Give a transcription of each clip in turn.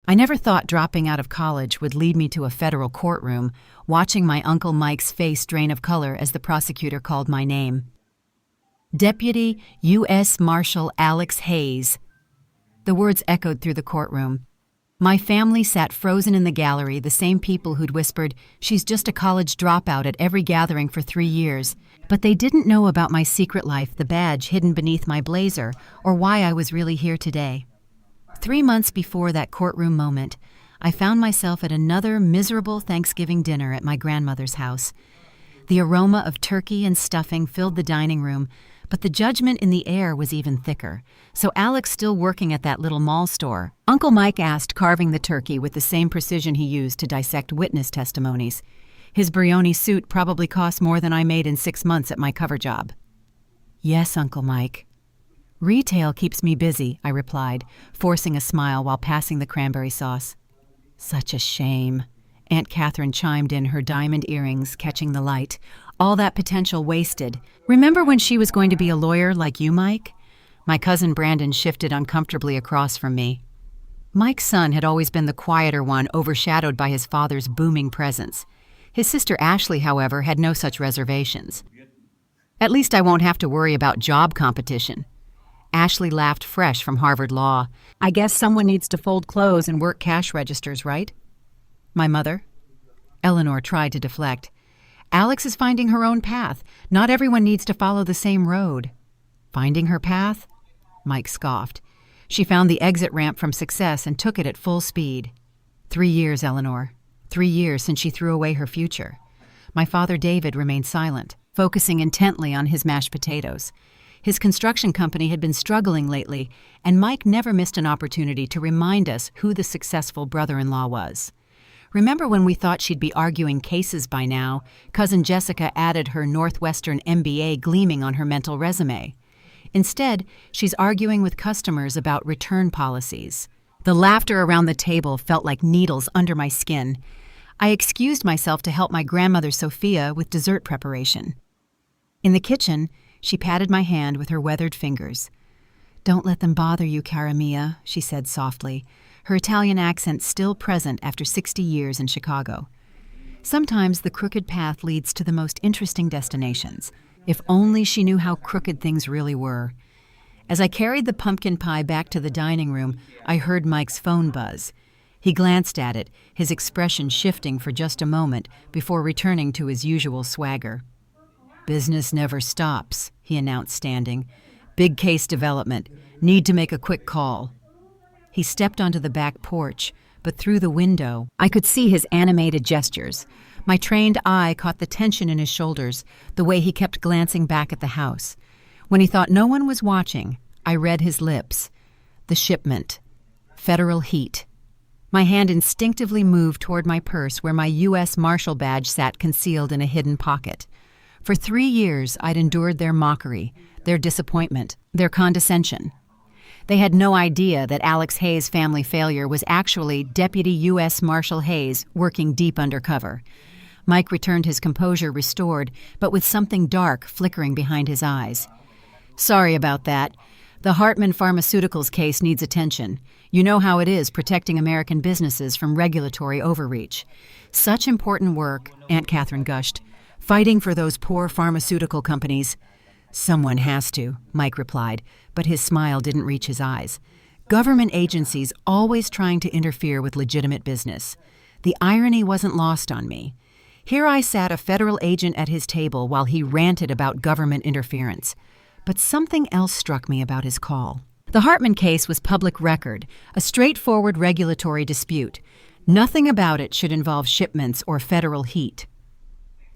I never thought dropping out of college would lead me to a federal courtroom, watching my Uncle Mike's face drain of color as the prosecutor called my name. Deputy U.S. Marshal Alex Hayes. The words echoed through the courtroom. My family sat frozen in the gallery, the same people who'd whispered, "She's just a college dropout," at every gathering for 3 years. But they didn't know about my secret life, the badge hidden beneath my blazer, or why I was really here today. 3 months before that courtroom moment, I found myself at another miserable Thanksgiving dinner at my grandmother's house. The aroma of turkey and stuffing filled the dining room, but the judgment in the air was even thicker. So Alex, still working at that little mall store, Uncle Mike asked, carving the turkey with the same precision he used to dissect witness testimonies. His Brioni suit probably cost more than I made in 6 months at my cover job. "Yes, Uncle Mike." "Retail keeps me busy," I replied, forcing a smile while passing the cranberry sauce. "Such a shame." Aunt Catherine chimed in, her diamond earrings catching the light. "All that potential wasted. Remember when she was going to be a lawyer like you, Mike?" My cousin Brandon shifted uncomfortably across from me. Mike's son had always been the quieter one, overshadowed by his father's booming presence. His sister Ashley, however, had no such reservations. "At least I won't have to worry about job competition." Ashley laughed, fresh from Harvard Law. "I guess someone needs to fold clothes and work cash registers, right?" "My mother?" Eleanor tried to deflect. "Alex is finding her own path. Not everyone needs to follow the same road." "Finding her path?" Mike scoffed. "She found the exit ramp from success and took it at full speed." 3 years, Eleanor. 3 years since she threw away her future." My father David remained silent, focusing intently on his mashed potatoes. His construction company had been struggling lately, and Mike never missed an opportunity to remind us who the successful brother-in-law was. "Remember when we thought she'd be arguing cases by now?" Cousin Jessica added, her Northwestern MBA gleaming on her mental resume. "Instead, she's arguing with customers about return policies." The laughter around the table felt like needles under my skin. I excused myself to help my grandmother Sophia with dessert preparation. In the kitchen, she patted my hand with her weathered fingers. "Don't let them bother you, cara mia," she said softly, her Italian accent still present after 60 years in Chicago. "Sometimes the crooked path leads to the most interesting destinations. If only she knew how crooked things really were." As I carried the pumpkin pie back to the dining room, I heard Mike's phone buzz. He glanced at it, his expression shifting for just a moment before returning to his usual swagger. "Business never stops," he announced, standing. "Big case development. Need to make a quick call." He stepped onto the back porch, but through the window, I could see his animated gestures. My trained eye caught the tension in his shoulders, the way he kept glancing back at the house. When he thought no one was watching, I read his lips. The shipment. Federal heat. My hand instinctively moved toward my purse, where my U.S. Marshal badge sat concealed in a hidden pocket. For 3 years, I'd endured their mockery, their disappointment, their condescension. They had no idea that Alex Hayes' family failure was actually Deputy U.S. Marshal Hayes working deep undercover. Mike returned, his composure restored, but with something dark flickering behind his eyes. "Sorry about that. The Hartman Pharmaceuticals case needs attention. You know how it is protecting American businesses from regulatory overreach. Such important work," Aunt Catherine gushed, "fighting for those poor pharmaceutical companies." "Someone has to," Mike replied, but his smile didn't reach his eyes. "Government agencies always trying to interfere with legitimate business." The irony wasn't lost on me. Here I sat, a federal agent at his table, while he ranted about government interference. But something else struck me about his call. The Hartman case was public record, a straightforward regulatory dispute. Nothing about it should involve shipments or federal heat.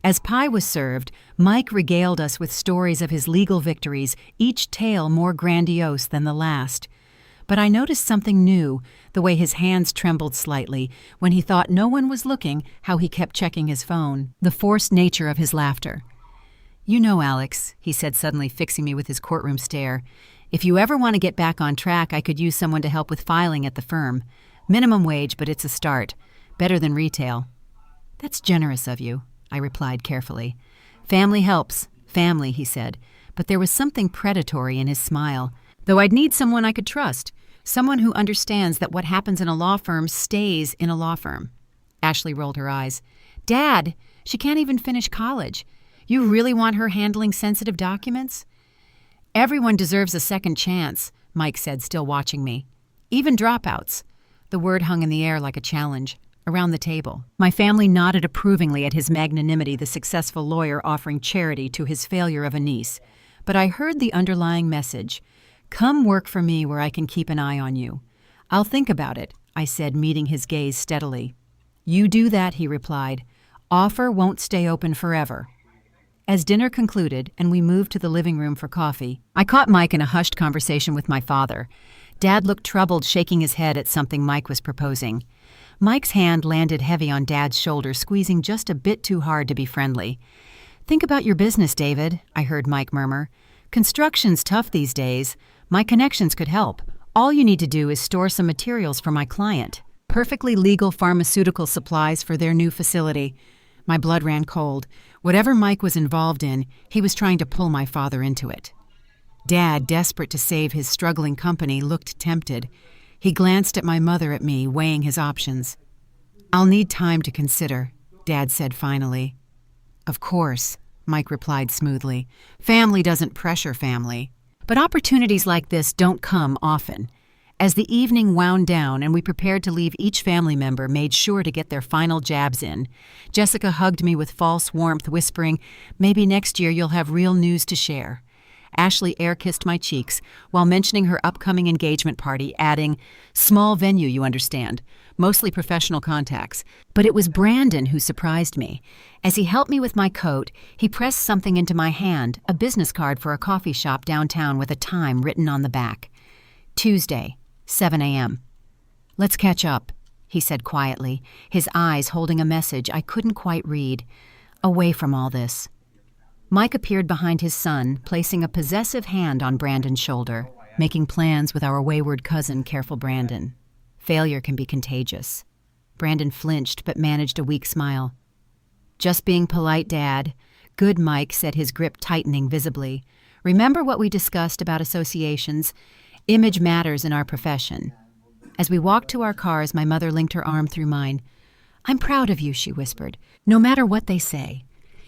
As pie was served, Mike regaled us with stories of his legal victories, each tale more grandiose than the last. But I noticed something new, the way his hands trembled slightly when he thought no one was looking, how he kept checking his phone, the forced nature of his laughter. "You know, Alex," he said, suddenly fixing me with his courtroom stare, "if you ever want to get back on track, I could use someone to help with filing at the firm. Minimum wage, but it's a start. Better than retail." "That's generous of you," I replied carefully. "Family helps. Family," he said, but there was something predatory in his smile. "Though I'd need someone I could trust. Someone who understands that what happens in a law firm stays in a law firm. Ashley rolled her eyes. Dad, she can't even finish college. You really want her handling sensitive documents? Everyone deserves a second chance, Mike said, still watching me. Even dropouts. The word hung in the air like a challenge. Around the table, my family nodded approvingly at his magnanimity, the successful lawyer offering charity to his failure of a niece. But I heard the underlying message. Come work for me where I can keep an eye on you. I'll think about it, I said, meeting his gaze steadily. You do that, he replied. Offer won't stay open forever. As dinner concluded and we moved to the living room for coffee, I caught Mike in a hushed conversation with my father. Dad looked troubled, shaking his head at something Mike was proposing. Mike's hand landed heavy on Dad's shoulder, squeezing just a bit too hard to be friendly. Think about your business, David, I heard Mike murmur. Construction's tough these days. My connections could help. All you need to do is store some materials for my client. Perfectly legal pharmaceutical supplies for their new facility. My blood ran cold. Whatever Mike was involved in, he was trying to pull my father into it. Dad, desperate to save his struggling company, looked tempted. He glanced at my mother, at me, weighing his options. I'll need time to consider, Dad said finally. Of course, Mike replied smoothly. Family doesn't pressure family. But opportunities like this don't come often. As the evening wound down and we prepared to leave, each family member made sure to get their final jabs in. Jessica hugged me with false warmth, whispering, maybe next year you'll have real news to share. Ashley air-kissed my cheeks while mentioning her upcoming engagement party, adding, small venue, you understand, mostly professional contacts. But it was Brandon who surprised me. As he helped me with my coat, he pressed something into my hand, a business card for a coffee shop downtown with a time written on the back. Tuesday, 7 a.m. Let's catch up, he said quietly, his eyes holding a message I couldn't quite read. Away from all this. Mike appeared behind his son, placing a possessive hand on Brandon's shoulder, making plans with our wayward cousin, careful Brandon. Failure can be contagious. Brandon flinched but managed a weak smile. Just being polite, Dad. Good, Mike, said, his grip tightening visibly. Remember what we discussed about associations? Image matters in our profession. As we walked to our cars, my mother linked her arm through mine. I'm proud of you, she whispered, no matter what they say.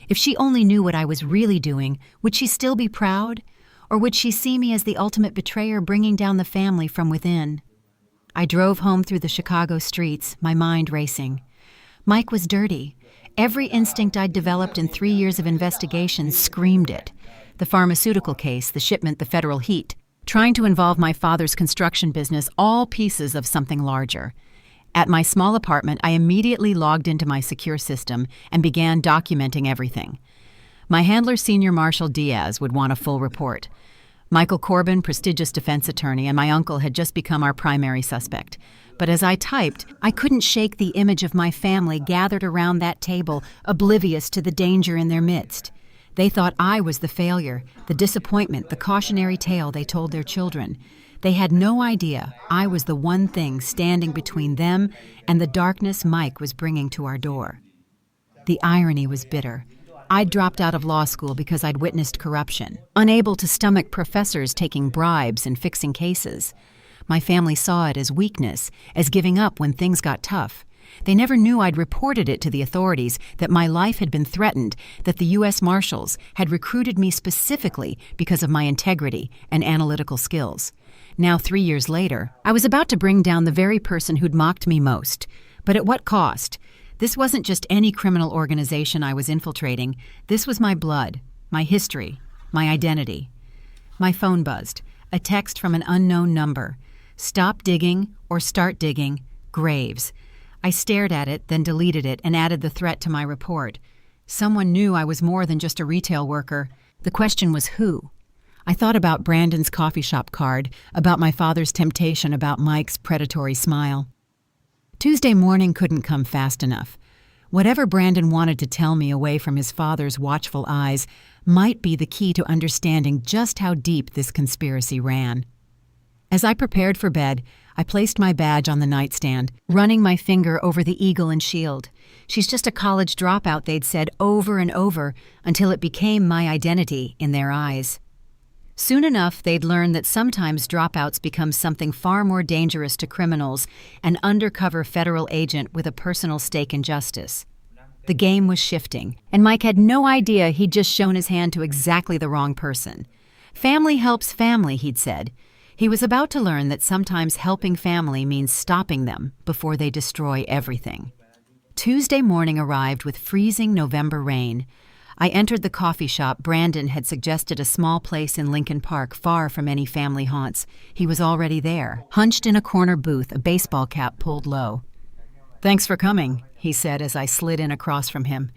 If she only knew what I was really doing, would she still be proud? Or would she see me as the ultimate betrayer, bringing down the family from within? I drove home through the Chicago streets, my mind racing. Mike was dirty. Every instinct I'd developed in 3 years of investigation screamed it. The pharmaceutical case, the shipment, the federal heat, trying to involve my father's construction business, all pieces of something larger. At my small apartment, I immediately logged into my secure system and began documenting everything. My handler, Senior Marshal Diaz, would want a full report. Michael Corbin, prestigious defense attorney, and my uncle had just become our primary suspect. But as I typed, I couldn't shake the image of my family gathered around that table, oblivious to the danger in their midst. They thought I was the failure, the disappointment, the cautionary tale they told their children. They had no idea I was the one thing standing between them and the darkness Mike was bringing to our door. The irony was bitter. I'd dropped out of law school because I'd witnessed corruption, unable to stomach professors taking bribes and fixing cases. My family saw it as weakness, as giving up when things got tough. They never knew I'd reported it to the authorities, that my life had been threatened, that the U.S. Marshals had recruited me specifically because of my integrity and analytical skills. Now, 3 years later, I was about to bring down the very person who'd mocked me most. But at what cost? This wasn't just any criminal organization I was infiltrating. This was my blood, my history, my identity. My phone buzzed. A text from an unknown number. Stop digging or start digging. Graves. I stared at it, then deleted it and added the threat to my report. Someone knew I was more than just a retail worker. The question was who? I thought about Brandon's coffee shop card, about my father's temptation, about Mike's predatory smile. Tuesday morning couldn't come fast enough. Whatever Brandon wanted to tell me away from his father's watchful eyes might be the key to understanding just how deep this conspiracy ran. As I prepared for bed, I placed my badge on the nightstand, running my finger over the eagle and shield. She's just a college dropout, they'd said over and over, until it became my identity in their eyes. Soon enough, they'd learn that sometimes dropouts become something far more dangerous to criminals, an undercover federal agent with a personal stake in justice. The game was shifting, and Mike had no idea he'd just shown his hand to exactly the wrong person. Family helps family, he'd said. He was about to learn that sometimes helping family means stopping them before they destroy everything. Tuesday morning arrived with freezing November rain. I entered the coffee shop. Brandon had suggested a small place in Lincoln Park, far from any family haunts. He was already there, hunched in a corner booth, a baseball cap pulled low. "Thanks for coming," he said as I slid in across from him.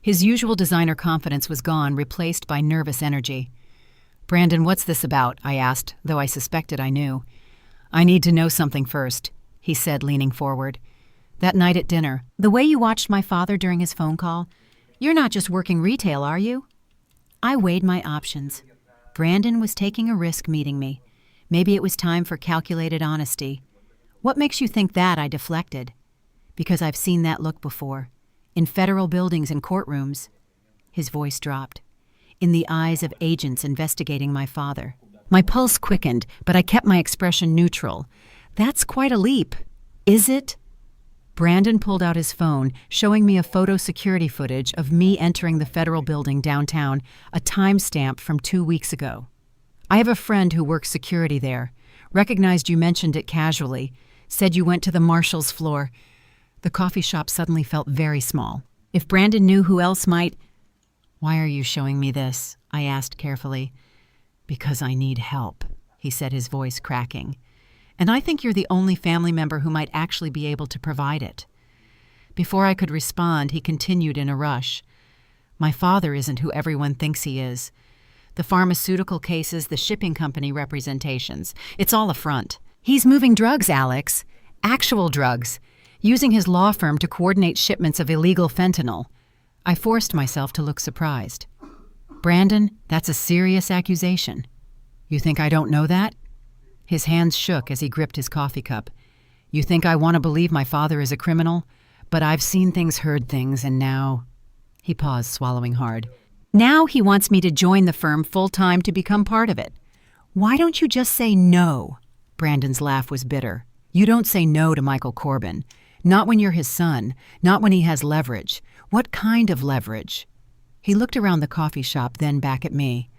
His usual designer confidence was gone, replaced by nervous energy. "Brandon, what's this about?" I asked, though I suspected I knew. "I need to know something first," he said, leaning forward. "That night at dinner, the way you watched my father during his phone call, you're not just working retail, are you?" I weighed my options. Brandon was taking a risk meeting me. Maybe it was time for calculated honesty. "What makes you think that?" I deflected. "Because I've seen that look before. In federal buildings and courtrooms." His voice dropped. "In the eyes of agents investigating my father." My pulse quickened, but I kept my expression neutral. "That's quite a leap." "Is it?" Brandon pulled out his phone, showing me a photo security footage of me entering the federal building downtown, a timestamp from 2 weeks ago. "I have a friend who works security there. Recognized you mentioned it casually. Said you went to the marshal's floor." The coffee shop suddenly felt very small. If Brandon knew, who else might? "Why are you showing me this?" I asked carefully. "Because I need help," he said, his voice cracking. "And I think you're the only family member who might actually be able to provide it." Before I could respond, he continued in a rush. "My father isn't who everyone thinks he is. The pharmaceutical cases, the shipping company representations, it's all a front. He's moving drugs, Alex. Actual drugs. Using his law firm to coordinate shipments of illegal fentanyl." I forced myself to look surprised. "Brandon, that's a serious accusation." "You think I don't know that?" His hands shook as he gripped his coffee cup. "You think I want to believe my father is a criminal? But I've seen things, heard things, and now—" He paused, swallowing hard. "Now he wants me to join the firm full-time to become part of it. Why don't you just say no?" Brandon's laugh was bitter. "You don't say no to Michael Corbin. Not when you're his son. Not when he has leverage. What kind of leverage?" He looked around the coffee shop, then back at me.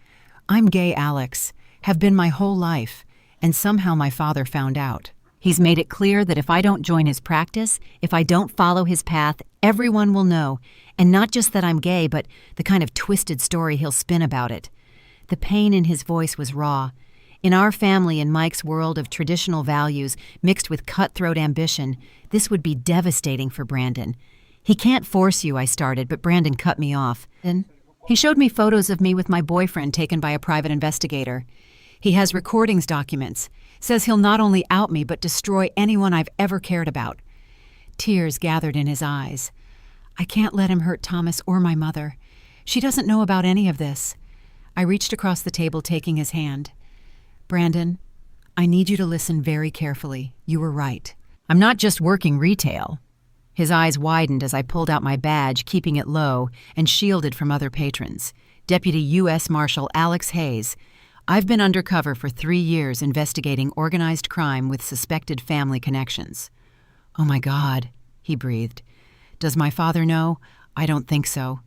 "I'm gay, Alex. Have been my whole life. And somehow my father found out. He's made it clear that if I don't join his practice, if I don't follow his path, everyone will know. And not just that I'm gay, but the kind of twisted story he'll spin about it." The pain in his voice was raw. In our family, in Mike's world of traditional values mixed with cutthroat ambition, this would be devastating for Brandon. "He can't force you," I started, but Brandon cut me off. Then he showed me photos of me with my boyfriend taken by a private investigator. He has recordings documents. Says he'll not only out me, but destroy anyone I've ever cared about. Tears gathered in his eyes. "I can't let him hurt Thomas or my mother. She doesn't know about any of this." I reached across the table, taking his hand. "Brandon, I need you to listen very carefully. You were right. I'm not just working retail." His eyes widened as I pulled out my badge, keeping it low and shielded from other patrons. Deputy U.S. Marshal Alex Hayes. I've been undercover for 3 years investigating organized crime with suspected family connections. "Oh my God," he breathed. "Does my father know? I don't think so.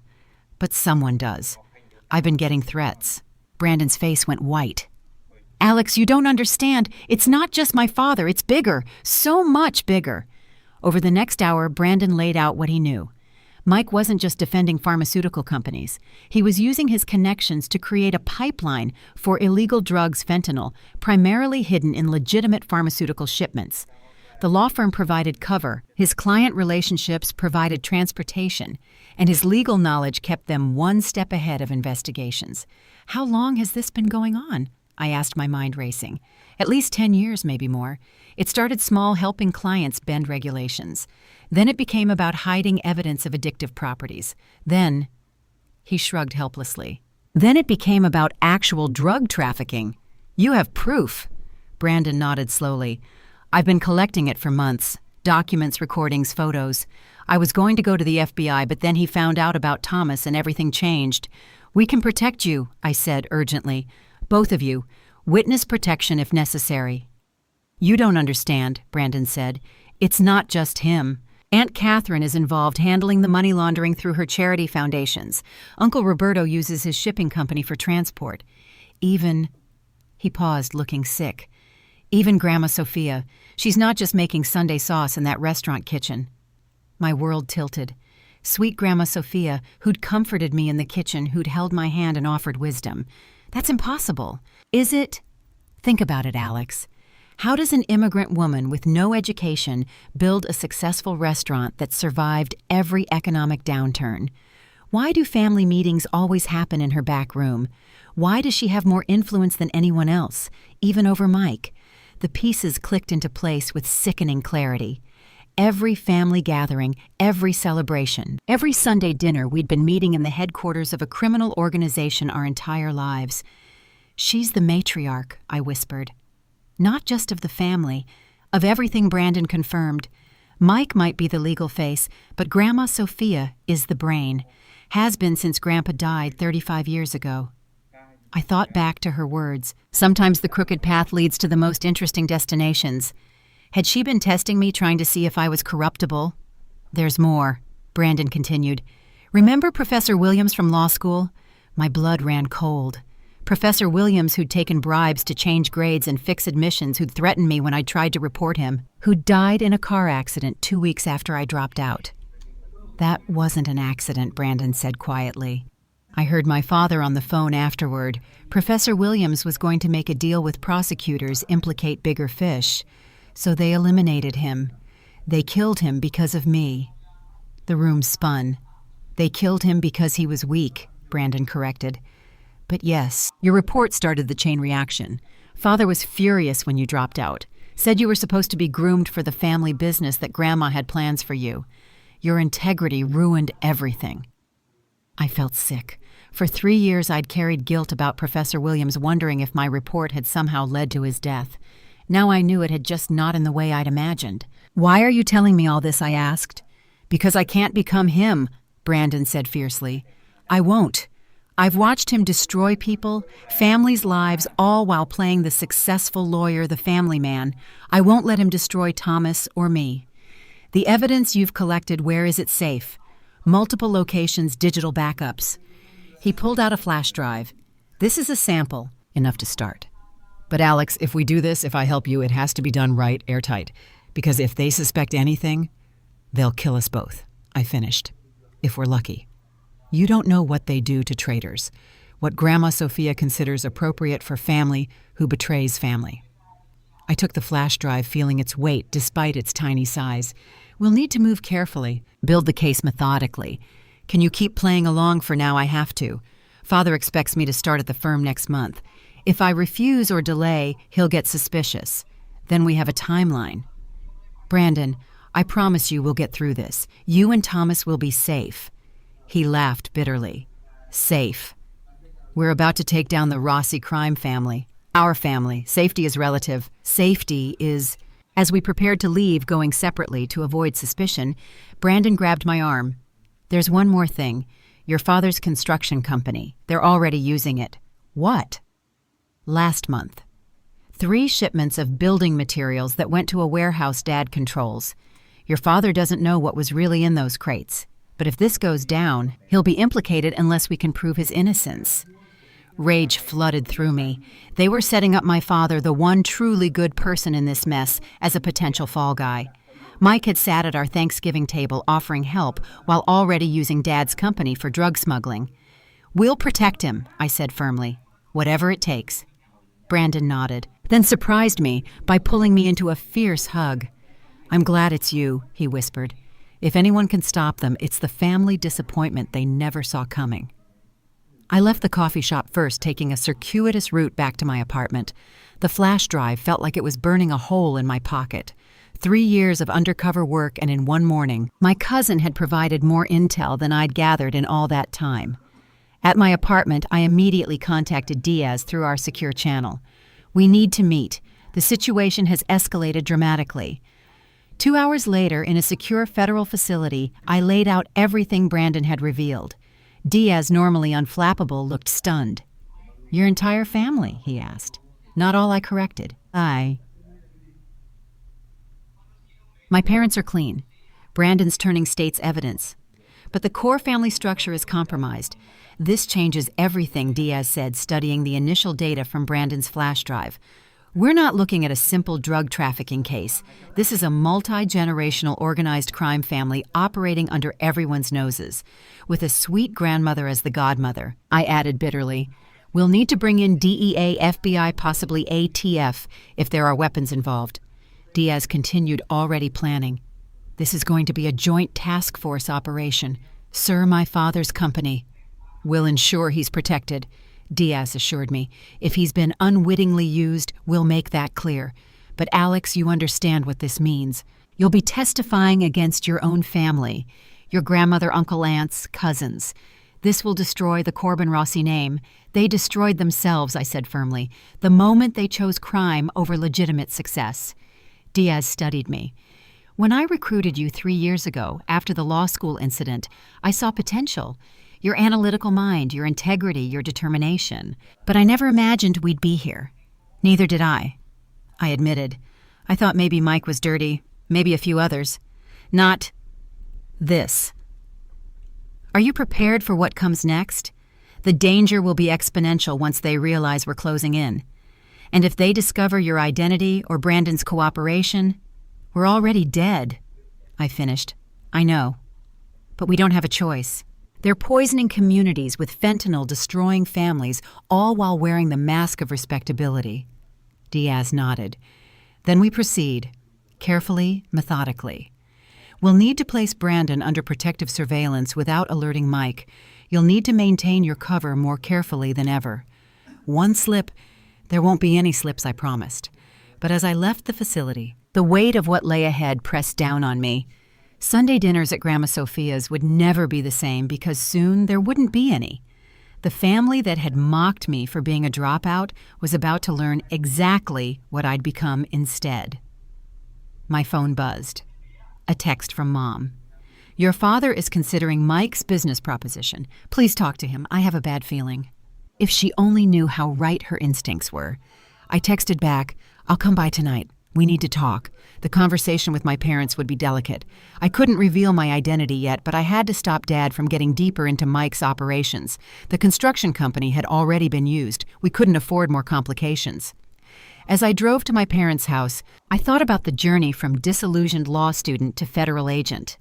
But someone does. I've been getting threats." Brandon's face went white. "Alex, you don't understand. It's not just my father. It's bigger. So much bigger." Over the next hour, Brandon laid out what he knew. Mike wasn't just defending pharmaceutical companies. He was using his connections to create a pipeline for illegal drugs, fentanyl, primarily hidden in legitimate pharmaceutical shipments. The law firm provided cover, his client relationships provided transportation, and his legal knowledge kept them one step ahead of investigations. "How long has this been going on?" I asked, my mind racing. "At least 10 years, maybe more. It started small, helping clients bend regulations. Then it became about hiding evidence of addictive properties. Then," he shrugged helplessly, "then it became about actual drug trafficking. You have proof." Brandon nodded slowly. "I've been collecting it for months. Documents, recordings, photos. I was going to go to the FBI, but then he found out about Thomas and everything changed. "We can protect you," I said urgently. Both of you. Witness protection if necessary." "You don't understand," Brandon said. "It's not just him. Aunt Catherine is involved handling the money laundering through her charity foundations. Uncle Roberto uses his shipping company for transport. Even—" He paused, looking sick. "Even Grandma Sophia. She's not just making Sunday sauce in that restaurant kitchen." My world tilted. Sweet Grandma Sophia, who'd comforted me in the kitchen, who'd held my hand and offered wisdom. That's impossible. Is it? Think about it, Alex. How does an immigrant woman with no education build a successful restaurant that survived every economic downturn? Why do family meetings always happen in her back room? Why does she have more influence than anyone else, even over Mike? The pieces clicked into place with sickening clarity. Every family gathering, every celebration, every Sunday dinner, we'd been meeting in the headquarters of a criminal organization our entire lives. "She's the matriarch," I whispered. "Not just of the family, of everything." Brandon confirmed. "Mike might be the legal face, but Grandma Sophia is the brain. Has been since Grandpa died 35 years ago." I thought back to her words. Sometimes the crooked path leads to the most interesting destinations. Had she been testing me, trying to see if I was corruptible? "There's more," Brandon continued. "Remember Professor Williams from law school?" My blood ran cold. Professor Williams, who'd taken bribes to change grades and fix admissions, who'd threatened me when I tried to report him, who died in a car accident 2 weeks after I dropped out. "That wasn't an accident," Brandon said quietly. I heard my father on the phone afterward. Professor Williams was going to make a deal with prosecutors, implicate bigger fish. So they eliminated him. They killed him because of me. The room spun. "They killed him because he was weak," Brandon corrected. "But yes, your report started the chain reaction. Father was furious when you dropped out. Said you were supposed to be groomed for the family business, that Grandma had plans for you. Your integrity ruined everything." I felt sick. For 3 years I'd carried guilt about Professor Williams, wondering if my report had somehow led to his death. Now I knew it had, just not in the way I'd imagined. "Why are you telling me all this?" I asked. "Because I can't become him," Brandon said fiercely. "I won't. I've watched him destroy people, families' lives, all while playing the successful lawyer, the family man. I won't let him destroy Thomas or me. The evidence you've collected, where is it safe? Multiple locations, digital backups." He pulled out a flash drive. "This is a sample, enough to start. But Alex, if we do this, if I help you, it has to be done right, airtight. Because if they suspect anything, they'll kill us both." I finished. "If we're lucky. You don't know what they do to traitors, what Grandma Sophia considers appropriate for family who betrays family." I took the flash drive, feeling its weight despite its tiny size. "We'll need to move carefully, build the case methodically. Can you keep playing along for now? I have to. Father expects me to start at the firm next month. If I refuse or delay, he'll get suspicious. Then we have a timeline. Brandon, I promise you we'll get through this. You and Thomas will be safe." He laughed bitterly. "Safe. We're about to take down the Rossi crime family. Our family. Safety is relative. Safety is..." As we prepared to leave, going separately to avoid suspicion, Brandon grabbed my arm. "There's one more thing. Your father's construction company. They're already using it." "What?" "Last month. 3 shipments of building materials that went to a warehouse Dad controls. Your father doesn't know what was really in those crates. But if this goes down, he'll be implicated unless we can prove his innocence." Rage flooded through me. They were setting up my father, the one truly good person in this mess, as a potential fall guy. Mike had sat at our Thanksgiving table offering help while already using Dad's company for drug smuggling. "We'll protect him," I said firmly. "Whatever it takes." Brandon nodded, then surprised me by pulling me into a fierce hug. "I'm glad it's you," he whispered. "If anyone can stop them, it's the family disappointment they never saw coming." I left the coffee shop first, taking a circuitous route back to my apartment. The flash drive felt like it was burning a hole in my pocket. 3 years of undercover work, and in one morning, my cousin had provided more intel than I'd gathered in all that time. At my apartment, I immediately contacted Diaz through our secure channel. "We need to meet. The situation has escalated dramatically." 2 hours later, in a secure federal facility, I laid out everything Brandon had revealed. Diaz, normally unflappable, looked stunned. Your entire family, he asked. Not all, I corrected. My parents are clean. Brandon's turning state's evidence. But the core family structure is compromised. This changes everything, Diaz said, studying the initial data from Brandon's flash drive. We're not looking at a simple drug trafficking case. This is a multi-generational organized crime family operating under everyone's noses, with a sweet grandmother as the godmother. I added bitterly, we'll need to bring in DEA, FBI, possibly ATF, if there are weapons involved. Diaz continued, already planning. This is going to be a joint task force operation. Sir, my father's company. We'll ensure he's protected, Diaz assured me. If he's been unwittingly used, we'll make that clear. But Alex, you understand what this means. You'll be testifying against your own family, your grandmother, uncle, aunts, cousins. This will destroy the Corbin Rossi name. They destroyed themselves, I said firmly, the moment they chose crime over legitimate success. Diaz studied me. When I recruited you 3 years ago, after the law school incident, I saw potential. Your analytical mind, your integrity, your determination. But I never imagined we'd be here. Neither did I. I admitted. I thought maybe Mike was dirty, maybe a few others. Not this. Are you prepared for what comes next? The danger will be exponential once they realize we're closing in. And if they discover your identity or Brandon's cooperation, we're already dead. I finished. I know. But we don't have a choice. They're poisoning communities with fentanyl, destroying families, all while wearing the mask of respectability. Diaz nodded. Then we proceed, carefully, methodically. We'll need to place Brandon under protective surveillance without alerting Mike. You'll need to maintain your cover more carefully than ever. One slip, there won't be any slips, I promised. But as I left the facility, the weight of what lay ahead pressed down on me. Sunday dinners at Grandma Sophia's would never be the same because soon there wouldn't be any. The family that had mocked me for being a dropout was about to learn exactly what I'd become instead. My phone buzzed. A text from Mom. Your father is considering Mike's business proposition. Please talk to him. I have a bad feeling. If she only knew how right her instincts were. I texted back, I'll come by tonight. We need to talk. The conversation with my parents would be delicate. I couldn't reveal my identity yet, but I had to stop Dad from getting deeper into Mike's operations. The construction company had already been used. We couldn't afford more complications. As I drove to my parents' house, I thought about the journey from disillusioned law student to federal agent.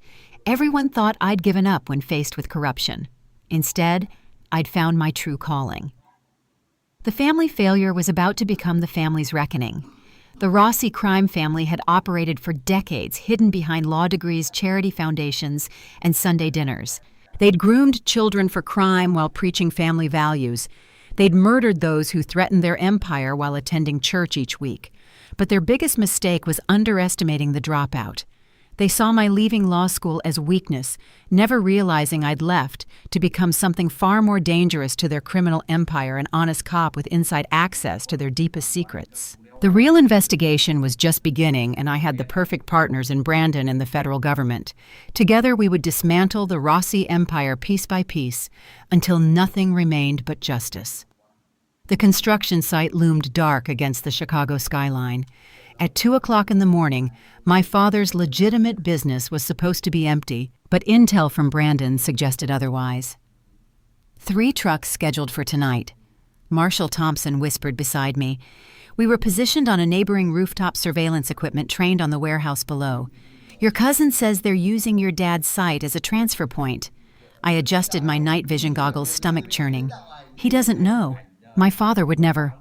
Everyone thought I'd given up when faced with corruption. Instead, I'd found my true calling. The family failure was about to become the family's reckoning. The Rossi crime family had operated for decades, hidden behind law degrees, charity foundations, and Sunday dinners. They'd groomed children for crime while preaching family values. They'd murdered those who threatened their empire while attending church each week. But their biggest mistake was underestimating the dropout. They saw my leaving law school as weakness, never realizing I'd left to become something far more dangerous to their criminal empire, an honest cop with inside access to their deepest secrets. The real investigation was just beginning, and I had the perfect partners in Brandon and the federal government. Together, we would dismantle the Rossi empire piece by piece until nothing remained but justice. The construction site loomed dark against the Chicago skyline. At 2 o'clock in the morning, my father's legitimate business was supposed to be empty, but intel from Brandon suggested otherwise. 3 trucks scheduled for tonight. Marshal Thompson whispered beside me. We were positioned on a neighboring rooftop surveillance equipment trained on the warehouse below. Your cousin says they're using your dad's site as a transfer point. I adjusted my night vision goggles, stomach churning. He doesn't know. My father would never.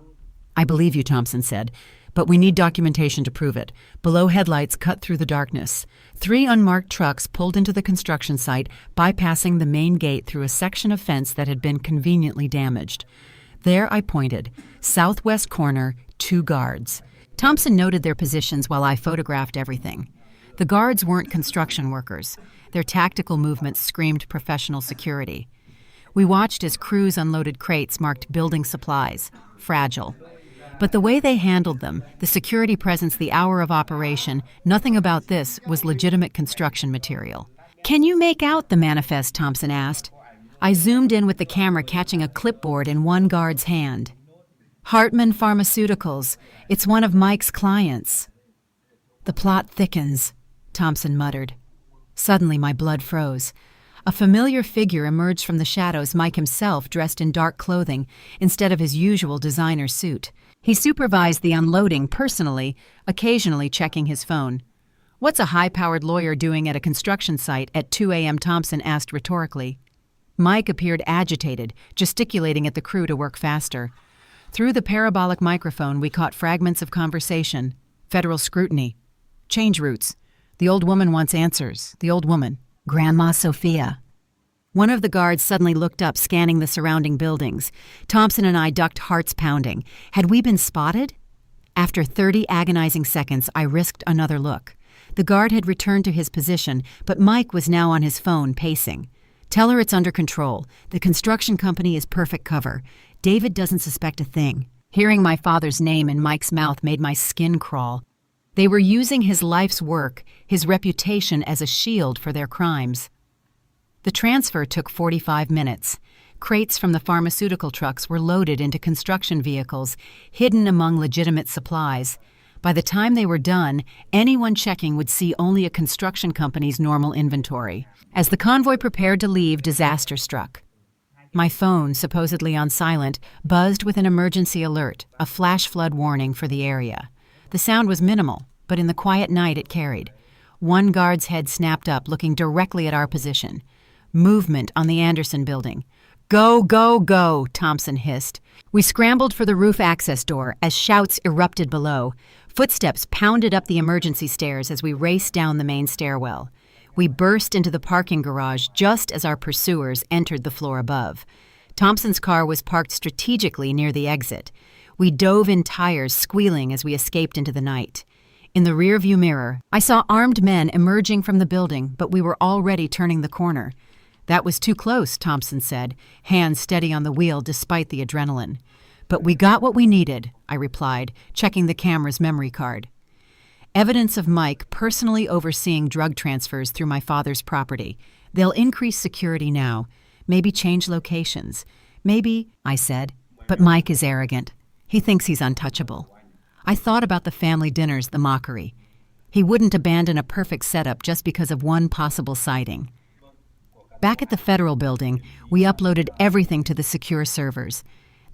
I believe you, Thompson said, but we need documentation to prove it. Below headlights cut through the darkness. 3 unmarked trucks pulled into the construction site, bypassing the main gate through a section of fence that had been conveniently damaged. There I pointed. Southwest corner, 2 guards. Thompson noted their positions while I photographed everything. The guards weren't construction workers. Their tactical movements screamed professional security. We watched as crews unloaded crates marked building supplies, fragile. But the way they handled them, the security presence, the hour of operation, nothing about this was legitimate construction material. Can you make out the manifest? Thompson asked. I zoomed in with the camera, catching a clipboard in one guard's hand. Hartman Pharmaceuticals. It's one of Mike's clients. The plot thickens, Thompson muttered. Suddenly my blood froze. A familiar figure emerged from the shadows, Mike himself dressed in dark clothing instead of his usual designer suit. He supervised the unloading personally, occasionally checking his phone. "What's a high-powered lawyer doing at a construction site at 2 a.m.?" Thompson asked rhetorically. Mike appeared agitated, gesticulating at the crew to work faster. Through the parabolic microphone, we caught fragments of conversation. Federal scrutiny. Change routes. The old woman wants answers. The old woman. Grandma Sophia. One of the guards suddenly looked up, scanning the surrounding buildings. Thompson and I ducked, hearts pounding. Had we been spotted? After 30 agonizing seconds, I risked another look. The guard had returned to his position, but Mike was now on his phone, pacing. "Tell her it's under control. The construction company is perfect cover. David doesn't suspect a thing." Hearing my father's name in Mike's mouth made my skin crawl. They were using his life's work, his reputation, as a shield for their crimes. The transfer took 45 minutes. Crates from the pharmaceutical trucks were loaded into construction vehicles, hidden among legitimate supplies. By the time they were done, anyone checking would see only a construction company's normal inventory. As the convoy prepared to leave, disaster struck. My phone, supposedly on silent, buzzed with an emergency alert, a flash flood warning for the area. The sound was minimal, but in the quiet night it carried. One guard's head snapped up, looking directly at our position. Movement on the Anderson building. "Go, go, go," Thompson hissed. We scrambled for the roof access door as shouts erupted below. Footsteps pounded up the emergency stairs as we raced down the main stairwell. We burst into the parking garage just as our pursuers entered the floor above. Thompson's car was parked strategically near the exit. We dove in tires, squealing as we escaped into the night. In the rearview mirror, I saw armed men emerging from the building, but we were already turning the corner. "That was too close," Thompson said, hands steady on the wheel despite the adrenaline. "But we got what we needed," I replied, checking the camera's memory card. Evidence of Mike personally overseeing drug transfers through my father's property. They'll increase security now, maybe change locations. "Maybe," I said, "but Mike is arrogant. He thinks he's untouchable." I thought about the family dinners, the mockery. He wouldn't abandon a perfect setup just because of one possible sighting. Back at the federal building, we uploaded everything to the secure servers.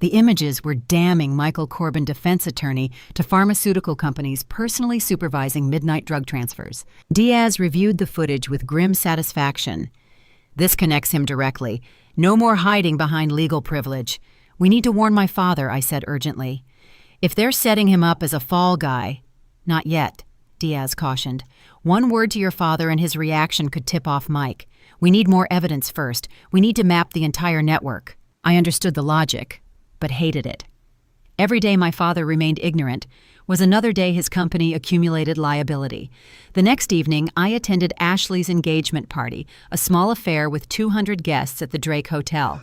The images were damning Michael Corbin, defense attorney, to pharmaceutical companies personally supervising midnight drug transfers. Diaz reviewed the footage with grim satisfaction. "This connects him directly. No more hiding behind legal privilege. We need to warn my father," I said urgently. "If they're setting him up as a fall guy—" "Not yet," Diaz cautioned. "One word to your father and his reaction could tip off Mike. We need more evidence first. We need to map the entire network." I understood the logic, but hated it. Every day my father remained ignorant was another day his company accumulated liability. The next evening, I attended Ashley's engagement party, a small affair with 200 guests at the Drake Hotel.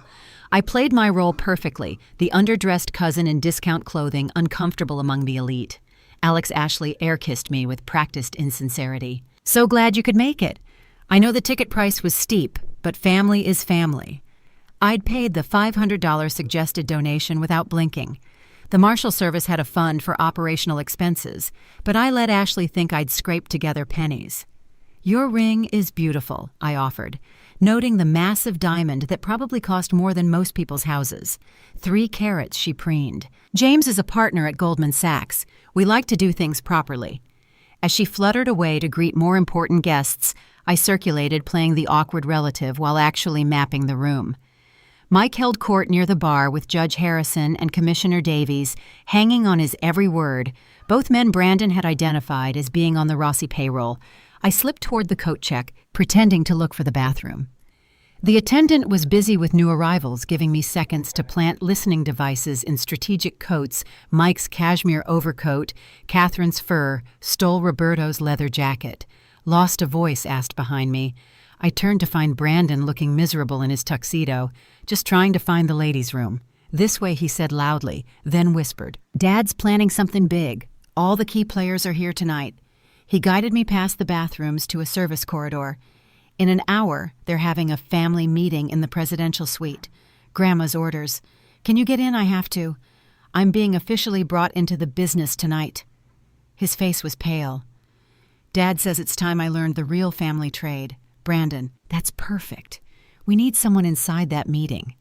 I played my role perfectly, the underdressed cousin in discount clothing, uncomfortable among the elite. Alex Ashley air-kissed me with practiced insincerity. "So glad you could make it. I know the ticket price was steep, but family is family." I'd paid the $500 suggested donation without blinking. The Marshal Service had a fund for operational expenses, but I let Ashley think I'd scraped together pennies. "Your ring is beautiful," I offered, noting the massive diamond that probably cost more than most people's houses. 3 carats, she preened. "James is a partner at Goldman Sachs. We like to do things properly." As she fluttered away to greet more important guests, I circulated, playing the awkward relative while actually mapping the room. Mike held court near the bar with Judge Harrison and Commissioner Davies hanging on his every word, both men Brandon had identified as being on the Rossi payroll. I slipped toward the coat check, pretending to look for the bathroom. The attendant was busy with new arrivals, giving me seconds to plant listening devices in strategic coats, Mike's cashmere overcoat, Catherine's fur, stole Roberto's leather jacket. "Lost a voice?" asked behind me. I turned to find Brandon looking miserable in his tuxedo, just trying to find the ladies' room. "This way," he said loudly, then whispered. "Dad's planning something big. All the key players are here tonight." He guided me past the bathrooms to a service corridor. In an hour, they're having a family meeting in the presidential suite. Grandma's orders. "Can you get in? I have to." I'm being officially brought into the business tonight." His face was pale. "Dad says it's time I learned the real family trade. Brandon, that's perfect. We need someone inside that meeting."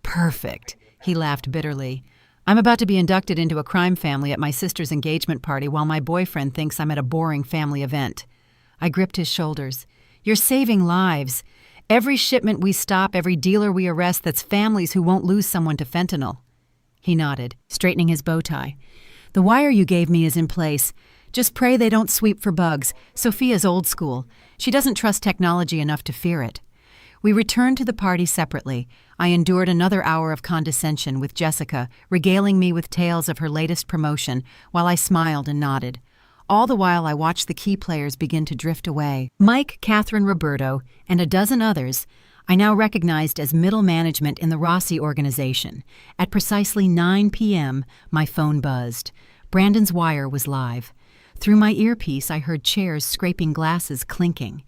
"Perfect," he laughed bitterly. "I'm about to be inducted into a crime family at my sister's engagement party while my boyfriend thinks I'm at a boring family event." I gripped his shoulders. "You're saving lives. Every shipment we stop, every dealer we arrest, that's families who won't lose someone to fentanyl." He nodded, straightening his bow tie. "The wire you gave me is in place. Just pray they don't sweep for bugs. Sophia's old school. She doesn't trust technology enough to fear it." We returned to the party separately. I endured another hour of condescension with Jessica, regaling me with tales of her latest promotion, while I smiled and nodded. All the while I watched the key players begin to drift away. Mike, Catherine, Roberto, and a dozen others I now recognized as middle management in the Rossi organization. At precisely 9 p.m., my phone buzzed. Brandon's wire was live. Through my earpiece, I heard chairs scraping glasses clinking.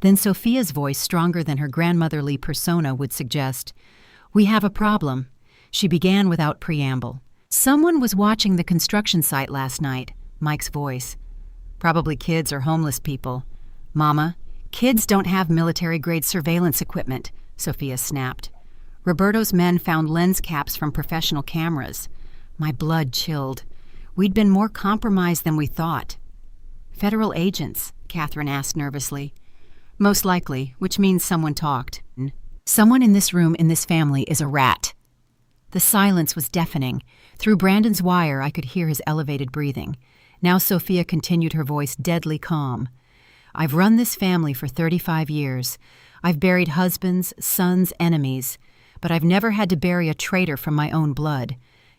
Then Sophia's voice, stronger than her grandmotherly persona, would suggest, "We have a problem." She began without preamble. "Someone was watching the construction site last night." Mike's voice. "Probably kids or homeless people." "Mama, kids don't have military-grade surveillance equipment," Sophia snapped. "Roberto's men found lens caps from professional cameras." My blood chilled. We'd been more compromised than we thought. "Federal agents?" Catherine asked nervously. "Most likely, which means someone talked." "Someone in this room in this family is a rat." The silence was deafening. Through Brandon's wire, I could hear his elevated breathing. Now Sophia continued, her voice deadly calm. "I've run this family for 35 years. I've buried husbands, sons, enemies, but I've never had to bury a traitor from my own blood.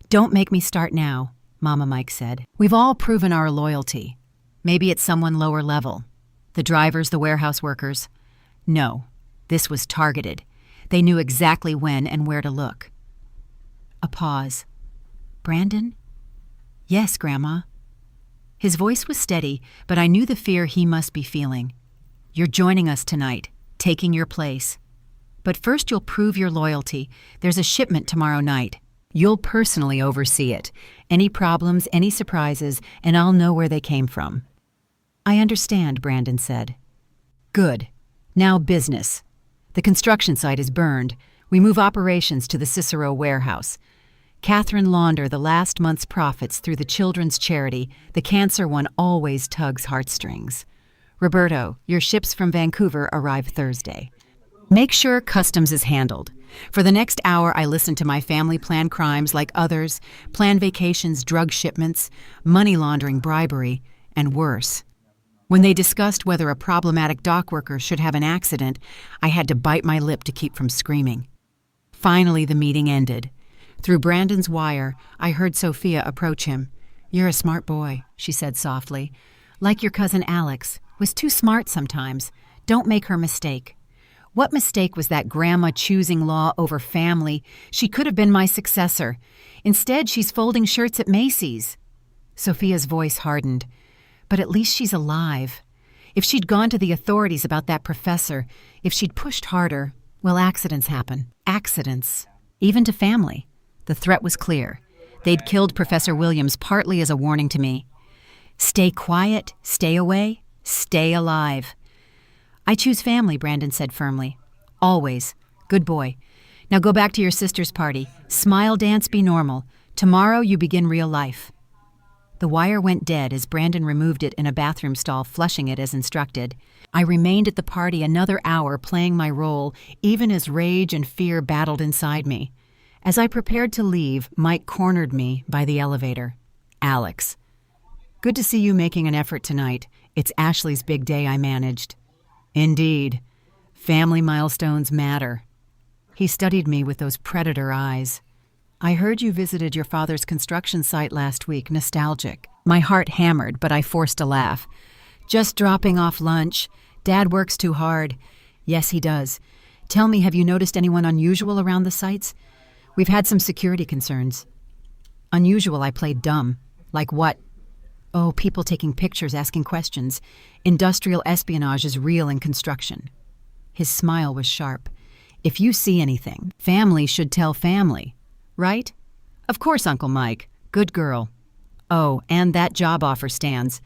Don't make me start now," Mama Mike said. "We've all proven our loyalty. Maybe it's someone lower level. The drivers, the warehouse workers. No, this was targeted. They knew exactly when and where to look." A pause. "Brandon?" "Yes, Grandma." His voice was steady, but I knew the fear he must be feeling. "You're joining us tonight, taking your place. But first you'll prove your loyalty. There's a shipment tomorrow night. You'll personally oversee it. Any problems, any surprises, and I'll know where they came from." "I understand," Brandon said. "Good. Now business. The construction site is burned. We move operations to the Cicero warehouse. Catherine launder the last month's profits through the children's charity. The cancer one always tugs heartstrings. Roberto, your ships from Vancouver arrive Thursday. Make sure customs is handled. For the next hour, I listen to my family plan crimes like others, plan vacations, drug shipments, money laundering, bribery, and worse. When they discussed whether a problematic dock worker should have an accident, I had to bite my lip to keep from screaming. Finally, the meeting ended. Through Brandon's wire, I heard Sophia approach him. "You're a smart boy," she said softly. "Like your cousin Alex. Was too smart sometimes. Don't make her mistake." What mistake was that grandma choosing law over family? She could have been my successor. Instead, she's folding shirts at Macy's. Sophia's voice hardened. But at least she's alive. If she'd gone to the authorities about that professor, if she'd pushed harder, well, accidents happen. Accidents. Even to family. The threat was clear. They'd killed Professor Williams partly as a warning to me. Stay quiet, stay away, stay alive. "I choose family," Brandon said firmly. "Always. Good boy. Now go back to your sister's party. Smile, dance, be normal. Tomorrow you begin real life." The wire went dead as Brandon removed it in a bathroom stall, flushing it as instructed. I remained at the party another hour, playing my role, even as rage and fear battled inside me. As I prepared to leave, Mike cornered me by the elevator. "Alex. Good to see you making an effort tonight. It's Ashley's big day," I managed. "Indeed. Family milestones matter." He studied me with those predator eyes. "I heard you visited your father's construction site last week, nostalgic." My heart hammered, but I forced a laugh. "Just dropping off lunch. Dad works too hard." "Yes, he does. Tell me, have you noticed anyone unusual around the sites? We've had some security concerns." "Unusual," I played dumb. "Like what?" "Oh, people taking pictures, asking questions. Industrial espionage is real in construction." His smile was sharp. "If you see anything, family should tell family. Right? Of course, Uncle Mike. Good girl. Oh, and that job offer stands.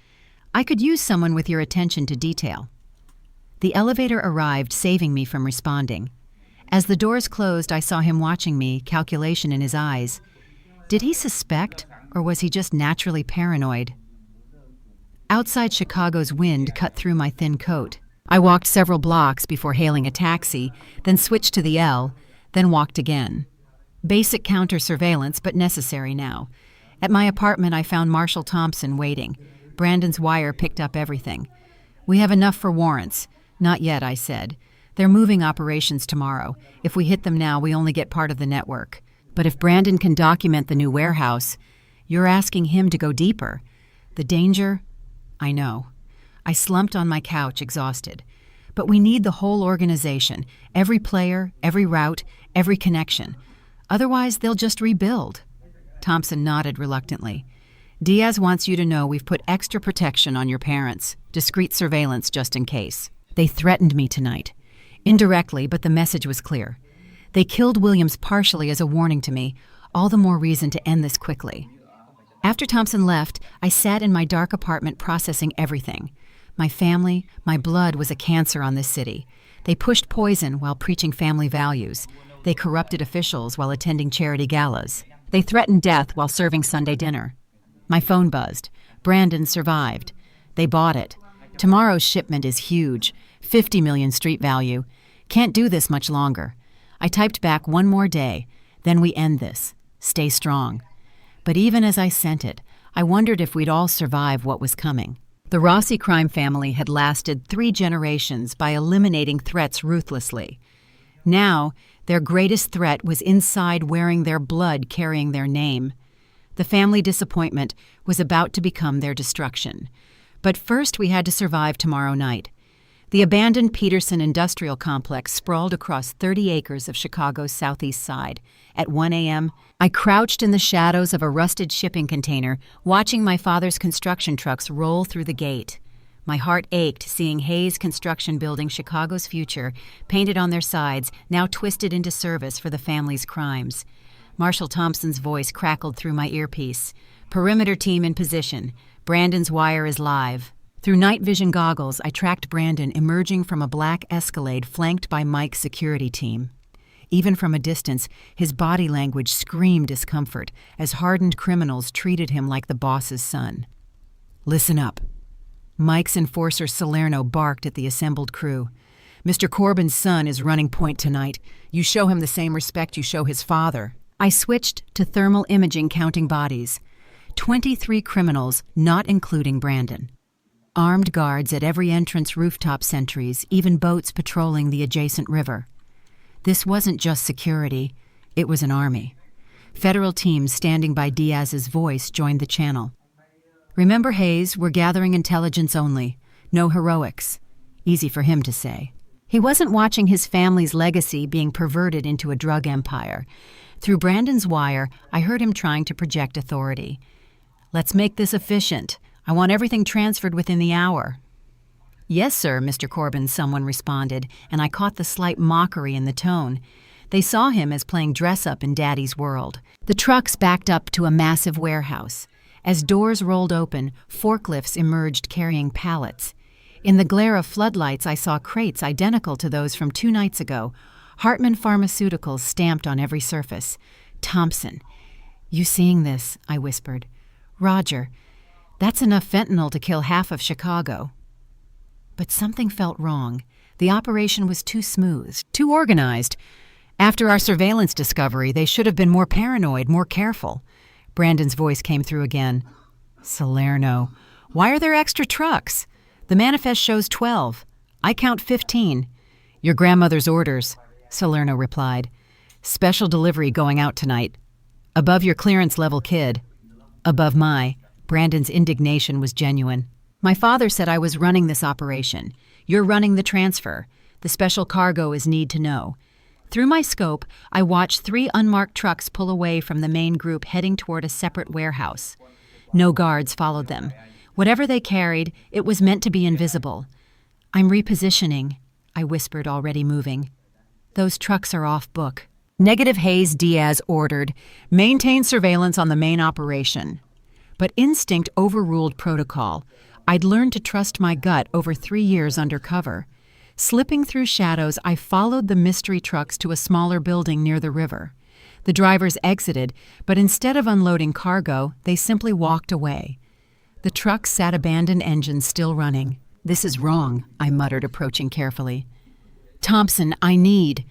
I could use someone with your attention to detail. The elevator arrived, saving me from responding. As the doors closed, I saw him watching me, calculation in his eyes. Did he suspect, or was he just naturally paranoid? Outside Chicago's wind cut through my thin coat. I walked several blocks before hailing a taxi, then switched to the L, then walked again. Basic counter surveillance, but necessary now. At my apartment, I found Marshal Thompson waiting. Brandon's wire picked up everything. We have enough for warrants. Not yet, I said. They're moving operations tomorrow. If we hit them now, we only get part of the network. But if Brandon can document the new warehouse, you're asking him to go deeper. The danger? I know. I slumped on my couch, exhausted. But we need the whole organization, every player, every route, every connection. Otherwise, they'll just rebuild. Thompson nodded reluctantly. Diaz wants you to know we've put extra protection on your parents, discreet surveillance just in case. They threatened me tonight. Indirectly, but the message was clear. They killed Williams partially as a warning to me, all the more reason to end this quickly. After Thompson left, I sat in my dark apartment processing everything. My family, my blood was a cancer on this city. They pushed poison while preaching family values. They corrupted officials while attending charity galas. They threatened death while serving Sunday dinner. My phone buzzed. Brandon survived. They bought it. Tomorrow's shipment is huge. 50 million street value. Can't do this much longer. I typed back one more day. Then we end this. Stay strong. But even as I sent it, I wondered if we'd all survive what was coming. The Rossi crime family had lasted 3 generations by eliminating threats ruthlessly. Now, their greatest threat was inside wearing their blood carrying their name. The family disappointment was about to become their destruction. But first we had to survive tomorrow night. The abandoned Peterson Industrial Complex sprawled across 30 acres of Chicago's southeast side. At 1 a.m., I crouched in the shadows of a rusted shipping container, watching my father's construction trucks roll through the gate. My heart ached seeing Hayes Construction building Chicago's future, painted on their sides, now twisted into service for the family's crimes. Marshal Thompson's voice crackled through my earpiece. Perimeter team in position. Brandon's wire is live. Through night vision goggles, I tracked Brandon emerging from a black Escalade flanked by Mike's security team. Even from a distance, his body language screamed discomfort as hardened criminals treated him like the boss's son. Listen up. Mike's enforcer Salerno barked at the assembled crew. Mr. Corbin's son is running point tonight. You show him the same respect you show his father. I switched to thermal imaging counting bodies. 23 criminals, not including Brandon. Armed guards at every entrance, rooftop sentries, even boats patrolling the adjacent river. This wasn't just security, it was an army. Federal teams standing by Diaz's voice joined the channel. Remember, Hayes, we're gathering intelligence only. No heroics. Easy for him to say. He wasn't watching his family's legacy being perverted into a drug empire. Through Brandon's wire, I heard him trying to project authority. Let's make this efficient. I want everything transferred within the hour. Yes, sir, Mr. Corbin, someone responded, and I caught the slight mockery in the tone. They saw him as playing dress-up in Daddy's world. The trucks backed up to a massive warehouse. As doors rolled open, forklifts emerged carrying pallets. In the glare of floodlights, I saw crates identical to those from 2 nights ago. Hartman Pharmaceuticals stamped on every surface. Thompson. You seeing this? I whispered. Roger. That's enough fentanyl to kill half of Chicago. But something felt wrong. The operation was too smooth, too organized. After our surveillance discovery, they should have been more paranoid, more careful. Brandon's voice came through again. Salerno. Why are there extra trucks? The manifest shows 12. I count 15. Your grandmother's orders, Salerno replied. Special delivery going out tonight. Above your clearance level, kid. Above my. Brandon's indignation was genuine. My father said I was running this operation. You're running the transfer. The special cargo is need to know. Through my scope, I watched 3 unmarked trucks pull away from the main group heading toward a separate warehouse. No guards followed them. Whatever they carried, it was meant to be invisible. I'm repositioning, I whispered, already moving. Those trucks are off book. Negative Hayes Diaz ordered, maintain surveillance on the main operation. But instinct overruled protocol. I'd learned to trust my gut over 3 years undercover. Slipping through shadows, I followed the mystery trucks to a smaller building near the river. The drivers exited, but instead of unloading cargo, they simply walked away. The trucks sat abandoned engines still running. "This is wrong," I muttered, approaching carefully. "Thompson, I need..."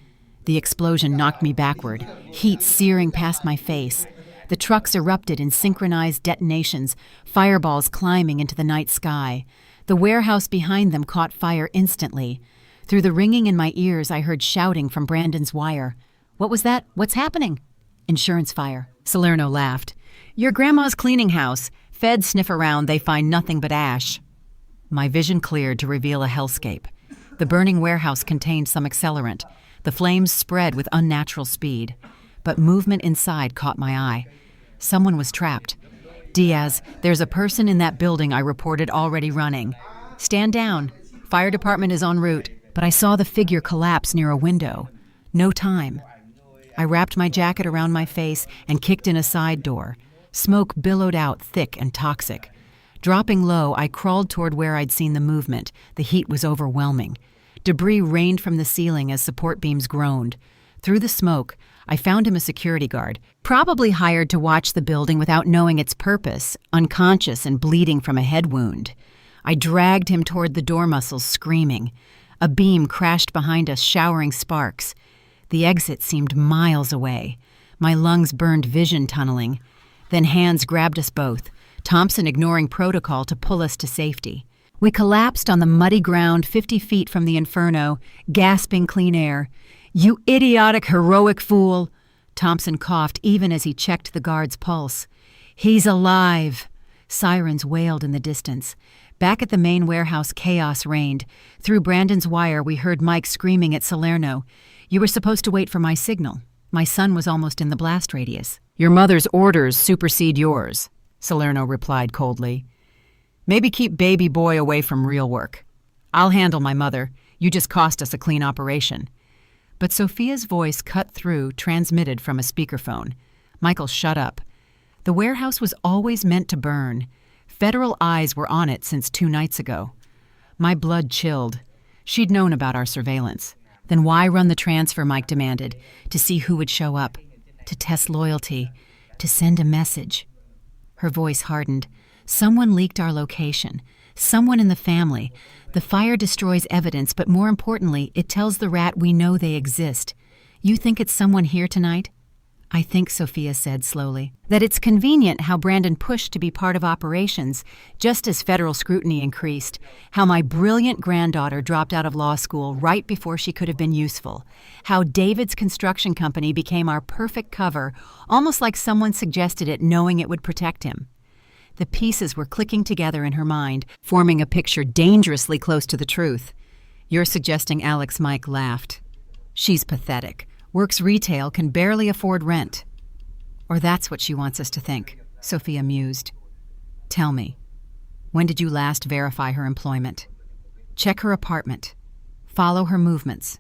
The explosion knocked me backward, heat searing past my face. The trucks erupted in synchronized detonations, fireballs climbing into the night sky. The warehouse behind them caught fire instantly. Through the ringing in my ears, I heard shouting from Brandon's wire. "What was that? What's happening?" "Insurance fire." Salerno laughed. "Your grandma's cleaning house. Feds sniff around, they find nothing but ash." My vision cleared to reveal a hellscape. The burning warehouse contained some accelerant. The flames spread with unnatural speed. But movement inside caught my eye. Someone was trapped. "Diaz, there's a person in that building I reported already running. Stand down. Fire department is en route." But I saw the figure collapse near a window. No time. I wrapped my jacket around my face and kicked in a side door. Smoke billowed out thick and toxic. Dropping low, I crawled toward where I'd seen the movement. The heat was overwhelming. Debris rained from the ceiling as support beams groaned. Through the smoke, I found him a security guard, probably hired to watch the building without knowing its purpose, unconscious and bleeding from a head wound. I dragged him toward the door muscles, screaming. A beam crashed behind us, showering sparks. The exit seemed miles away. My lungs burned, vision tunneling. Then hands grabbed us both, Thompson ignoring protocol to pull us to safety. We collapsed on the muddy ground 50 feet from the inferno, gasping clean air. "You idiotic, heroic fool!" Thompson coughed even as he checked the guard's pulse. "He's alive!" Sirens wailed in the distance. Back at the main warehouse, chaos reigned. Through Brandon's wire, we heard Mike screaming at Salerno. "You were supposed to wait for my signal. My son was almost in the blast radius." "Your mother's orders supersede yours," Salerno replied coldly. "Maybe keep baby boy away from real work. I'll handle my mother. You just cost us a clean operation." But Sophia's voice cut through, transmitted from a speakerphone. "Michael, shut up. The warehouse was always meant to burn. Federal eyes were on it since 2 nights ago." My blood chilled. She'd known about our surveillance. "Then why run the transfer?" Mike demanded. "To see who would show up. To test loyalty. To send a message." Her voice hardened. "Someone leaked our location. Someone in the family. The fire destroys evidence, but more importantly, it tells the rat we know they exist. You think it's someone here tonight?" "I think," Sophia said slowly, "that it's convenient how Brandon pushed to be part of operations, just as federal scrutiny increased, how my brilliant granddaughter dropped out of law school right before she could have been useful, how David's construction company became our perfect cover, almost like someone suggested it knowing it would protect him." The pieces were clicking together in her mind, forming a picture dangerously close to the truth. "You're suggesting Alex?" Mike laughed. "She's pathetic. Works retail, can barely afford rent." "Or that's what she wants us to think," Sophia mused. "Tell me, when did you last verify her employment? Check her apartment. Follow her movements."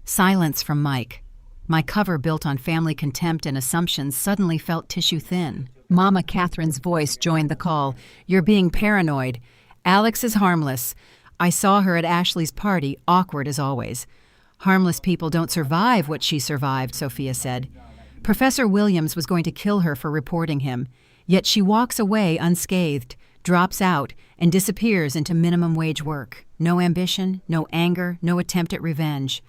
Silence from Mike. My cover built on family contempt and assumptions suddenly felt tissue thin. Mama Catherine's voice joined the call. "You're being paranoid. Alex is harmless. I saw her at Ashley's party, awkward as always." "Harmless people don't survive what she survived," Sophia said. "Professor Williams was going to kill her for reporting him, yet she walks away unscathed, drops out, and disappears into minimum wage work. No ambition, no anger, no attempt at revenge.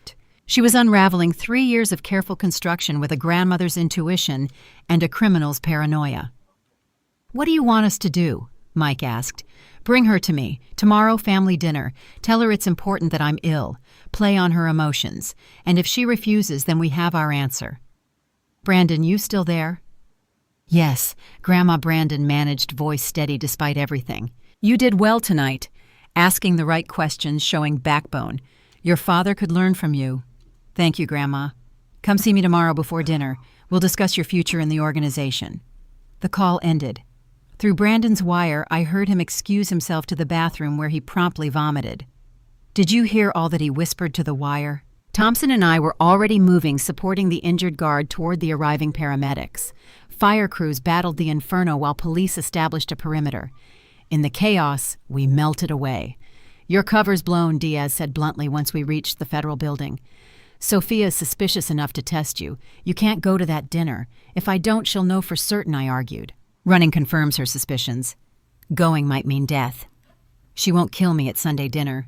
She was unraveling 3 years of careful construction with a grandmother's intuition and a criminal's paranoia." "What do you want us to do?" Mike asked. "Bring her to me. Tomorrow, family dinner. Tell her it's important that I'm ill. Play on her emotions. And if she refuses, then we have our answer." "Brandon, you still there?" "Yes," Grandma Brandon managed, voice steady despite everything. "You did well tonight. Asking the right questions, showing backbone. Your father could learn from you." "Thank you, Grandma. Come see me tomorrow before dinner. We'll discuss your future in the organization." The call ended. Through Brandon's wire, I heard him excuse himself to the bathroom where he promptly vomited. "Did you hear all that he whispered to the wire?" Thompson and I were already moving, supporting the injured guard toward the arriving paramedics. Fire crews battled the inferno while police established a perimeter. In the chaos, we melted away. "Your cover's blown," Diaz said bluntly once we reached the federal building. "Sophia's suspicious enough to test you. You can't go to that dinner. If I don't, she'll know for certain," I argued. Running confirms her suspicions. Going might mean death. She won't kill me at Sunday dinner.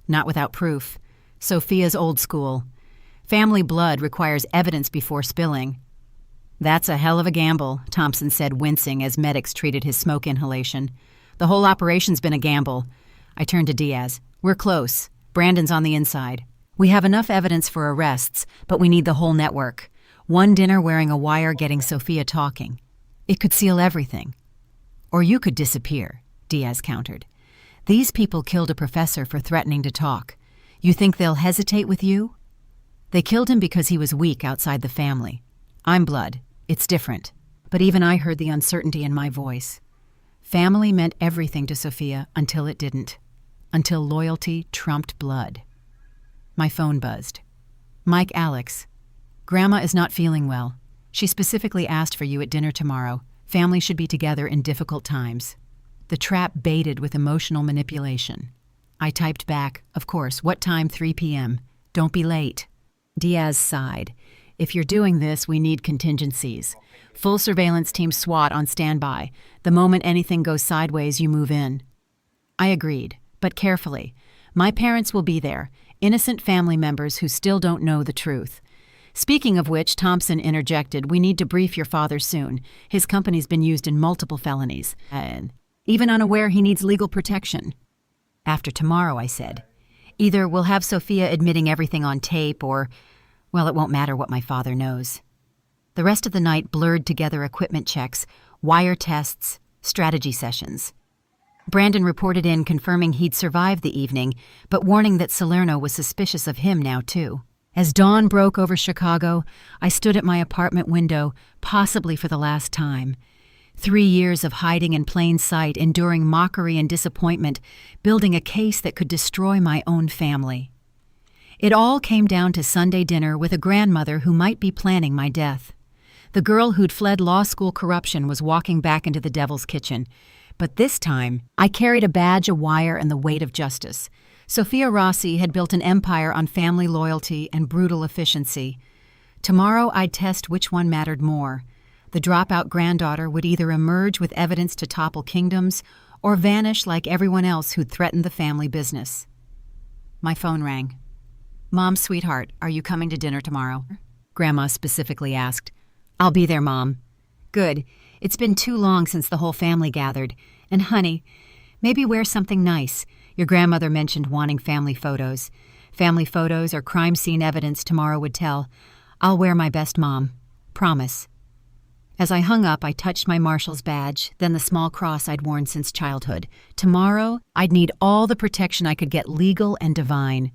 Not without proof. Sophia's old school. Family blood requires evidence before spilling. "That's a hell of a gamble," Thompson said, wincing as medics treated his smoke inhalation. "The whole operation's been a gamble." I turned to Diaz. "We're close. Brandon's on the inside. We have enough evidence for arrests, but we need the whole network. One dinner wearing a wire getting Sophia talking. It could seal everything. Or you could disappear," Diaz countered. "These people killed a professor for threatening to talk. You think they'll hesitate with you? They killed him because he was weak outside the family. I'm blood. It's different." But even I heard the uncertainty in my voice. Family meant everything to Sophia until it didn't. Until loyalty trumped blood. My phone buzzed. "Mike, Alex. Grandma is not feeling well. She specifically asked for you at dinner tomorrow. Family should be together in difficult times." The trap baited with emotional manipulation. I typed back, "Of course, what time? 3 p.m. Don't be late." Diaz sighed. "If you're doing this, we need contingencies. Full surveillance team SWAT on standby. The moment anything goes sideways, you move in." I agreed, but carefully. My parents will be there, innocent family members who still don't know the truth. Speaking of which, Thompson interjected, "We need to brief your father soon. His company's been used in multiple felonies. Even unaware he needs legal protection." "After tomorrow," I said. "Either we'll have Sophia admitting everything on tape or, well, it won't matter what my father knows." The rest of the night blurred together equipment checks, wire tests, strategy sessions. Brandon reported in confirming he'd survived the evening, but warning that Salerno was suspicious of him now, too. As dawn broke over Chicago, I stood at my apartment window, possibly for the last time. 3 years of hiding in plain sight, enduring mockery and disappointment, building a case that could destroy my own family. It all came down to Sunday dinner with a grandmother who might be planning my death. The girl who'd fled law school corruption was walking back into the devil's kitchen. But this time, I carried a badge, a wire, and the weight of justice. Sophia Rossi had built an empire on family loyalty and brutal efficiency. Tomorrow I'd test which one mattered more. The dropout granddaughter would either emerge with evidence to topple kingdoms or vanish like everyone else who'd threatened the family business. My phone rang. "Mom, sweetheart, are you coming to dinner tomorrow?" Grandma specifically asked. "I'll be there, Mom." "Good. It's been too long since the whole family gathered. And honey, maybe wear something nice. Your grandmother mentioned wanting family photos. Family photos or crime scene evidence tomorrow would tell. I'll wear my best, Mom. Promise." As I hung up, I touched my marshal's badge, then the small cross I'd worn since childhood. Tomorrow, I'd need all the protection I could get, legal and divine.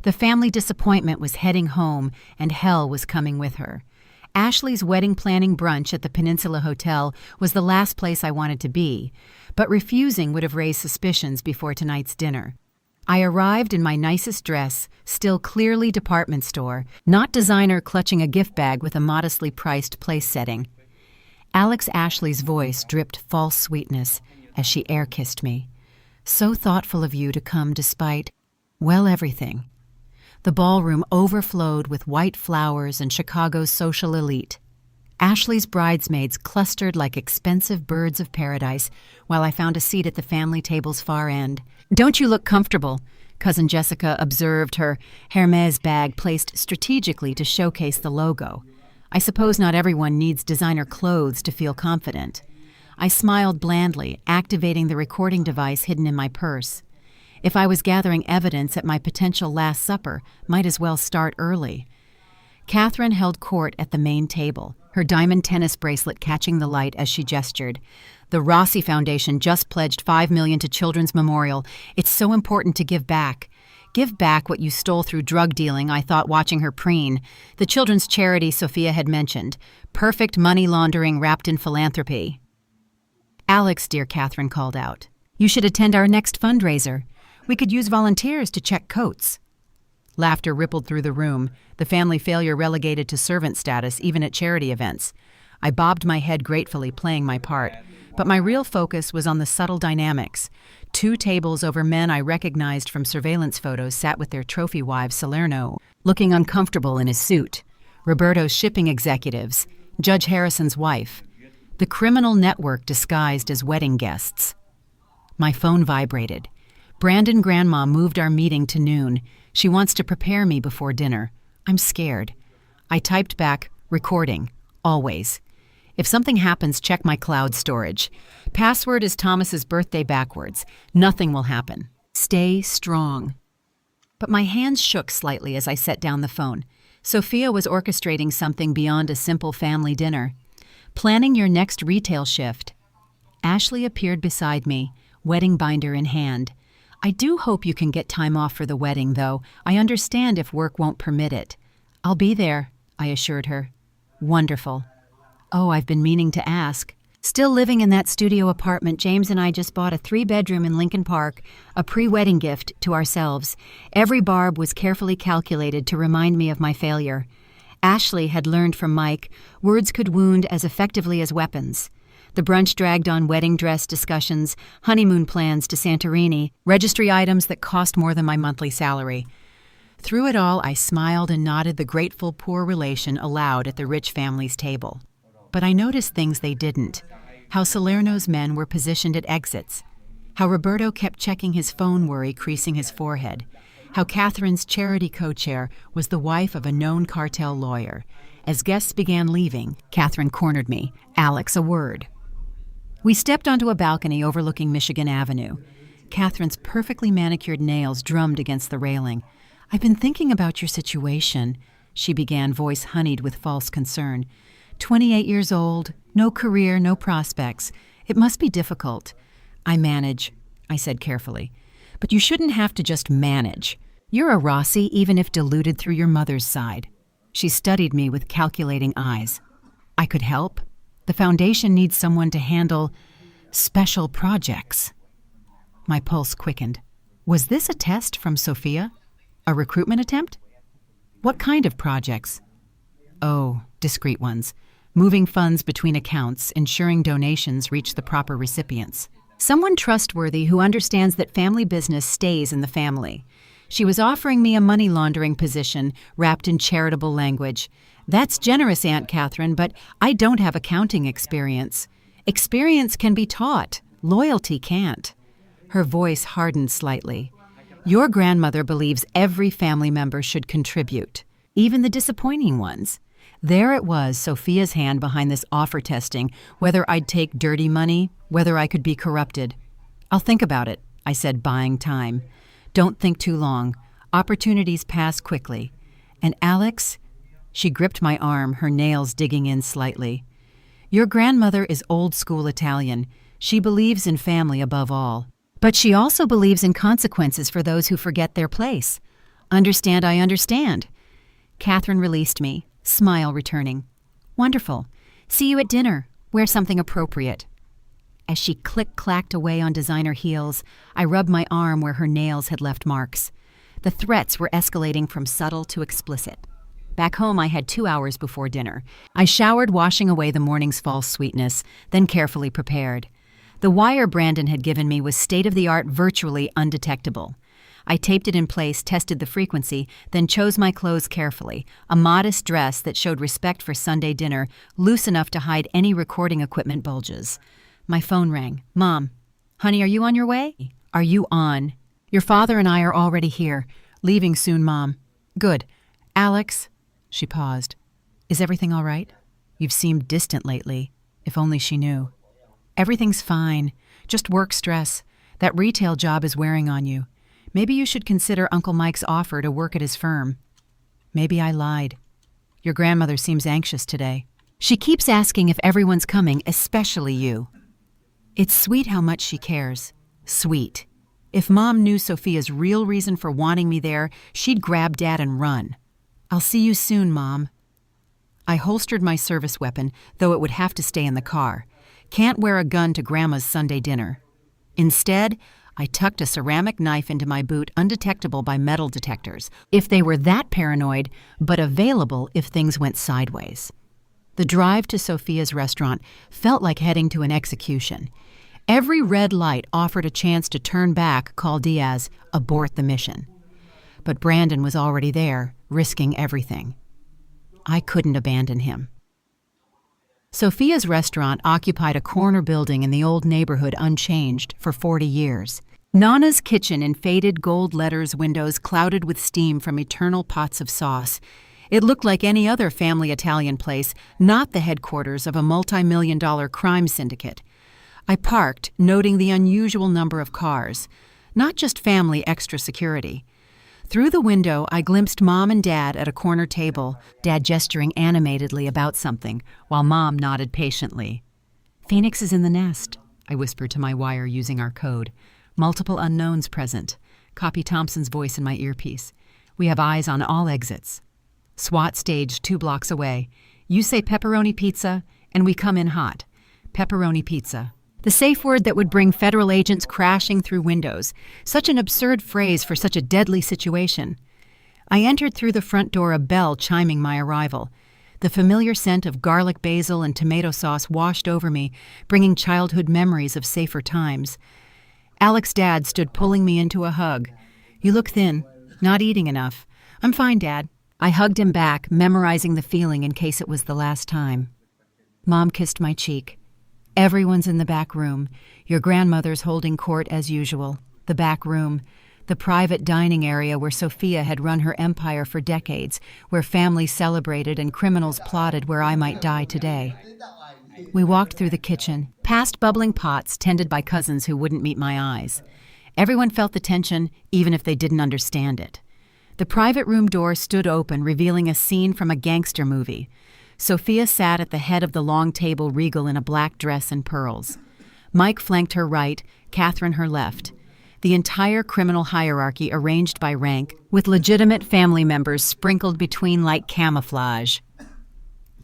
The family disappointment was heading home, and hell was coming with her. Ashley's wedding planning brunch at the Peninsula Hotel was the last place I wanted to be, but refusing would have raised suspicions before tonight's dinner. I arrived in my nicest dress, still clearly department store, not designer clutching a gift bag with a modestly priced place setting. Alex Ashley's voice dripped false sweetness as she air-kissed me. "So thoughtful of you to come despite, well, everything." The ballroom overflowed with white flowers and Chicago's social elite. Ashley's bridesmaids clustered like expensive birds of paradise while I found a seat at the family table's far end. "Don't you look comfortable?" Cousin Jessica observed, her Hermes bag placed strategically to showcase the logo. I suppose not everyone needs designer clothes to feel confident. I smiled blandly, activating the recording device hidden in my purse. If I was gathering evidence at my potential Last Supper, might as well start early. Catherine held court at the main table, her diamond tennis bracelet catching the light as she gestured. "The Rossi Foundation just pledged $5 million to Children's Memorial. It's so important to give back. Give back what you stole through drug dealing," I thought watching her preen. The children's charity Sophia had mentioned. Perfect money laundering wrapped in philanthropy. "Alex, dear," Catherine called out. "You should attend our next fundraiser. We could use volunteers to check coats." Laughter rippled through the room, the family failure relegated to servant status even at charity events. I bobbed my head gratefully, playing my part. But my real focus was on the subtle dynamics. 2 tables over men I recognized from surveillance photos sat with their trophy wife Salerno, looking uncomfortable in his suit. Roberto's shipping executives, Judge Harrison's wife. The criminal network disguised as wedding guests. My phone vibrated. Brandon Grandma moved our meeting to noon. She wants to prepare me before dinner. I'm scared. I typed back, recording, always. If something happens, check my cloud storage. Password is Thomas's birthday backwards. Nothing will happen. Stay strong. But my hands shook slightly as I set down the phone. Sophia was orchestrating something beyond a simple family dinner. Planning your next retail shift. Ashley appeared beside me, wedding binder in hand. I do hope you can get time off for the wedding, though. I understand if work won't permit it. I'll be there, I assured her. Wonderful. Oh, I've been meaning to ask. Still living in that studio apartment, James and I just bought a 3-bedroom in Lincoln Park, a pre-wedding gift to ourselves. Every barb was carefully calculated to remind me of my failure. Ashley had learned from Mike, words could wound as effectively as weapons. The brunch dragged on wedding dress discussions, honeymoon plans to Santorini, registry items that cost more than my monthly salary. Through it all, I smiled and nodded the grateful poor relation aloud at the rich family's table. But I noticed things they didn't. How Salerno's men were positioned at exits. How Roberto kept checking his phone, worry creasing his forehead. How Catherine's charity co-chair was the wife of a known cartel lawyer. As guests began leaving, Catherine cornered me. Alex, a word. We stepped onto a balcony overlooking Michigan Avenue. Catherine's perfectly manicured nails drummed against the railing. I've been thinking about your situation, she began, voice honeyed with false concern. 28 years old, no career, no prospects. It must be difficult. I manage, I said carefully. But you shouldn't have to just manage. You're a Rossi, even if diluted through your mother's side. She studied me with calculating eyes. I could help. The foundation needs someone to handle special projects. My pulse quickened. Was this a test from Sophia? A recruitment attempt? What kind of projects? Oh, discreet ones. Moving funds between accounts, ensuring donations reach the proper recipients. Someone trustworthy who understands that family business stays in the family. She was offering me a money laundering position, wrapped in charitable language. That's generous, Aunt Catherine, but I don't have accounting experience. Experience can be taught. Loyalty can't. Her voice hardened slightly. Your grandmother believes every family member should contribute, even the disappointing ones. There it was, Sophia's hand behind this offer testing, whether I'd take dirty money, whether I could be corrupted. I'll think about it, I said, buying time. Don't think too long. Opportunities pass quickly. And Alex? She gripped my arm, her nails digging in slightly. Your grandmother is old-school Italian. She believes in family above all. But she also believes in consequences for those who forget their place. Understand, I understand. Catherine released me, smile returning. Wonderful. See you at dinner. Wear something appropriate. As she click-clacked away on designer heels, I rubbed my arm where her nails had left marks. The threats were escalating from subtle to explicit. Back home, I had 2 hours before dinner. I showered, washing away the morning's false sweetness, then carefully prepared. The wire Brandon had given me was state-of-the-art, virtually undetectable. I taped it in place, tested the frequency, then chose my clothes carefully, a modest dress that showed respect for Sunday dinner, loose enough to hide any recording equipment bulges. My phone rang. Mom. Honey, are you on your way? Are you on? Your father and I are already here. Leaving soon, Mom. Good. Alex? She paused. Is everything all right? You've seemed distant lately. If only she knew. Everything's fine. Just work stress. That retail job is wearing on you. Maybe you should consider Uncle Mike's offer to work at his firm. Maybe I lied. Your grandmother seems anxious today. She keeps asking if everyone's coming, especially you. It's sweet how much she cares. Sweet. If Mom knew Sophia's real reason for wanting me there, she'd grab Dad and run. I'll see you soon, Mom. I holstered my service weapon, though it would have to stay in the car. Can't wear a gun to Grandma's Sunday dinner. Instead, I tucked a ceramic knife into my boot undetectable by metal detectors, if they were that paranoid, but available if things went sideways. The drive to Sophia's restaurant felt like heading to an execution. Every red light offered a chance to turn back, call Diaz, abort the mission. But Brandon was already there, risking everything. I couldn't abandon him. Sophia's restaurant occupied a corner building in the old neighborhood unchanged for 40 years. Nana's kitchen in faded gold letters windows clouded with steam from eternal pots of sauce. It looked like any other family Italian place, not the headquarters of a multi-million-dollar crime syndicate. I parked, noting the unusual number of cars, not just family extra security. Through the window, I glimpsed Mom and Dad at a corner table, Dad gesturing animatedly about something, while Mom nodded patiently. "Phoenix is in the nest," I whispered to my wire using our code. "Multiple unknowns present." Copy Thompson's voice in my earpiece. "We have eyes on all exits." SWAT stage 2 blocks away. You say pepperoni pizza, and we come in hot. Pepperoni pizza. The safe word that would bring federal agents crashing through windows. Such an absurd phrase for such a deadly situation. I entered through the front door, a bell chiming my arrival. The familiar scent of garlic, basil, and tomato sauce washed over me, bringing childhood memories of safer times. Alec's dad stood pulling me into a hug. "You look thin. Not eating enough." "I'm fine, Dad." I hugged him back, memorizing the feeling in case it was the last time. Mom kissed my cheek. "Everyone's in the back room. Your grandmother's holding court as usual." The back room, the private dining area where Sophia had run her empire for decades, where families celebrated and criminals plotted where I might die today. We walked through the kitchen, past bubbling pots tended by cousins who wouldn't meet my eyes. Everyone felt the tension, even if they didn't understand it. The private room door stood open, revealing a scene from a gangster movie. Sophia sat at the head of the long table, regal in a black dress and pearls. Mike flanked her right, Catherine her left. The entire criminal hierarchy arranged by rank, with legitimate family members sprinkled between like camouflage.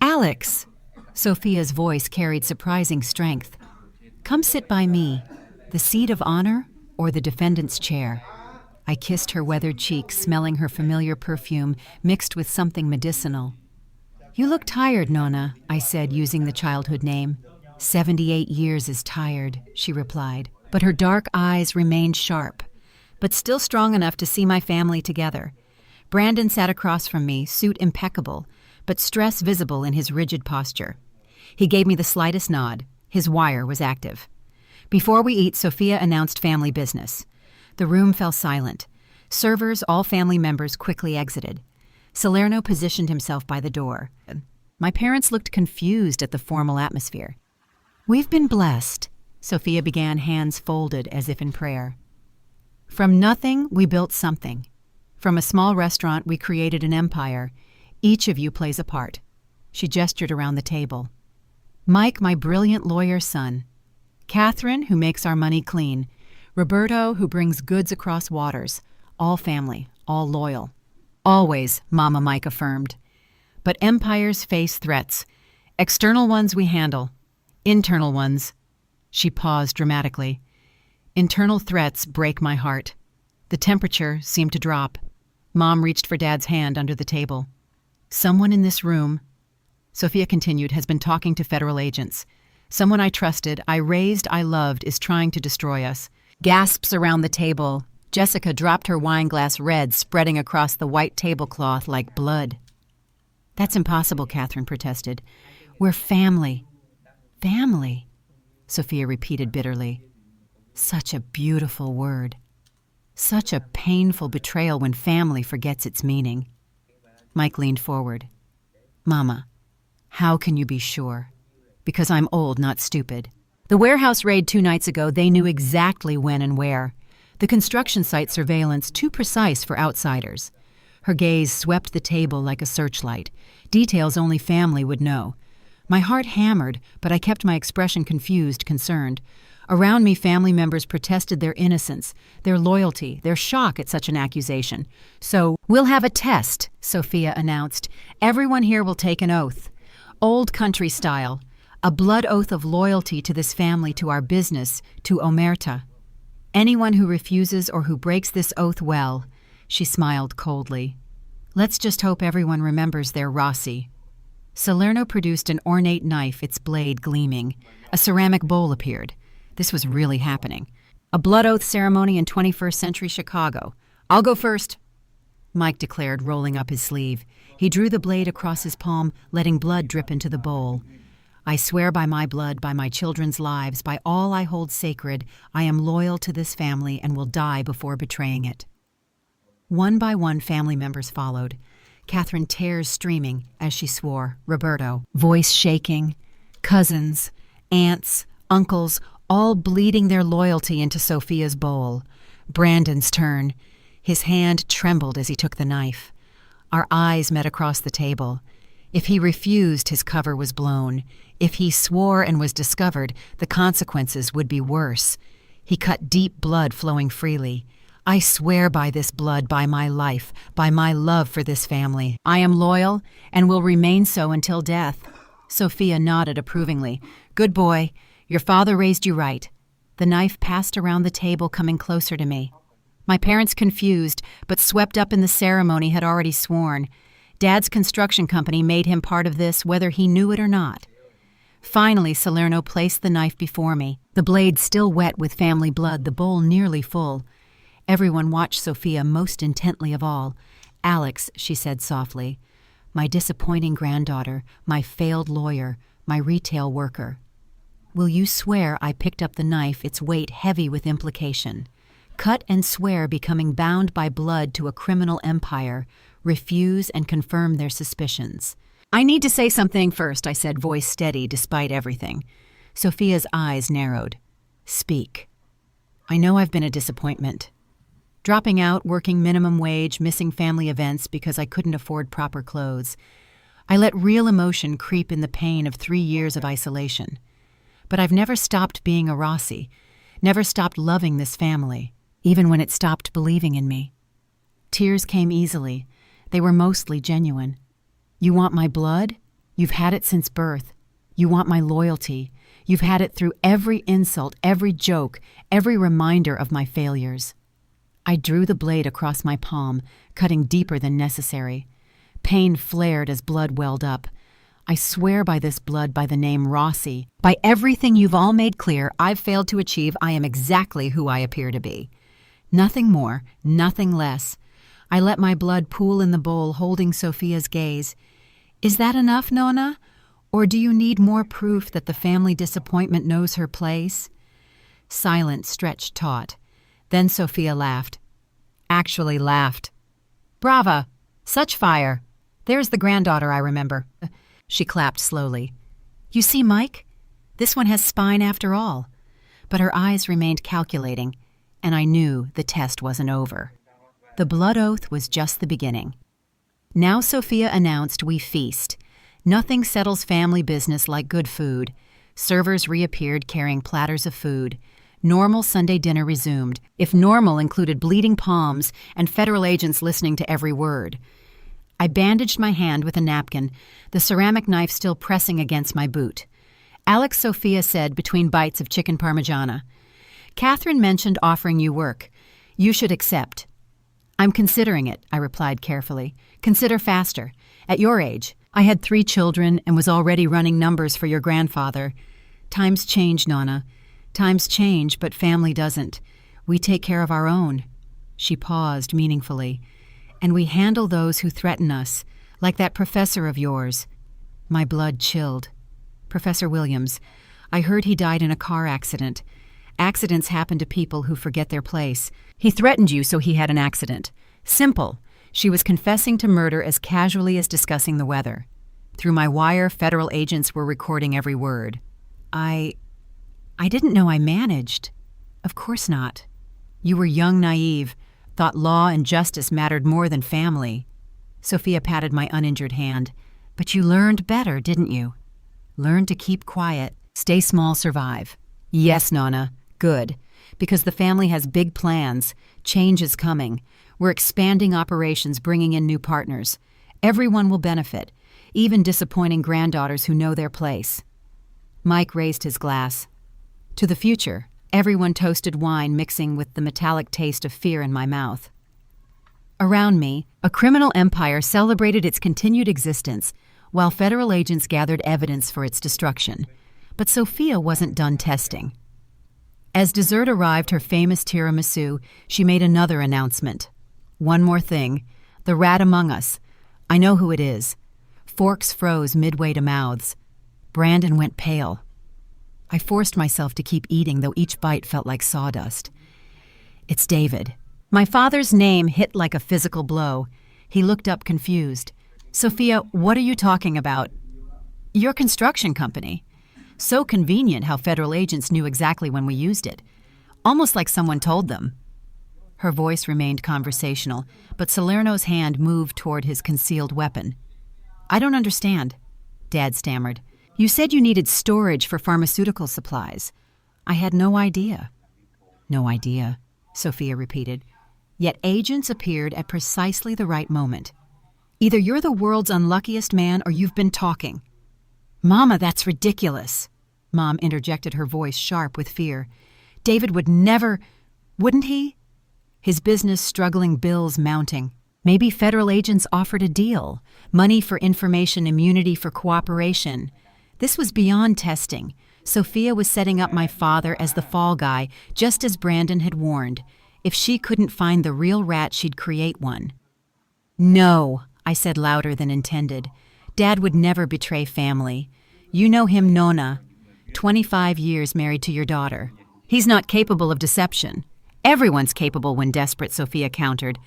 "Alex!" Sophia's voice carried surprising strength. "Come sit by me. The seat of honor or the defendant's chair?" I kissed her weathered cheek, smelling her familiar perfume mixed with something medicinal. "You look tired, Nonna," I said, using the childhood name. 78 years is tired," she replied, but her dark eyes remained sharp, but still strong enough to see my family together. Brandon sat across from me, suit impeccable, but stress visible in his rigid posture. He gave me the slightest nod. His wire was active. Before we eat, Sophia announced family business. The room fell silent. Servers, all family members, quickly exited. Salerno positioned himself by the door. My parents looked confused at the formal atmosphere. "We've been blessed," Sophia began, hands folded as if in prayer. "From nothing, we built something. From a small restaurant, we created an empire. Each of you plays a part." She gestured around the table. "Mike, my brilliant lawyer son. Catherine, who makes our money clean. Roberto, who brings goods across waters. All family, all loyal." "Always," Mama Mike affirmed. "But empires face threats. External ones we handle. Internal ones—" She paused dramatically. "Internal threats break my heart." The temperature seemed to drop. Mom reached for Dad's hand under the table. "Someone in this room," Sophia continued, "has been talking to federal agents. Someone I trusted, I raised, I loved, is trying to destroy us." Gasps around the table. Jessica dropped her wineglass, red spreading across the white tablecloth like blood. "That's impossible," Catherine protested. "We're family." "Family," Sophia repeated bitterly. Such a beautiful word. Such a painful betrayal when family forgets its meaning. Mike leaned forward. "Mama, how can you be sure?" "Because I'm old, not stupid. The warehouse raid 2 nights ago, they knew exactly when and where. The construction site surveillance too precise for outsiders." Her gaze swept the table like a searchlight. Details only family would know. My heart hammered, but I kept my expression confused, concerned. Around me, family members protested their innocence, their loyalty, their shock at such an accusation. "So, we'll have a test," Sophia announced. "Everyone here will take an oath. Old country style. A blood oath of loyalty to this family, to our business, to Omerta." Anyone who refuses or who breaks this oath well, she smiled coldly. Let's just hope everyone remembers their Rossi. Salerno produced an ornate knife, its blade gleaming. A ceramic bowl appeared. This was really happening. A blood oath ceremony in 21st century Chicago. I'll go first, Mike declared, rolling up his sleeve. He drew the blade across his palm, letting blood drip into the bowl. I swear by my blood, by my children's lives, by all I hold sacred, I am loyal to this family and will die before betraying it. One by one, family members followed. Catherine, tears streaming as she swore. Roberto, voice shaking. Cousins, aunts, uncles, all bleeding their loyalty into Sophia's bowl. Brandon's turn. His hand trembled as he took the knife. Our eyes met across the table. If he refused, his cover was blown. If he swore and was discovered, the consequences would be worse. He cut deep blood flowing freely. I swear by this blood, by my life, by my love for this family. I am loyal and will remain so until death. Sophia nodded approvingly. Good boy. Your father raised you right. The knife passed around the table, coming closer to me. My parents, confused, but swept up in the ceremony, had already sworn. Dad's construction company made him part of this, whether he knew it or not. Finally, Salerno placed the knife before me, the blade still wet with family blood, the bowl nearly full. Everyone watched Sophia most intently of all. Alex, she said softly, my disappointing granddaughter, my failed lawyer, my retail worker. Will you swear I picked up the knife, its weight heavy with implication? Cut and swear, becoming bound by blood to a criminal empire, refuse and confirm their suspicions. I need to say something first, I said, voice steady despite everything. Sophia's eyes narrowed. Speak. I know I've been a disappointment. Dropping out, working minimum wage, missing family events because I couldn't afford proper clothes. I let real emotion creep in the pain of 3 years of isolation. But I've never stopped being a Rossi, never stopped loving this family, even when it stopped believing in me. Tears came easily. They were mostly genuine. You want my blood? You've had it since birth. You want my loyalty. You've had it through every insult, every joke, every reminder of my failures. I drew the blade across my palm, cutting deeper than necessary. Pain flared as blood welled up. I swear by this blood, by the name Rossi, by everything you've all made clear I've failed to achieve, I am exactly who I appear to be. Nothing more, nothing less. I let my blood pool in the bowl, holding Sophia's gaze. Is that enough, Nonna? Or do you need more proof that the family disappointment knows her place? Silence stretched taut. Then Sophia laughed. Actually laughed. Brava! Such fire! There's the granddaughter I remember. She clapped slowly. You see, Mike? This one has spine after all. But her eyes remained calculating, and I knew the test wasn't over. The blood oath was just the beginning. Now Sophia announced we feast. Nothing settles family business like good food. Servers reappeared carrying platters of food. Normal Sunday dinner resumed, if normal included bleeding palms and federal agents listening to every word. I bandaged my hand with a napkin, the ceramic knife still pressing against my boot. Alex, Sophia said between bites of chicken parmigiana. Catherine mentioned offering you work. You should accept. I'm considering it, I replied carefully. Consider faster. At your age, I had 3 children and was already running numbers for your grandfather. Times change, Nonna. Times change, but family doesn't. We take care of our own. She paused meaningfully. And we handle those who threaten us, like that professor of yours. My blood chilled. Professor Williams. I heard he died in a car accident. Accidents happen to people who forget their place. He threatened you, so he had an accident. Simple. She was confessing to murder as casually as discussing the weather. Through my wire, federal agents were recording every word. I didn't know I managed. Of course not. You were young, naive, thought law and justice mattered more than family. Sophia patted my uninjured hand. But you learned better, didn't you? Learned to keep quiet, stay small, survive. Yes, Nonna. Good. Because the family has big plans. Change is coming. We're expanding operations, bringing in new partners. Everyone will benefit, even disappointing granddaughters who know their place. Mike raised his glass. To the future, Everyone toasted wine mixing with the metallic taste of fear in my mouth. Around me, a criminal empire celebrated its continued existence, while federal agents gathered evidence for its destruction. But Sophia wasn't done testing. As dessert arrived her famous tiramisu, she made another announcement. One more thing. The rat among us. I know who it is. Forks froze midway to mouths. Brandon went pale. I forced myself to keep eating, though each bite felt like sawdust. It's David. My father's name hit like a physical blow. He looked up confused. Sophia, what are you talking about? Your construction company. So convenient how federal agents knew exactly when we used it. Almost like someone told them. Her voice remained conversational, but Salerno's hand moved toward his concealed weapon. I don't understand, Dad stammered. You said you needed storage for pharmaceutical supplies. I had no idea. No idea, Sophia repeated. Yet agents appeared at precisely the right moment. Either you're the world's unluckiest man or you've been talking. Mama, that's ridiculous. Mom interjected, her voice sharp with fear. David would never, wouldn't he? His business struggling, bills mounting. Maybe federal agents offered a deal. Money for information, immunity for cooperation. This was beyond testing. Sophia was setting up my father as the fall guy, just as Brandon had warned. If she couldn't find the real rat, she'd create one. No, I said louder than intended. Dad would never betray family. You know him, Nona. 25 years married to your daughter. He's not capable of deception. Everyone's capable when desperate, Sophia countered.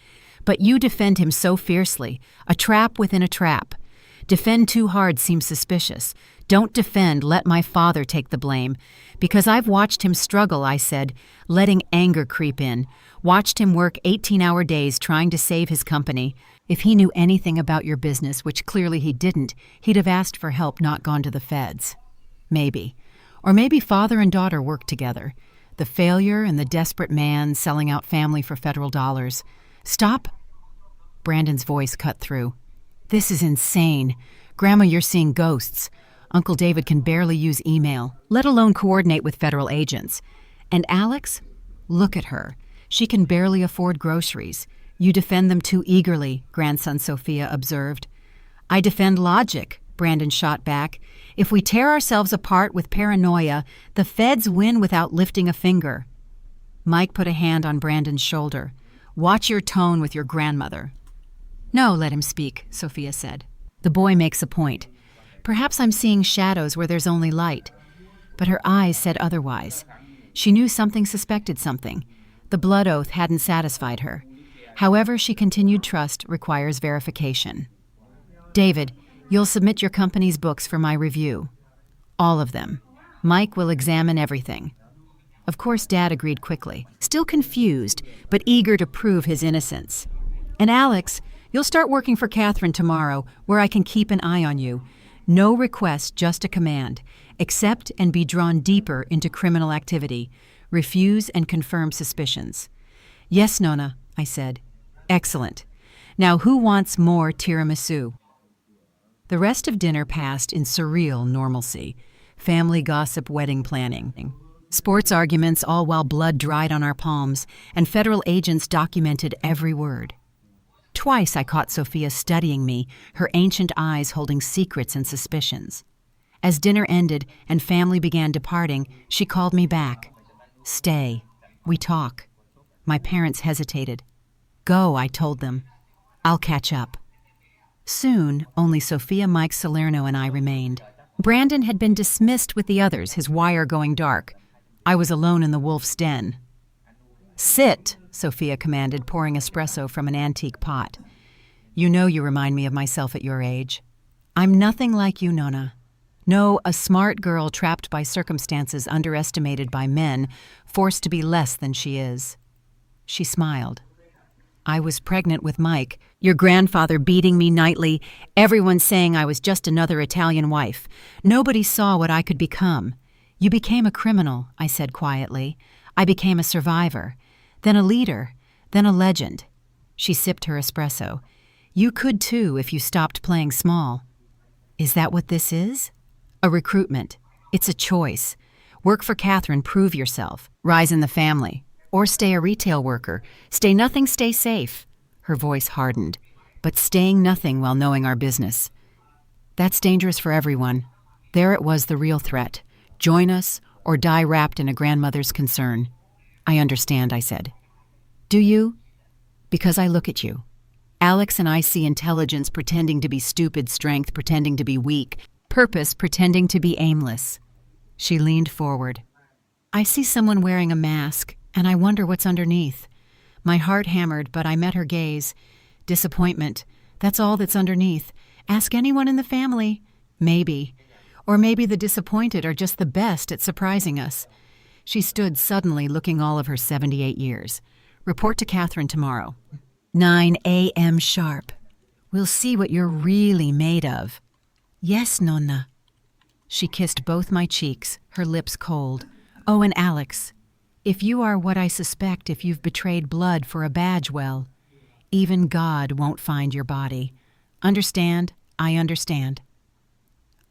But you defend him so fiercely, a trap within a trap. Defend too hard seems suspicious. Don't defend, let my father take the blame. Because I've watched him struggle, I said, letting anger creep in. Watched him work 18-hour days trying to save his company. If he knew anything about your business, which clearly he didn't, he'd have asked for help, not gone to the feds. Maybe. Or maybe father and daughter worked together. The failure and the desperate man selling out family for federal dollars. Stop! Brandon's voice cut through. This is insane. Grandma, you're seeing ghosts. Uncle David can barely use email, let alone coordinate with federal agents. And Alex? Look at her. She can barely afford groceries. You defend them too eagerly, grandson Sophia observed. I defend logic, Brandon shot back. If we tear ourselves apart with paranoia, the feds win without lifting a finger. Mike put a hand on Brandon's shoulder. Watch your tone with your grandmother. No, let him speak, Sophia said. The boy makes a point. Perhaps I'm seeing shadows where there's only light. But her eyes said otherwise. She knew something suspected something. The blood oath hadn't satisfied her. However, she continued trust requires verification. David, you'll submit your company's books for my review. All of them. Mike will examine everything. Of course, Dad agreed quickly, still confused, but eager to prove his innocence. And Alex, you'll start working for Catherine tomorrow, where I can keep an eye on you. No request, just a command. Accept and be drawn deeper into criminal activity. Refuse and confirm suspicions. Yes, Nona, I said. Excellent. Now who wants more tiramisu? The rest of dinner passed in surreal normalcy. Family gossip, wedding planning. Sports arguments, all while blood dried on our palms, and federal agents documented every word. Twice I caught Sophia studying me, her ancient eyes holding secrets and suspicions. As dinner ended and family began departing, she called me back. Stay. We talk. My parents hesitated. Go, I told them. I'll catch up. Soon, only Sophia, Mike, Salerno, and I remained. Brandon had been dismissed with the others, his wire going dark. I was alone in the wolf's den. Sit, Sophia commanded, pouring espresso from an antique pot. You know you remind me of myself at your age. I'm nothing like you, Nona. No, a smart girl trapped by circumstances underestimated by men, forced to be less than she is. She smiled. I was pregnant with Mike, your grandfather beating me nightly, everyone saying I was just another Italian wife. Nobody saw what I could become. You became a criminal, I said quietly. I became a survivor, then a leader, then a legend. She sipped her espresso. You could too if you stopped playing small. Is that what this is? A recruitment. It's a choice. Work for Catherine, prove yourself. Rise in the family. Or stay a retail worker. Stay nothing, stay safe. Her voice hardened. But staying nothing while knowing our business. That's dangerous for everyone. There it was, the real threat. Join us or die wrapped in a grandmother's concern. I understand, I said. Do you? Because I look at you. Alex and I see intelligence pretending to be stupid, strength pretending to be weak, purpose pretending to be aimless. She leaned forward. I see someone wearing a mask, and I wonder what's underneath. My heart hammered, but I met her gaze. Disappointment. That's all that's underneath. Ask anyone in the family. Maybe. Or maybe the disappointed are just the best at surprising us. She stood suddenly, looking all of her 78 years. Report to Catherine tomorrow. 9 a.m. sharp. We'll see what you're really made of. Yes, Nonna. She kissed both my cheeks, her lips cold. Oh, and Alex, if you are what I suspect, if you've betrayed blood for a badge, well, even God won't find your body. Understand? I understand.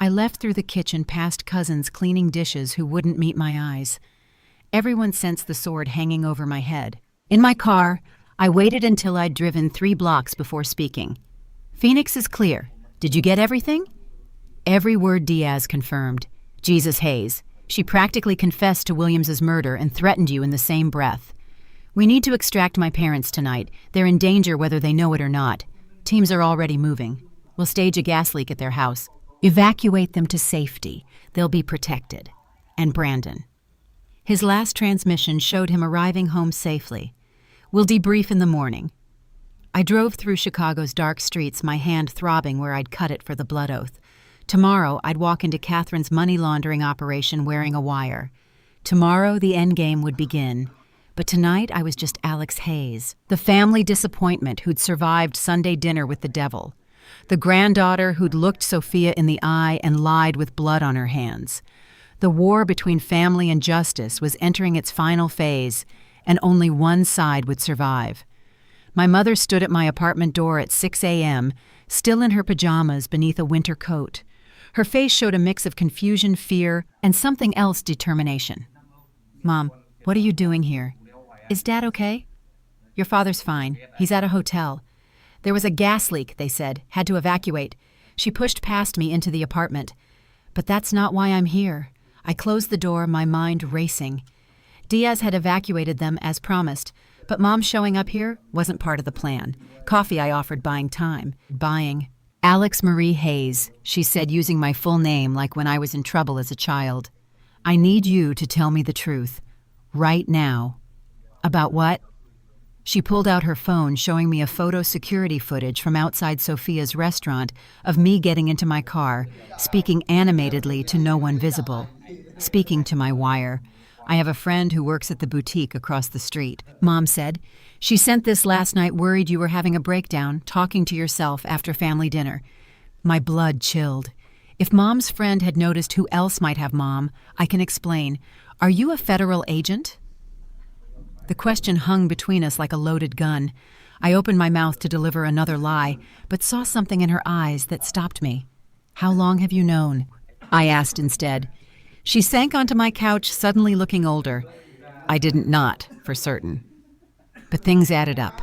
I left through the kitchen past cousins cleaning dishes who wouldn't meet my eyes. Everyone sensed the sword hanging over my head. In my car, I waited until I'd driven 3 blocks before speaking. Phoenix is clear. Did you get everything? Every word Diaz confirmed. Jesus Hayes. She practically confessed to Williams's murder and threatened you in the same breath. We need to extract my parents tonight. They're in danger whether they know it or not. Teams are already moving. We'll stage a gas leak at their house. Evacuate them to safety. They'll be protected. And Brandon. His last transmission showed him arriving home safely. We'll debrief in the morning. I drove through Chicago's dark streets, my hand throbbing where I'd cut it for the blood oath. Tomorrow, I'd walk into Catherine's money laundering operation wearing a wire. Tomorrow, the endgame would begin. But tonight, I was just Alex Hayes, the family disappointment who'd survived Sunday dinner with the devil, the granddaughter who'd looked Sophia in the eye and lied with blood on her hands. The war between family and justice was entering its final phase, and only one side would survive. My mother stood at my apartment door at 6 a.m., still in her pajamas beneath a winter coat. Her face showed a mix of confusion, fear, and something else, determination. Mom, what are you doing here? Is Dad okay? Your father's fine. He's at a hotel. There was a gas leak, they said. Had to evacuate. She pushed past me into the apartment. But that's not why I'm here. I closed the door, my mind racing. Diaz had evacuated them as promised, but Mom showing up here wasn't part of the plan. Coffee I offered, buying time. Buying. Alex Marie Hayes, she said, using my full name like when I was in trouble as a child. I need you to tell me the truth. Right now. About what? She pulled out her phone, showing me a photo security footage from outside Sophia's restaurant of me getting into my car, speaking animatedly to no one visible. Speaking to my wire. I have a friend who works at the boutique across the street. Mom said, she sent this last night worried you were having a breakdown, talking to yourself after family dinner. My blood chilled. If Mom's friend had noticed who else might have Mom, I can explain. Are you a federal agent? The question hung between us like a loaded gun. I opened my mouth to deliver another lie, but saw something in her eyes that stopped me. How long have you known? I asked instead. She sank onto my couch, suddenly looking older. I didn't not, for certain. But things added up.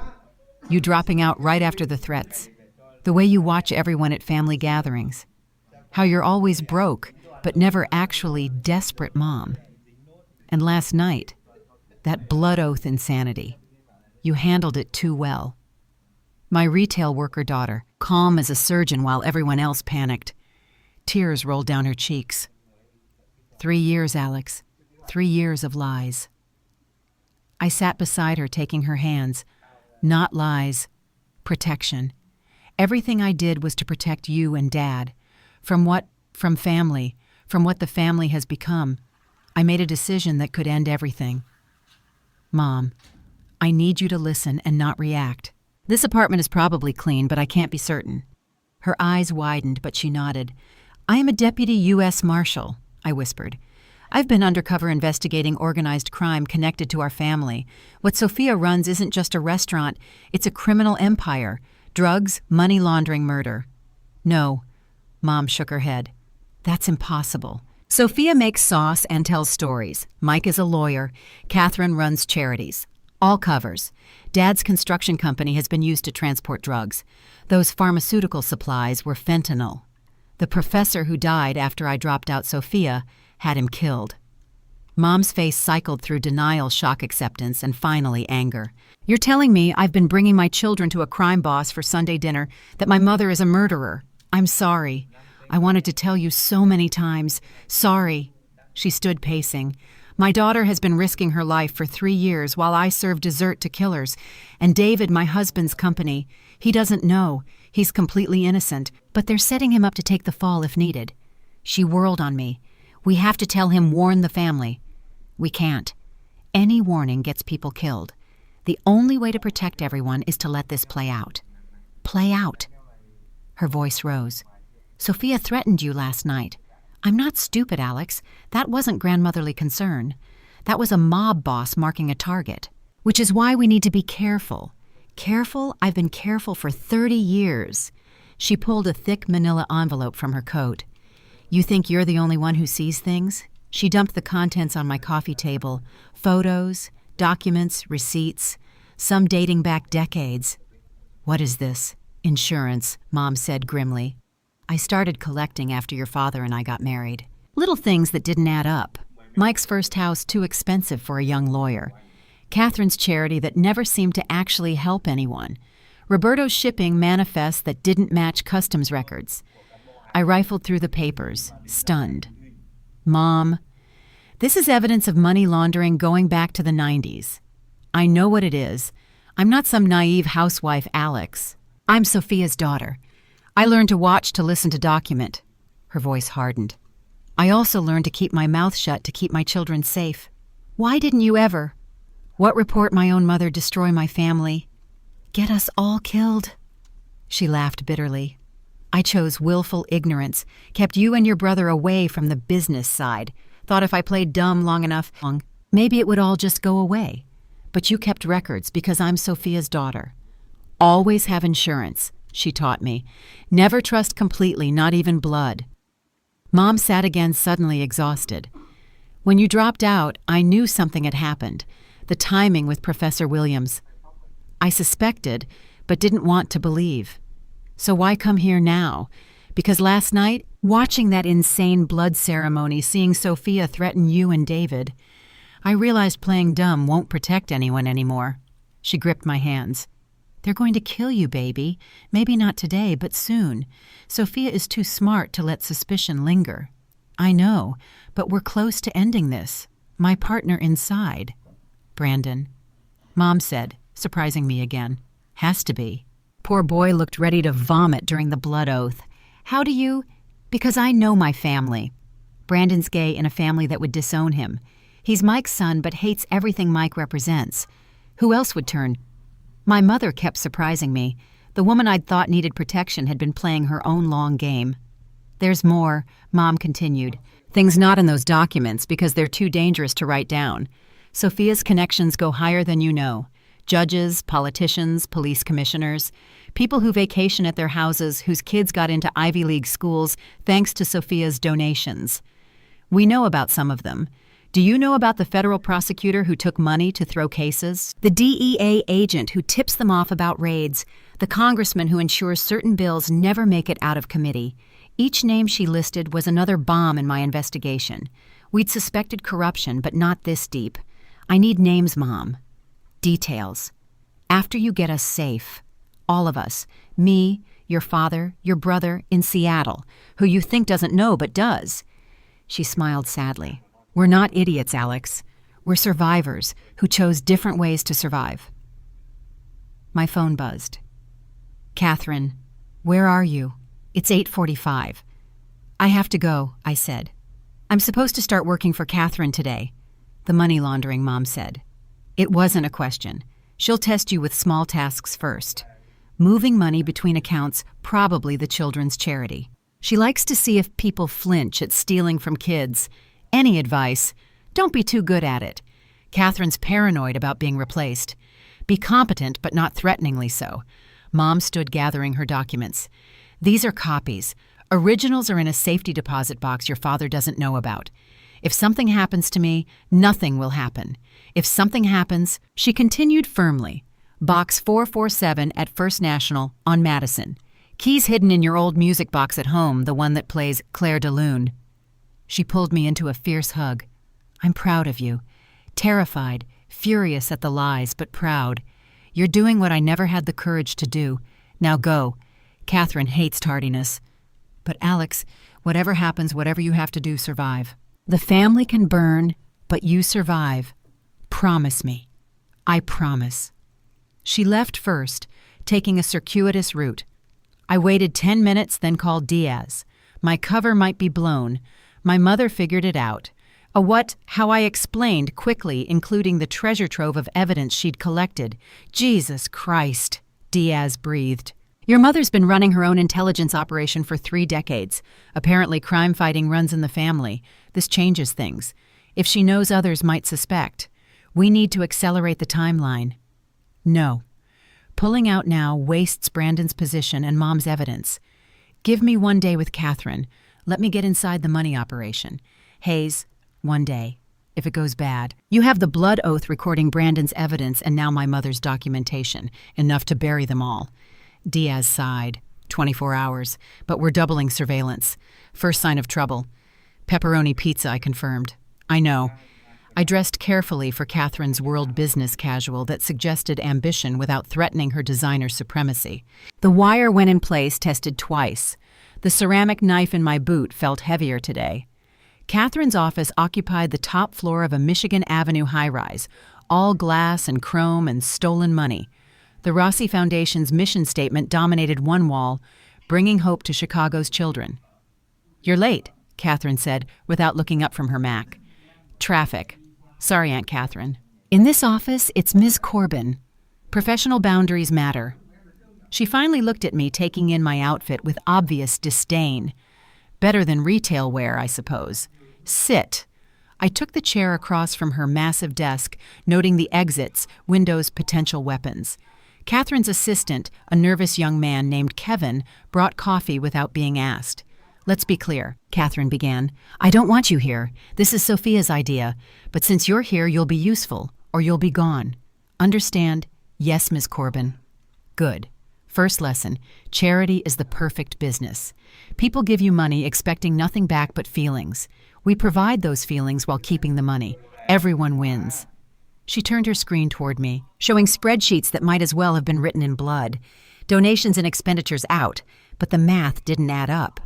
You dropping out right after the threats. The way you watch everyone at family gatherings. How you're always broke, but never actually desperate Mom. And last night, that blood oath insanity. You handled it too well. My retail worker daughter, calm as a surgeon while everyone else panicked. Tears rolled down her cheeks. 3 years, Alex. 3 years of lies. I sat beside her, taking her hands. Not lies. Protection. Everything I did was to protect you and Dad. From what? From family. From what the family has become. I made a decision that could end everything. Mom, I need you to listen and not react. This apartment is probably clean, but I can't be certain. Her eyes widened, but she nodded. I am a Deputy U.S. Marshal, I whispered. I've been undercover investigating organized crime connected to our family. What Sophia runs isn't just a restaurant, it's a criminal empire. Drugs, money laundering, murder. No, Mom shook her head. That's impossible. Sophia makes sauce and tells stories. Mike is a lawyer. Catherine runs charities. All covers. Dad's construction company has been used to transport drugs. Those pharmaceutical supplies were fentanyl. The professor who died after I dropped out Sophia had him killed. Mom's face cycled through denial, shock acceptance, and finally anger. You're telling me I've been bringing my children to a crime boss for Sunday dinner, that my mother is a murderer. I'm sorry. I wanted to tell you so many times. Sorry. She stood pacing. My daughter has been risking her life for 3 years while I serve dessert to killers. And David, my husband's company, he doesn't know. He's completely innocent, but they're setting him up to take the fall if needed. She whirled on me. We have to tell him, warn the family. We can't. Any warning gets people killed. The only way to protect everyone is to let this play out. Play out. Her voice rose. Sophia threatened you last night. I'm not stupid, Alex. That wasn't grandmotherly concern. That was a mob boss marking a target. Which is why we need to be careful. Careful? I've been careful for 30 years. She pulled a thick manila envelope from her coat. You think you're the only one who sees things? She dumped the contents on my coffee table. Photos, documents, receipts, some dating back decades. What is this? Insurance, Mom said grimly. I started collecting after your father and I got married. Little things that didn't add up. Mike's first house too expensive for a young lawyer. Catherine's charity that never seemed to actually help anyone. Roberto's shipping manifests that didn't match customs records. I rifled through the papers, stunned. Mom, this is evidence of money laundering going back to the 90s. I know what it is. I'm not some naive housewife, Alex. I'm Sophia's daughter. I learned to watch, to listen, to document. Her voice hardened. I also learned to keep my mouth shut to keep my children safe. Why didn't you ever? What report my own mother destroy my family? Get us all killed? She laughed bitterly. I chose willful ignorance, kept you and your brother away from the business side, thought if I played dumb long enough, maybe it would all just go away. But you kept records because I'm Sophia's daughter. Always have insurance, she taught me. Never trust completely, not even blood. Mom sat again, suddenly exhausted. When you dropped out, I knew something had happened. The timing with Professor Williams. I suspected, but didn't want to believe. So why come here now? Because last night, watching that insane blood ceremony, seeing Sophia threaten you and David, I realized playing dumb won't protect anyone anymore. She gripped my hands. They're going to kill you, baby. Maybe not today, but soon. Sophia is too smart to let suspicion linger. I know, but we're close to ending this. My partner inside. Brandon. Mom said, surprising me again. Has to be. Poor boy looked ready to vomit during the blood oath. How do you? Because I know my family. Brandon's gay in a family that would disown him. He's Mike's son, but hates everything Mike represents. Who else would turn? My mother kept surprising me. The woman I'd thought needed protection had been playing her own long game. There's more, Mom continued. Things not in those documents because they're too dangerous to write down. Sophia's connections go higher than you know. Judges, politicians, police commissioners, people who vacation at their houses whose kids got into Ivy League schools thanks to Sophia's donations. We know about some of them. Do you know about the federal prosecutor who took money to throw cases? The DEA agent who tips them off about raids? The congressman who ensures certain bills never make it out of committee? Each name she listed was another bomb in my investigation. We'd suspected corruption, but not this deep. I need names, Mom. Details. After you get us safe, all of us, me, your father, your brother in Seattle, who you think doesn't know but does. She smiled sadly. We're not idiots, Alex. We're survivors who chose different ways to survive. My phone buzzed. Catherine, where are you? It's 8:45. I have to go, I said. I'm supposed to start working for Catherine today. The money laundering, Mom said. It wasn't a question. She'll test you with small tasks first. Moving money between accounts, probably the children's charity. She likes to see if people flinch at stealing from kids. Any advice? Don't be too good at it. Catherine's paranoid about being replaced. Be competent, but not threateningly so. Mom stood gathering her documents. These are copies. Originals are in a safety deposit box your father doesn't know about. If something happens to me, nothing will happen. If something happens, she continued firmly. Box 447 at First National on Madison. Keys hidden in your old music box at home, the one that plays Claire de Lune. She pulled me into a fierce hug. I'm proud of you. Terrified, furious at the lies, but proud. You're doing what I never had the courage to do. Now go. Catherine hates tardiness. But Alex, whatever happens, whatever you have to do, survive. The family can burn, but you survive. Promise me. I promise. She left first, taking a circuitous route. I waited 10 minutes, then called Diaz. My cover might be blown. My mother figured it out. How I explained quickly, including the treasure trove of evidence she'd collected. Jesus Christ, Diaz breathed. Your mother's been running her own intelligence operation for 3 decades. Apparently crime fighting runs in the family. This changes things. If she knows others might suspect. We need to accelerate the timeline. No. Pulling out now wastes Brandon's position and Mom's evidence. Give me 1 day with Catherine. Let me get inside the money operation. Hayes, 1 day. If it goes bad. You have the blood oath recording Brandon's evidence and now my mother's documentation. Enough to bury them all. Diaz sighed. 24 hours. But we're doubling surveillance. First sign of trouble. Pepperoni pizza, I confirmed. I know. I dressed carefully for Catherine's world business casual that suggested ambition without threatening her designer's supremacy. The wire when in place tested twice. The ceramic knife in my boot felt heavier today. Catherine's office occupied the top floor of a Michigan Avenue high-rise, all glass and chrome and stolen money. The Rossi Foundation's mission statement dominated one wall, bringing hope to Chicago's children. You're late, Catherine said, without looking up from her Mac. Traffic. Sorry, Aunt Catherine. In this office, it's Ms. Corbin. Professional boundaries matter. She finally looked at me, taking in my outfit with obvious disdain. Better than retail wear, I suppose. Sit. I took the chair across from her massive desk, noting the exits, windows, potential weapons. Catherine's assistant, a nervous young man named Kevin, brought coffee without being asked. Let's be clear, Catherine began. I don't want you here. This is Sophia's idea. But since you're here, you'll be useful, or you'll be gone. Understand? Yes, Ms. Corbin. Good. First lesson, charity is the perfect business. People give you money expecting nothing back but feelings. We provide those feelings while keeping the money. Everyone wins. She turned her screen toward me, showing spreadsheets that might as well have been written in blood. Donations and expenditures out, but the math didn't add up.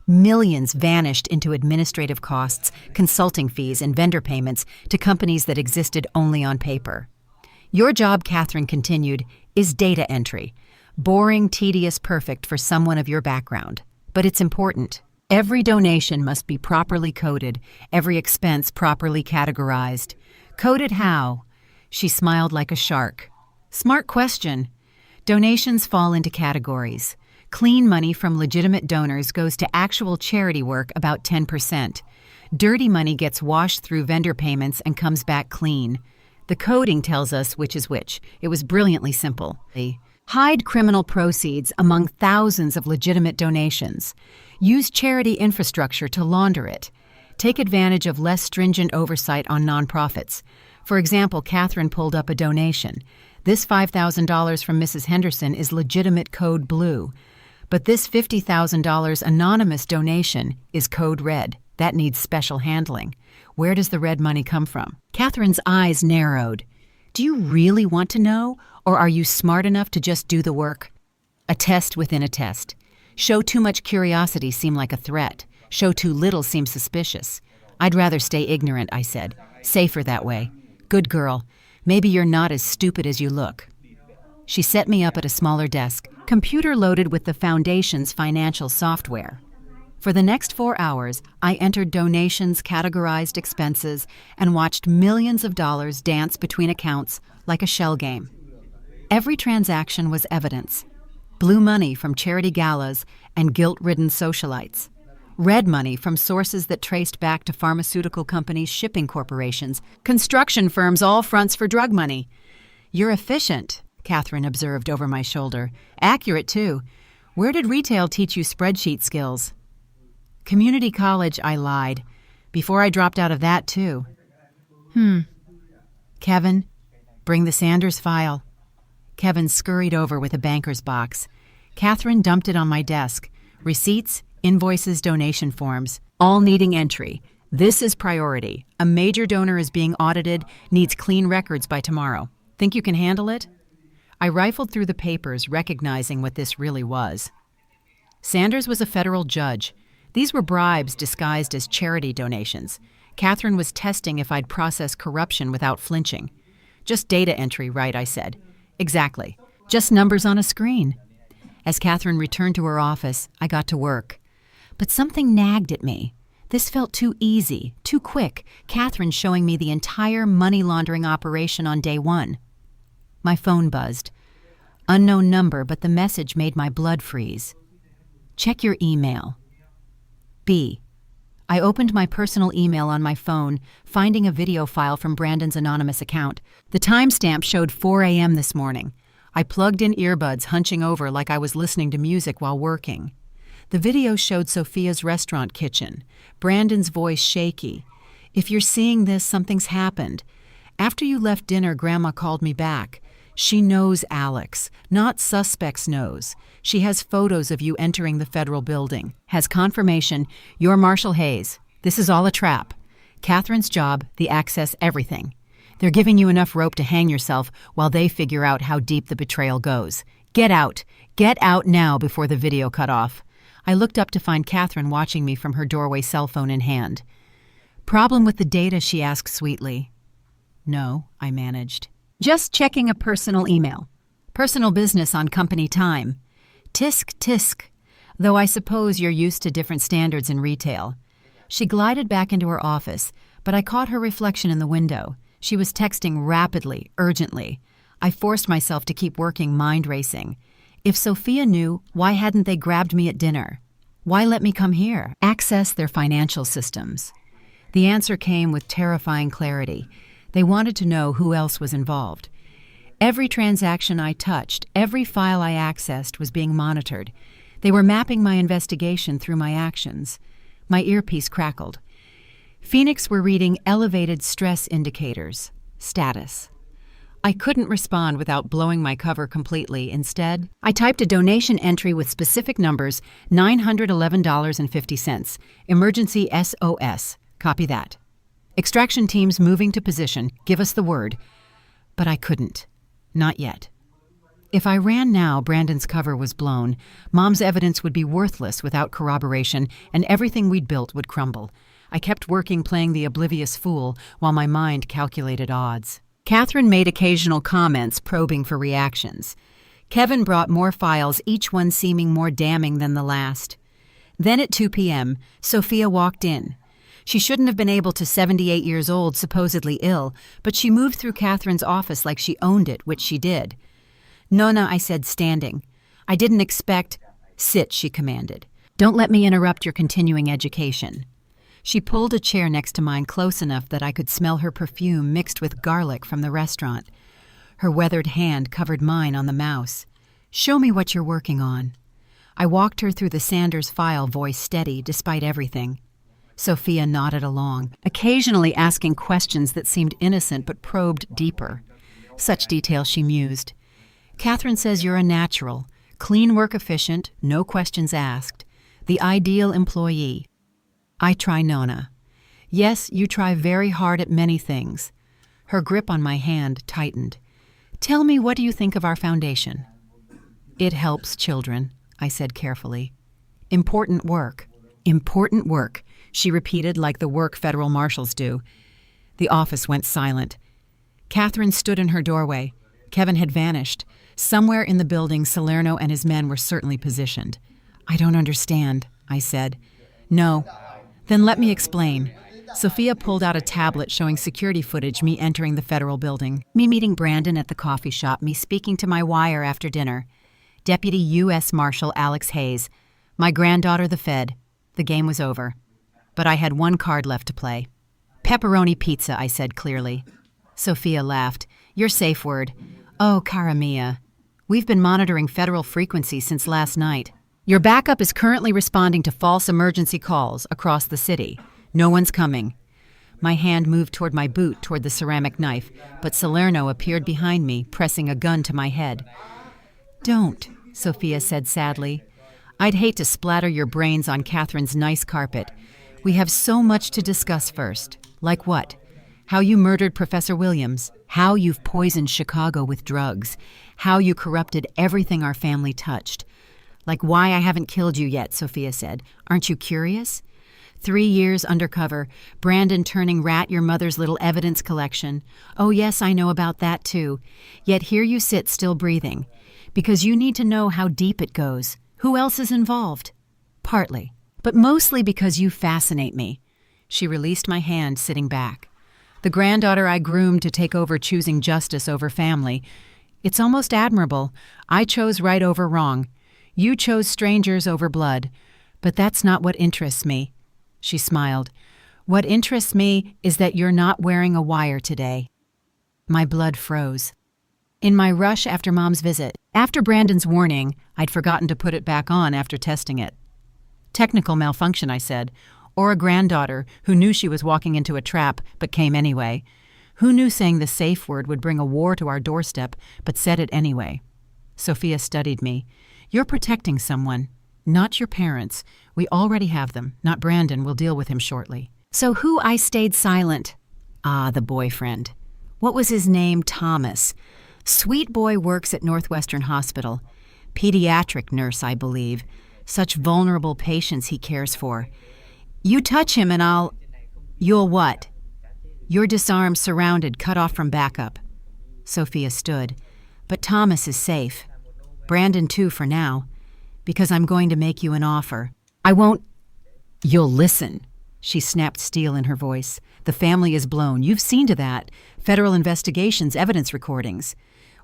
Millions vanished into administrative costs, consulting fees, and vendor payments to companies that existed only on paper. Your job, Catherine continued, is data entry. Boring, tedious, perfect for someone of your background. But it's important. Every donation must be properly coded, every expense properly categorized. Coded how? She smiled like a shark. Smart question. Donations fall into categories. Clean money from legitimate donors goes to actual charity work, about 10%. Dirty money gets washed through vendor payments and comes back clean. The coding tells us which is which. It was brilliantly simple. Hide criminal proceeds among thousands of legitimate donations. Use charity infrastructure to launder it. Take advantage of less stringent oversight on nonprofits. For example, Catherine pulled up a donation. This $5,000 from Mrs. Henderson is legitimate code blue. But this $50,000 anonymous donation is code red. That needs special handling. Where does the red money come from? Catherine's eyes narrowed. Do you really want to know, or are you smart enough to just do the work? A test within a test. Show too much curiosity seem like a threat. Show too little seem suspicious. I'd rather stay ignorant, I said. Safer that way. Good girl. Maybe you're not as stupid as you look. She set me up at a smaller desk, computer loaded with the Foundation's financial software. For the next 4 hours, I entered donations, categorized expenses, and watched millions of dollars dance between accounts like a shell game. Every transaction was evidence. Blue money from charity galas and guilt-ridden socialites. Red money from sources that traced back to pharmaceutical companies, shipping corporations, construction firms, all fronts for drug money. You're efficient, Catherine observed over my shoulder. Accurate, too. Where did retail teach you spreadsheet skills? Community college, I lied. Before I dropped out of that, too. Kevin, bring the Sanders file. Kevin scurried over with a banker's box. Catherine dumped it on my desk. Receipts, invoices, donation forms, all needing entry. This is priority. A major donor is being audited, needs clean records by tomorrow. Think you can handle it? I rifled through the papers, recognizing what this really was. Sanders was a federal judge. These were bribes disguised as charity donations. Catherine was testing if I'd process corruption without flinching. Just data entry, right, I said. Exactly. Just numbers on a screen. As Catherine returned to her office, I got to work. But something nagged at me. This felt too easy, too quick, Catherine showing me the entire money laundering operation on day one. My phone buzzed. Unknown number, but the message made my blood freeze. Check your email. B. I opened my personal email on my phone, finding a video file from Brandon's anonymous account. The timestamp showed 4 a.m. this morning. I plugged in earbuds, hunching over like I was listening to music while working. The video showed Sophia's restaurant kitchen, Brandon's voice shaky. If you're seeing this, something's happened. After you left dinner, Grandma called me back. She knows Alex, not suspects knows. She has photos of you entering the federal building. Has confirmation, you're Marshal Hayes. This is all a trap. Catherine's job, the access, everything. They're giving you enough rope to hang yourself while they figure out how deep the betrayal goes. Get out. Get out now before the video cut off. I looked up to find Catherine watching me from her doorway, cell phone in hand. Problem with the data, she asked sweetly. No, I managed. Just checking a personal email. Personal business on company time. Tisk, tisk. Though I suppose you're used to different standards in retail. She glided back into her office, but I caught her reflection in the window. She was texting rapidly, urgently. I forced myself to keep working, mind racing. If Sophia knew, why hadn't they grabbed me at dinner? Why let me come here? Access their financial systems. The answer came with terrifying clarity. They wanted to know who else was involved. Every transaction I touched, every file I accessed was being monitored. They were mapping my investigation through my actions. My earpiece crackled. Phoenix were reading elevated stress indicators. Status. I couldn't respond without blowing my cover completely. Instead, I typed a donation entry with specific numbers, $911.50. Emergency SOS. Copy that. Extraction teams moving to position. Give us the word. But I couldn't. Not yet. If I ran now, Brandon's cover was blown. Mom's evidence would be worthless without corroboration, and everything we'd built would crumble. I kept working, playing the oblivious fool, while my mind calculated odds. Catherine made occasional comments, probing for reactions. Kevin brought more files, each one seeming more damning than the last. Then at 2 p.m., Sophia walked in. She shouldn't have been able to, 78 years old, supposedly ill, but she moved through Catherine's office like she owned it, which she did. Nona, I said, standing. I didn't expect— Sit, she commanded. Don't let me interrupt your continuing education. She pulled a chair next to mine close enough that I could smell her perfume mixed with garlic from the restaurant. Her weathered hand covered mine on the mouse. Show me what you're working on. I walked her through the Sanders file, voice steady despite everything. Sophia nodded along, occasionally asking questions that seemed innocent but probed deeper. Such detail, she mused. Catherine says you're a natural, clean work efficient, no questions asked, the ideal employee. I try Nona. Yes, you try very hard at many things. Her grip on my hand tightened. Tell me, what do you think of our foundation? It helps children, I said carefully. Important work. Important work, she repeated like the work federal marshals do. The office went silent. Catherine stood in her doorway. Kevin had vanished. Somewhere in the building, Salerno and his men were certainly positioned. I don't understand, I said. No. Then let me explain. Sophia pulled out a tablet showing security footage, me entering the federal building, me meeting Brandon at the coffee shop, me speaking to my wire after dinner. Deputy U.S. Marshal Alex Hayes. My granddaughter, the Fed. The game was over. But I had one card left to play. Pepperoni pizza, I said clearly. Sophia laughed. Your safe word. Oh, cara mia. We've been monitoring federal frequency since last night. Your backup is currently responding to false emergency calls across the city. No one's coming. My hand moved toward my boot, toward the ceramic knife, but Salerno appeared behind me, pressing a gun to my head. "Don't," Sophia said sadly. "I'd hate to splatter your brains on Catherine's nice carpet. We have so much to discuss first." "Like what?" "How you murdered Professor Williams, how you've poisoned Chicago with drugs, how you corrupted everything our family touched." "Like why I haven't killed you yet," Sophia said. "Aren't you curious? 3 years undercover, Brandon turning rat your mother's little evidence collection. Oh yes, I know about that too. Yet here you sit still breathing. Because you need to know how deep it goes. Who else is involved?" "Partly, but mostly because you fascinate me." She released my hand, sitting back. "The granddaughter I groomed to take over choosing justice over family. It's almost admirable. I chose right over wrong. You chose strangers over blood. But that's not what interests me." She smiled. "What interests me is that you're not wearing a wire today." My blood froze. In my rush after Mom's visit, after Brandon's warning, I'd forgotten to put it back on after testing it. "Technical malfunction," I said. Or a granddaughter who knew she was walking into a trap but came anyway. Who knew saying the safe word would bring a war to our doorstep but said it anyway? Sophia studied me. "You're protecting someone. Not your parents. We already have them. Not Brandon. We'll deal with him shortly." "So who?" I stayed silent. "Ah, the boyfriend. What was his name? Thomas. Sweet boy, works at Northwestern Hospital. Pediatric nurse, I believe. Such vulnerable patients he cares for. You touch him and You'll what?" "You're disarmed, surrounded, cut off from backup." Sophia stood. "But Thomas is safe. Brandon too for now. Because I'm going to make you an offer. I won't—" "You'll listen." She snapped steel in her voice. "The family is blown. You've seen to that. Federal investigations, evidence recordings.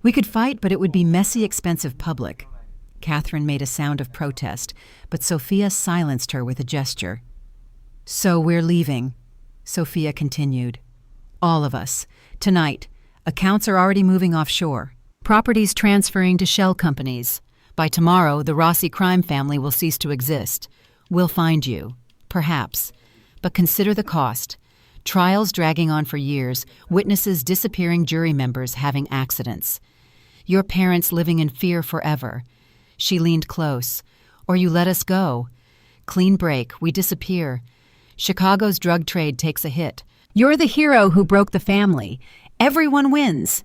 We could fight, but it would be messy, expensive public." Catherine made a sound of protest, but Sophia silenced her with a gesture. "So we're leaving," Sophia continued. "All of us. Tonight. Accounts are already moving offshore. Properties transferring to shell companies. By tomorrow, the Rossi crime family will cease to exist. We'll find you. Perhaps. But consider the cost. Trials dragging on for years, witnesses disappearing, jury members having accidents. Your parents living in fear forever." She leaned close. "Or you let us go. Clean break. We disappear. Chicago's drug trade takes a hit. You're the hero who broke the family. Everyone wins.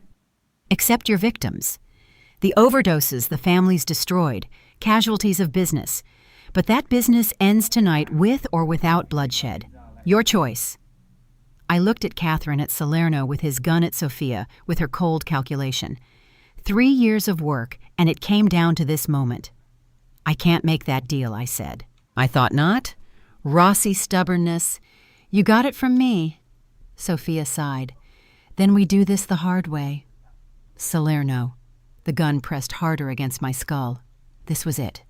Except your victims. The overdoses the family's destroyed. Casualties of business. But that business ends tonight with or without bloodshed. Your choice." I looked at Catherine, at Salerno with his gun, at Sophia with her cold calculation. 3 years of work, and it came down to this moment. "I can't make that deal," I said. "I thought not. Rossi stubbornness. You got it from me." Sophia sighed. "Then we do this the hard way." Salerno. The gun pressed harder against my skull. This was it.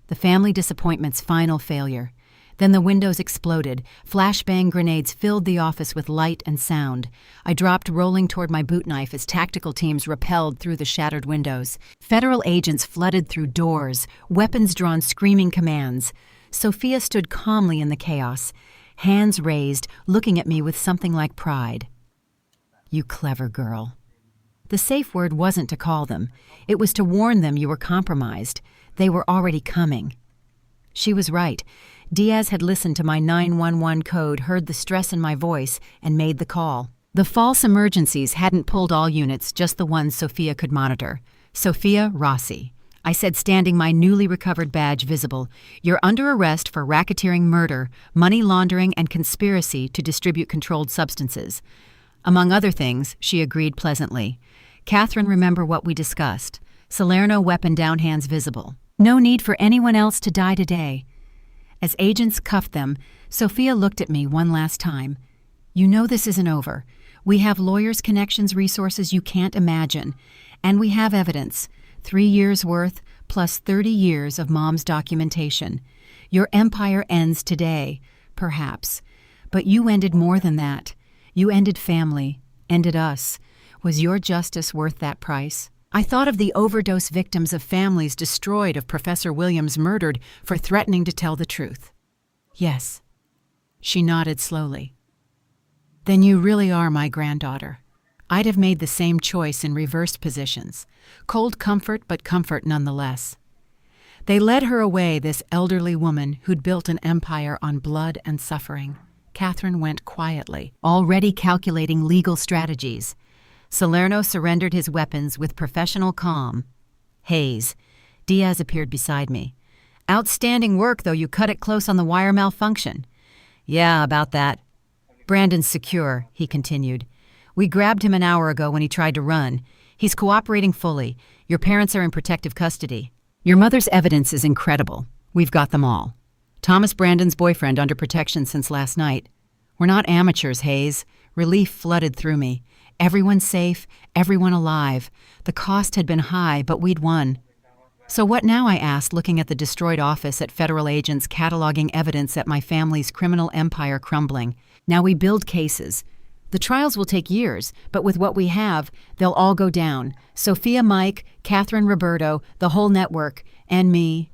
The family disappointment's final failure. Then the windows exploded. Flashbang grenades filled the office with light and sound. I dropped, rolling toward my boot knife as tactical teams rappelled through the shattered windows. Federal agents flooded through doors, weapons drawn, screaming commands. Sophia stood calmly in the chaos, hands raised, looking at me with something like pride. "You clever girl." The safe word wasn't to call them. It was to warn them you were compromised. They were already coming. She was right. Diaz had listened to my 911 code, heard the stress in my voice, and made the call. The false emergencies hadn't pulled all units, just the ones Sophia could monitor. "Sophia Rossi," I said, standing, my newly recovered badge visible. "You're under arrest for racketeering, murder, money laundering, and conspiracy to distribute controlled substances." Among other things, she agreed pleasantly. "Catherine, remember what we discussed. Salerno weapon down, hands visible. No need for anyone else to die today." As agents cuffed them, Sophia looked at me one last time. "You know this isn't over. We have lawyers' connections, resources you can't imagine. And we have evidence. 3 years' worth, plus 30 years of Mom's documentation. Your empire ends today, perhaps. But you ended more than that. You ended family, ended us. Was your justice worth that price?" I thought of the overdose victims of families destroyed, of Professor Williams murdered for threatening to tell the truth. Yes. She nodded slowly. Then you really are my granddaughter. I'd have made the same choice in reversed positions. Cold comfort, but comfort nonetheless. They led her away, this elderly woman who'd built an empire on blood and suffering. Catherine went quietly, already calculating legal strategies. Salerno surrendered his weapons with professional calm. Hayes. Diaz appeared beside me. Outstanding work, though you cut it close on the wire malfunction. Yeah, about that. Brandon's secure, he continued. We grabbed him an hour ago when he tried to run. He's cooperating fully. Your parents are in protective custody. Your mother's evidence is incredible. We've got them all. Thomas Brandon's boyfriend under protection since last night. We're not amateurs, Hayes. Relief flooded through me. Everyone safe, everyone alive. The cost had been high, but we'd won. So what now, I asked, looking at the destroyed office at federal agents cataloging evidence at my family's criminal empire crumbling. Now we build cases. The trials will take years, but with what we have, they'll all go down. Sophia, Mike, Catherine, Roberto, the whole network, and me.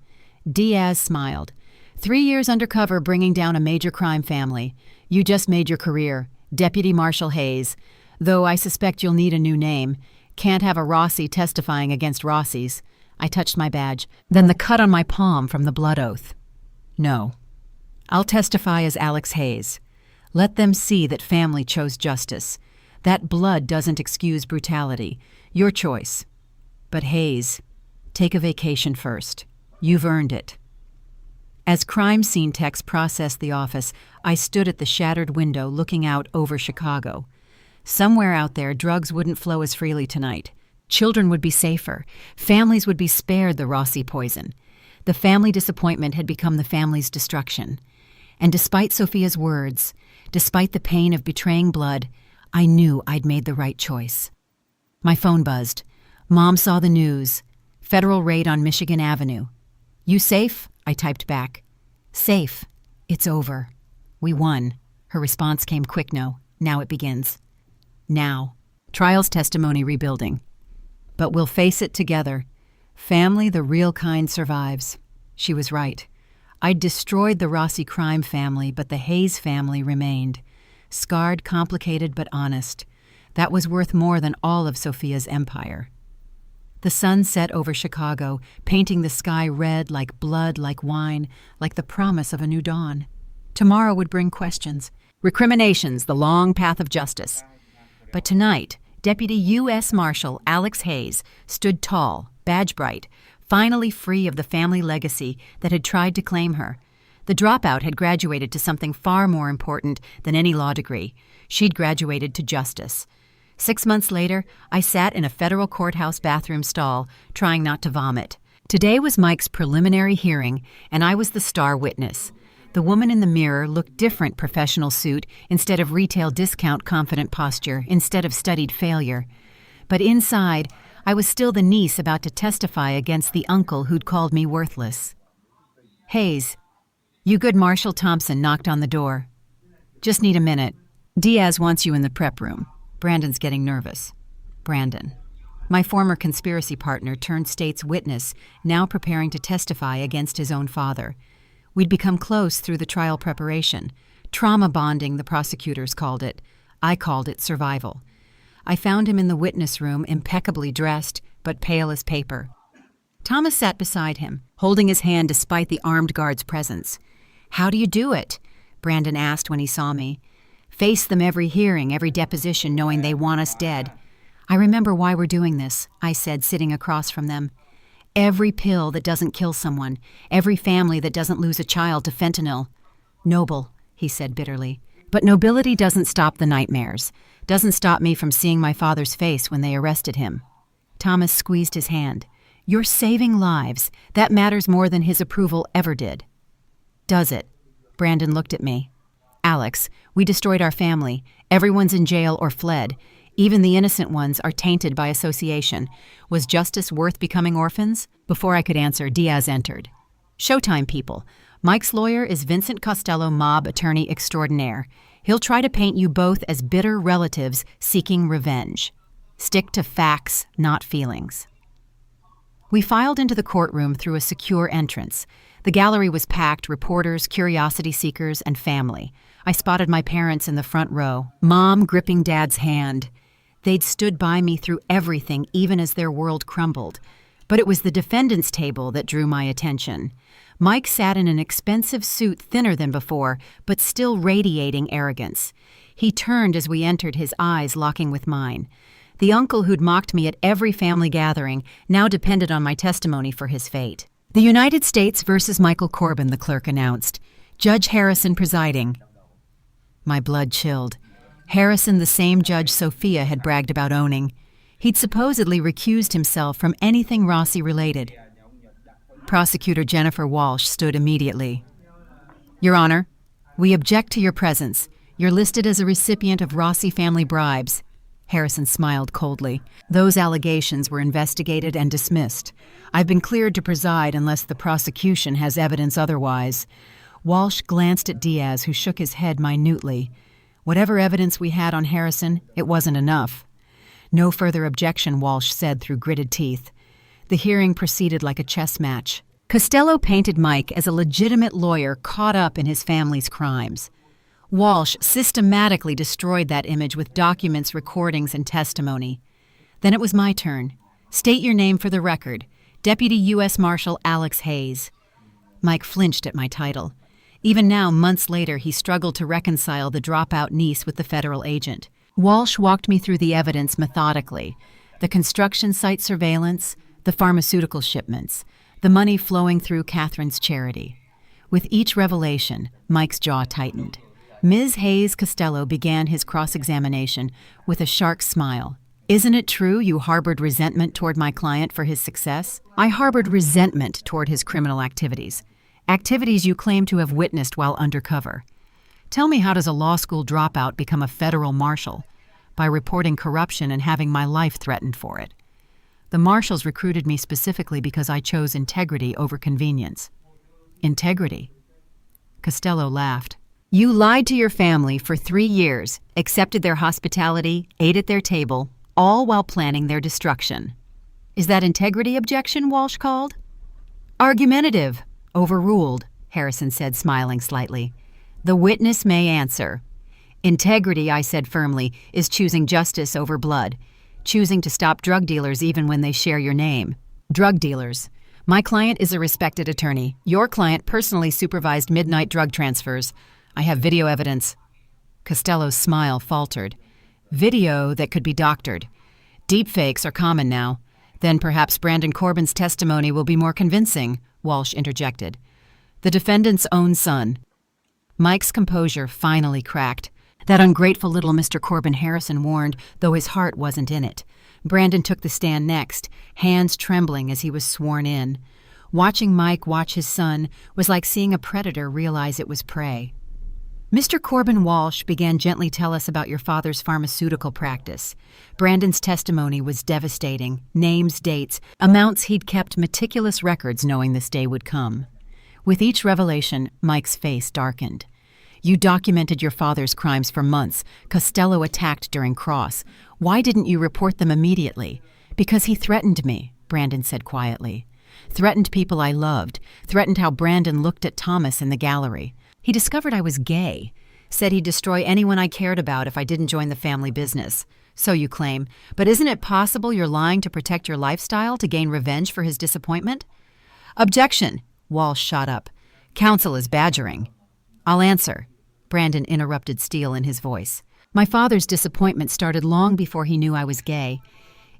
Diaz smiled. 3 years undercover bringing down a major crime family. You just made your career. Deputy Marshal Hayes. Though I suspect you'll need a new name. Can't have a Rossi testifying against Rossi's. I touched my badge. Then the cut on my palm from the blood oath. No. I'll testify as Alex Hayes. Let them see that family chose justice. That blood doesn't excuse brutality. Your choice. But Hayes, take a vacation first. You've earned it. As crime scene techs processed the office, I stood at the shattered window looking out over Chicago. Somewhere out there, drugs wouldn't flow as freely tonight. Children would be safer. Families would be spared the Rossi poison. The family disappointment had become the family's destruction. And despite Sophia's words, despite the pain of betraying blood, I knew I'd made the right choice. My phone buzzed. Mom saw the news. Federal raid on Michigan Avenue. You safe? I typed back. Safe. It's over. We won. Her response came quick. No. Now it begins. Now. Trial's testimony rebuilding. But we'll face it together. Family, the real kind, survives. She was right. I'd destroyed the Rossi crime family, but the Hayes family remained. Scarred, complicated, but honest. That was worth more than all of Sophia's empire. The sun set over Chicago, painting the sky red, like blood, like wine, like the promise of a new dawn. Tomorrow would bring questions, recriminations, the long path of justice. But tonight, Deputy U.S. Marshal Alex Hayes stood tall, badge bright, finally free of the family legacy that had tried to claim her. The dropout had graduated to something far more important than any law degree. She'd graduated to justice. 6 months later, I sat in a federal courthouse bathroom stall, trying not to vomit. Today was Mike's preliminary hearing, and I was the star witness. The woman in the mirror looked different, professional suit, instead of retail discount confident posture, instead of studied failure. But inside, I was still the niece about to testify against the uncle who'd called me worthless. Hayes, you good Marshal Thompson knocked on the door. Just need a minute. Diaz wants you in the prep room. Brandon's getting nervous. Brandon. My former conspiracy partner turned state's witness, now preparing to testify against his own father. We'd become close through the trial preparation. Trauma bonding, the prosecutors called it. I called it survival. I found him in the witness room, impeccably dressed, but pale as paper. Thomas sat beside him, holding his hand despite the armed guard's presence. How do you do it? Brandon asked when he saw me. Face them every hearing, every deposition, knowing they want us dead. I remember why we're doing this, I said, sitting across from them. Every pill that doesn't kill someone, every family that doesn't lose a child to fentanyl. Noble, he said bitterly. But nobility doesn't stop the nightmares, doesn't stop me from seeing my father's face when they arrested him. Thomas squeezed his hand. You're saving lives. That matters more than his approval ever did. Does it? Brandon looked at me. Alex, we destroyed our family. Everyone's in jail or fled. Even the innocent ones are tainted by association. Was justice worth becoming orphans? Before I could answer, Diaz entered. Showtime, people. Mike's lawyer is Vincent Costello, mob attorney extraordinaire. He'll try to paint you both as bitter relatives seeking revenge. Stick to facts, not feelings. We filed into the courtroom through a secure entrance. The gallery was packed, reporters, curiosity seekers, and family. I spotted my parents in the front row, Mom gripping Dad's hand. They'd stood by me through everything, even as their world crumbled. But it was the defendant's table that drew my attention. Mike sat in an expensive suit thinner than before, but still radiating arrogance. He turned as we entered, his eyes locking with mine. The uncle who'd mocked me at every family gathering now depended on my testimony for his fate. The United States versus Michael Corbin, the clerk announced. Judge Harrison presiding. My blood chilled. Harrison, the same Judge Sophia had bragged about owning. He'd supposedly recused himself from anything Rossi-related. Prosecutor Jennifer Walsh stood immediately. Your Honor, we object to your presence. You're listed as a recipient of Rossi family bribes. Harrison smiled coldly. Those allegations were investigated and dismissed. I've been cleared to preside unless the prosecution has evidence otherwise. Walsh glanced at Diaz, who shook his head minutely. Whatever evidence we had on Harrison, it wasn't enough. No further objection, Walsh said through gritted teeth. The hearing proceeded like a chess match. Costello painted Mike as a legitimate lawyer caught up in his family's crimes. Walsh systematically destroyed that image with documents, recordings, and testimony. Then it was my turn. State your name for the record. Deputy U.S. Marshal Alex Hayes. Mike flinched at my title. Even now, months later, he struggled to reconcile the dropout niece with the federal agent. Walsh walked me through the evidence methodically. The construction site surveillance, the pharmaceutical shipments, the money flowing through Catherine's charity. With each revelation, Mike's jaw tightened. Ms. Hayes Costello began his cross-examination with a sharp smile. Isn't it true you harbored resentment toward my client for his success? I harbored resentment toward his criminal activities. Activities you claim to have witnessed while undercover. Tell me, how does a law school dropout become a federal marshal? By reporting corruption and having my life threatened for it. The marshals recruited me specifically because I chose integrity over convenience. Integrity? Costello laughed. You lied to your family for 3 years, accepted their hospitality, ate at their table, all while planning their destruction. Is that integrity? Objection, Walsh called. Argumentative. Overruled, Harrison said, smiling slightly. The witness may answer. Integrity, I said firmly, is choosing justice over blood, choosing to stop drug dealers even when they share your name. Drug dealers. My client is a respected attorney. Your client personally supervised midnight drug transfers. I have video evidence. Costello's smile faltered. Video that could be doctored. Deepfakes are common now. Then perhaps Brandon Corbin's testimony will be more convincing, Walsh interjected. The defendant's own son. Mike's composure finally cracked. That ungrateful little Mr. Corbin, Harrison warned, though his heart wasn't in it. Brandon took the stand next, hands trembling as he was sworn in. Watching Mike watch his son was like seeing a predator realize it was prey. Mr. Corbin, Walsh began gently tell us about your father's pharmaceutical practice. Brandon's testimony was devastating. Names, dates, amounts he'd kept meticulous records knowing this day would come. With each revelation, Mike's face darkened. You documented your father's crimes for months. Costello attacked during cross. Why didn't you report them immediately? Because he threatened me, Brandon said quietly. Threatened people I loved. Threatened how Brandon looked at Thomas in the gallery. He discovered I was gay. Said he'd destroy anyone I cared about if I didn't join the family business. So you claim. But isn't it possible you're lying to protect your lifestyle to gain revenge for his disappointment? Objection, Walsh shot up. Counsel is badgering. I'll answer, Brandon interrupted, steel in his voice. My father's disappointment started long before he knew I was gay.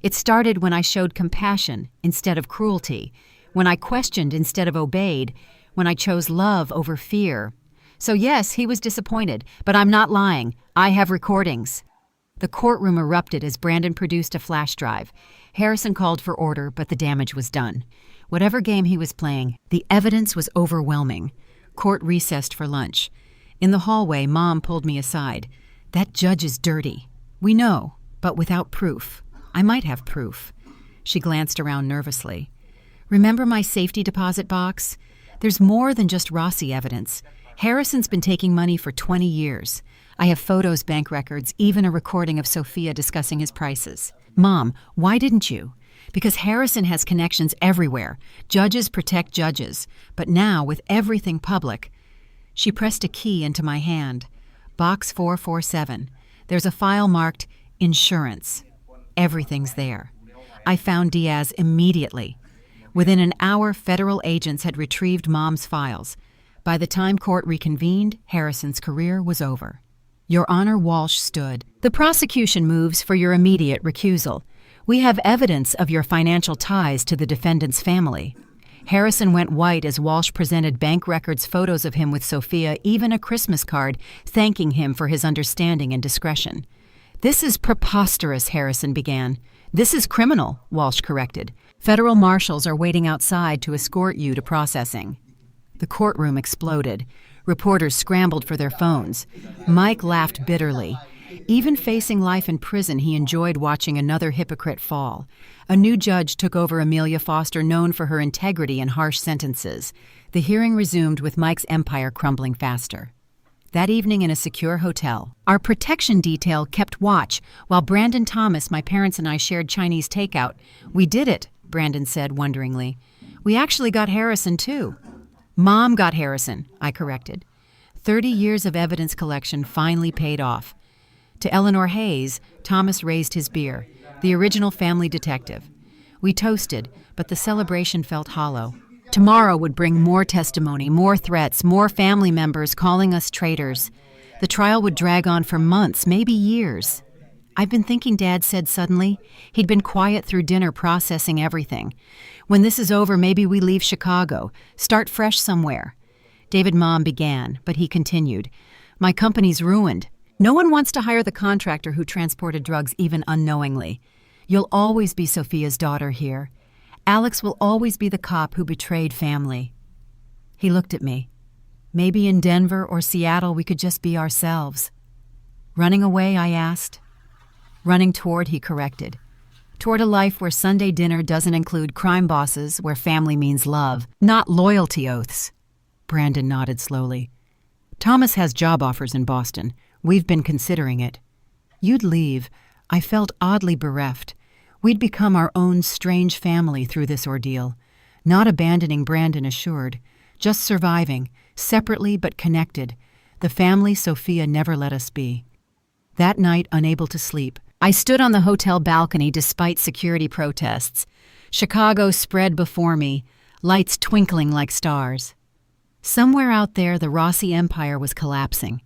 It started when I showed compassion instead of cruelty, when I questioned instead of obeyed, when I chose love over fear. So yes, he was disappointed, but I'm not lying. I have recordings. The courtroom erupted as Brandon produced a flash drive. Harrison called for order, but the damage was done. Whatever game he was playing, the evidence was overwhelming. Court recessed for lunch. In the hallway, Mom pulled me aside. That judge is dirty. We know, but without proof. I might have proof. She glanced around nervously. Remember my safety deposit box? There's more than just Rossi evidence. Harrison's been taking money for 20 years. I have photos, bank records, even a recording of Sophia discussing his prices. Mom, why didn't you? Because Harrison has connections everywhere. Judges protect judges. But now, with everything public... She pressed a key into my hand. Box 447. There's a file marked Insurance. Everything's there. I found Diaz immediately. Within an hour, federal agents had retrieved Mom's files. By the time court reconvened, Harrison's career was over. Your Honor, Walsh stood. The prosecution moves for your immediate recusal. We have evidence of your financial ties to the defendant's family. Harrison went white as Walsh presented bank records, photos of him with Sophia, even a Christmas card thanking him for his understanding and discretion. This is preposterous, Harrison began. This is criminal, Walsh corrected. Federal marshals are waiting outside to escort you to processing. The courtroom exploded. Reporters scrambled for their phones. Mike laughed bitterly. Even facing life in prison, he enjoyed watching another hypocrite fall. A new judge took over Amelia Foster, known for her integrity and harsh sentences. The hearing resumed with Mike's empire crumbling faster. That evening in a secure hotel, our protection detail kept watch while Brandon Thomas, my parents, and I shared Chinese takeout. We did it, Brandon said wonderingly. We actually got Harrison, too. Mom got Harrison, I corrected. 30 years of evidence collection finally paid off. To Eleanor Hayes, Thomas raised his beer, the original family detective. We toasted, but the celebration felt hollow. Tomorrow would bring more testimony, more threats, more family members calling us traitors. The trial would drag on for months, maybe years. I've been thinking, Dad said suddenly. He'd been quiet through dinner, processing everything. When this is over, maybe we leave Chicago, start fresh somewhere. David Mom began, but he continued. My company's ruined. No one wants to hire the contractor who transported drugs even unknowingly. You'll always be Sophia's daughter here. Alex will always be the cop who betrayed family. He looked at me. Maybe in Denver or Seattle we could just be ourselves. Running away, I asked. Running toward, he corrected. Toward a life where Sunday dinner doesn't include crime bosses, where family means love, not loyalty oaths. Brandon nodded slowly. Thomas has job offers in Boston. We've been considering it. You'd leave. I felt oddly bereft. We'd become our own strange family through this ordeal. Not abandoning, Brandon assured. Just surviving, separately but connected. The family Sophia never let us be. That night, unable to sleep, I stood on the hotel balcony despite security protests. Chicago spread before me, lights twinkling like stars. Somewhere out there, the Rossi empire was collapsing.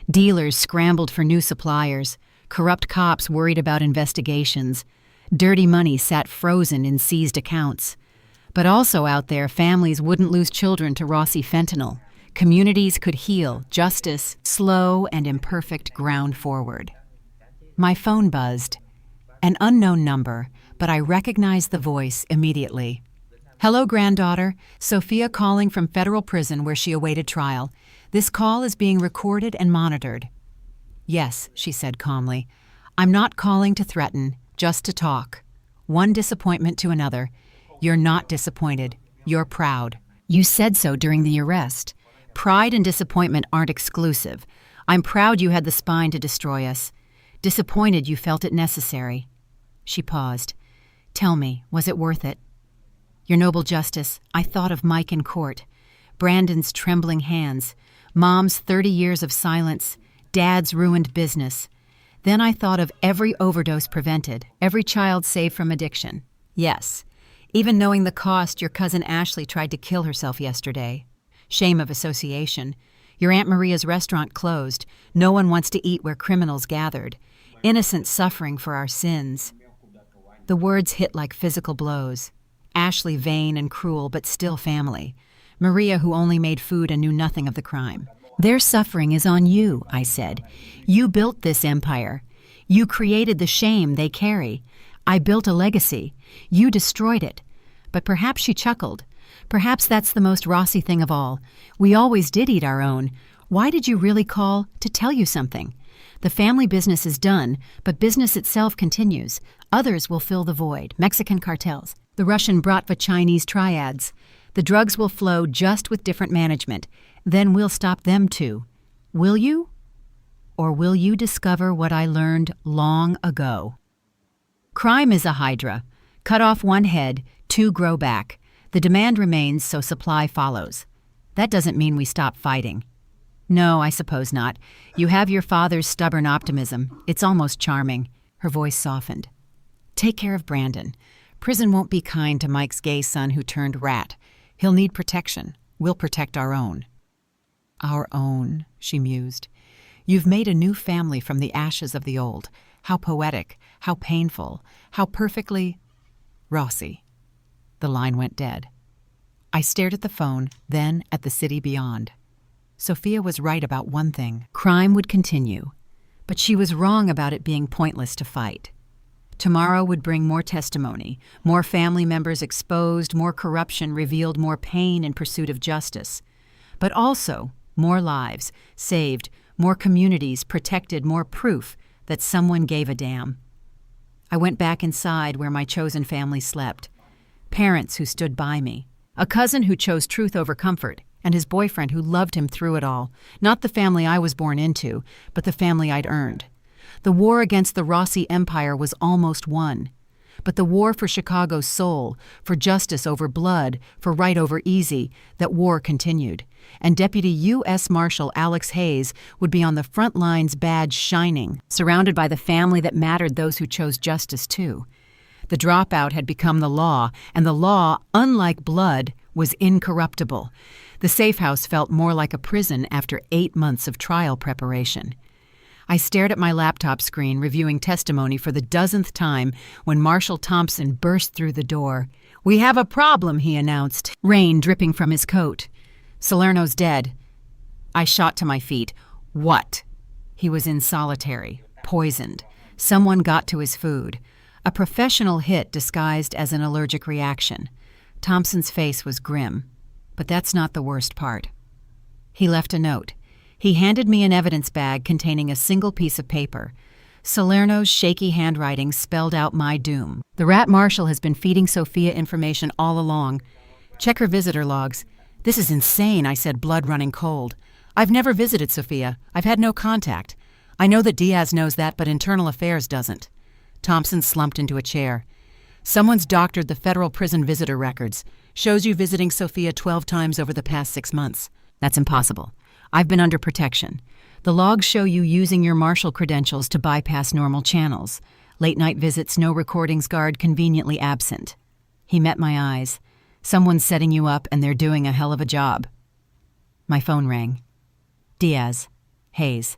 Dealers scrambled for new suppliers. Corrupt cops worried about investigations. Dirty money sat frozen in seized accounts. But also out there, families wouldn't lose children to Rossi fentanyl. Communities could heal, justice, slow and imperfect, ground forward. My phone buzzed. An unknown number, but I recognized the voice immediately. Hello, granddaughter. Sophia calling from federal prison where she awaited trial. This call is being recorded and monitored. Yes, she said calmly. I'm not calling to threaten, just to talk. One disappointment to another. You're not disappointed. You're proud. You said so during the arrest. Pride and disappointment aren't exclusive. I'm proud you had the spine to destroy us. Disappointed you felt it necessary. She paused. Tell me, was it worth it? Your noble justice, I thought of Mike in court. Brandon's trembling hands. Mom's 30 years of silence. Dad's ruined business. Then I thought of every overdose prevented, every child saved from addiction. Yes, even knowing the cost your cousin Ashley tried to kill herself yesterday. Shame of association. Your Aunt Maria's restaurant closed. No one wants to eat where criminals gathered. Innocent suffering for our sins. The words hit like physical blows. Ashley vain and cruel, but still family. Maria who only made food and knew nothing of the crime. Their suffering is on you, I said. You built this empire. You created the shame they carry. I built a legacy. You destroyed it. But perhaps she chuckled. Perhaps that's the most Rossi thing of all. We always did eat our own. Why did you really call? To tell you something. The family business is done, but business itself continues. Others will fill the void. Mexican cartels. The Russian Bratva Chinese triads. The drugs will flow just with different management. Then we'll stop them too. Will you? Or will you discover what I learned long ago? Crime is a hydra. Cut off one head, two grow back. The demand remains, so supply follows. That doesn't mean we stop fighting. No, I suppose not. You have your father's stubborn optimism. It's almost charming. Her voice softened. Take care of Brandon. Prison won't be kind to Mike's gay son who turned rat. He'll need protection. We'll protect our own. Our own, she mused. You've made a new family from the ashes of the old. How poetic, how painful, how perfectly... Rossi. The line went dead. I stared at the phone, then at the city beyond. Sophia was right about one thing. Crime would continue. But she was wrong about it being pointless to fight. Tomorrow would bring more testimony, more family members exposed, more corruption revealed, more pain in pursuit of justice. But also more lives saved, more communities protected, more proof that someone gave a damn. I went back inside where my chosen family slept. Parents who stood by me. A cousin who chose truth over comfort, and his boyfriend who loved him through it all. Not the family I was born into, but the family I'd earned. The war against the Rossi Empire was almost won. But the war for Chicago's soul, for justice over blood, for right over easy, that war continued. And Deputy U.S. Marshal Alex Hayes would be on the front lines, badge shining, surrounded by the family that mattered, those who chose justice too. The dropout had become the law, and the law, unlike blood, was incorruptible. The safe house felt more like a prison after 8 months of trial preparation. I stared at my laptop screen, reviewing testimony for the dozenth time when Marshal Thompson burst through the door. "We have a problem," he announced, rain dripping from his coat. "Salerno's dead." I shot to my feet. What? He was in solitary, poisoned. Someone got to his food. A professional hit disguised as an allergic reaction. Thompson's face was grim. But that's not the worst part. He left a note. He handed me an evidence bag containing a single piece of paper. Salerno's shaky handwriting spelled out my doom. The rat marshal has been feeding Sophia information all along. Check her visitor logs. This is insane, I said, blood running cold. I've never visited Sophia. I've had no contact. I know that Diaz knows that, but Internal Affairs doesn't. Thompson slumped into a chair. Someone's doctored the federal prison visitor records. Shows you visiting Sophia 12 times over the past 6 months. That's impossible. I've been under protection. The logs show you using your marshal credentials to bypass normal channels. Late-night visits, no recordings guard, conveniently absent. He met my eyes. Someone's setting you up, and they're doing a hell of a job. My phone rang. Diaz. Hayes.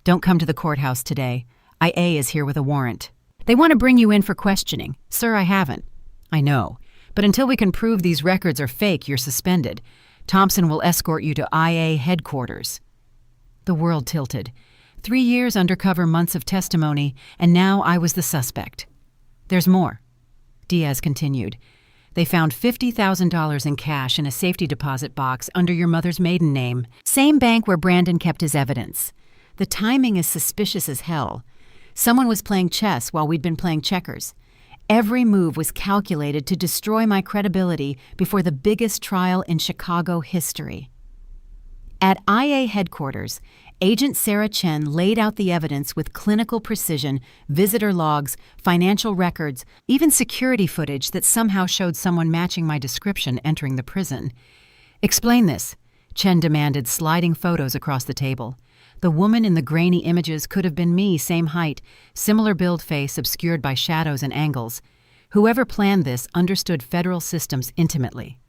Don't come to the courthouse today. IA is here with a warrant. They want to bring you in for questioning. Sir, I haven't. I know. But until we can prove these records are fake, you're suspended. Thompson will escort you to IA headquarters. The world tilted. 3 years undercover, months of testimony, and now I was the suspect. There's more. Diaz continued. They found $50,000 in cash in a safety deposit box under your mother's maiden name. Same bank where Brandon kept his evidence. The timing is suspicious as hell. Someone was playing chess while we'd been playing checkers. Every move was calculated to destroy my credibility before the biggest trial in Chicago history. At IA headquarters, Agent Sarah Chen laid out the evidence with clinical precision, visitor logs, financial records, even security footage that somehow showed someone matching my description entering the prison. Explain this, Chen demanded, sliding photos across the table. The woman in the grainy images could have been me, same height, similar build face obscured by shadows and angles. Whoever planned this understood federal systems intimately.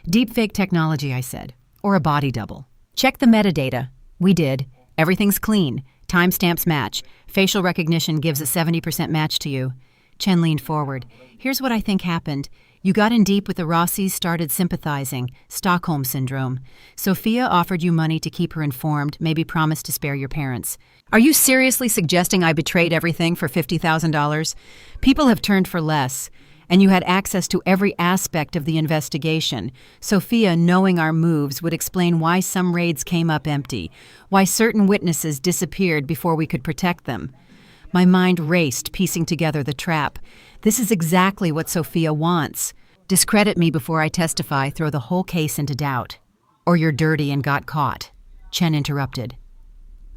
Deepfake technology, I said, or a body double. Check the metadata. We did. Everything's clean. Timestamps match. Facial recognition gives a 70% match to you. Chen leaned forward. Here's what I think happened. You got in deep with the Rossis, started sympathizing. Stockholm Syndrome. Sophia offered you money to keep her informed, maybe promised to spare your parents. Are you seriously suggesting I betrayed everything for $50,000? People have turned for less, and you had access to every aspect of the investigation. Sophia, knowing our moves, would explain why some raids came up empty, why certain witnesses disappeared before we could protect them. My mind raced, piecing together the trap. This is exactly what Sophia wants. Discredit me before I testify, throw the whole case into doubt. Or you're dirty and got caught. Chen interrupted.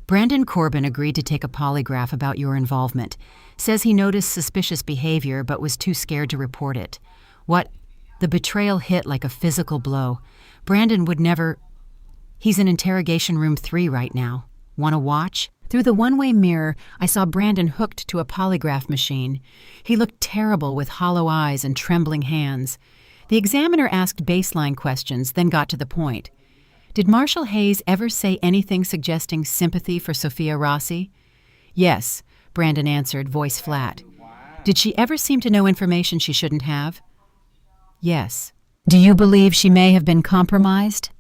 Brandon Corbin agreed to take a polygraph about your involvement. Says he noticed suspicious behavior but was too scared to report it. What? The betrayal hit like a physical blow. Brandon would never... He's in interrogation room 3 right now. Want to watch? Through the one-way mirror, I saw Brandon hooked to a polygraph machine. He looked terrible with hollow eyes and trembling hands. The examiner asked baseline questions, then got to the point. Did Marshal Hayes ever say anything suggesting sympathy for Sophia Rossi? Yes, Brandon answered, voice flat. Did she ever seem to know information she shouldn't have? Yes. Do you believe she may have been compromised?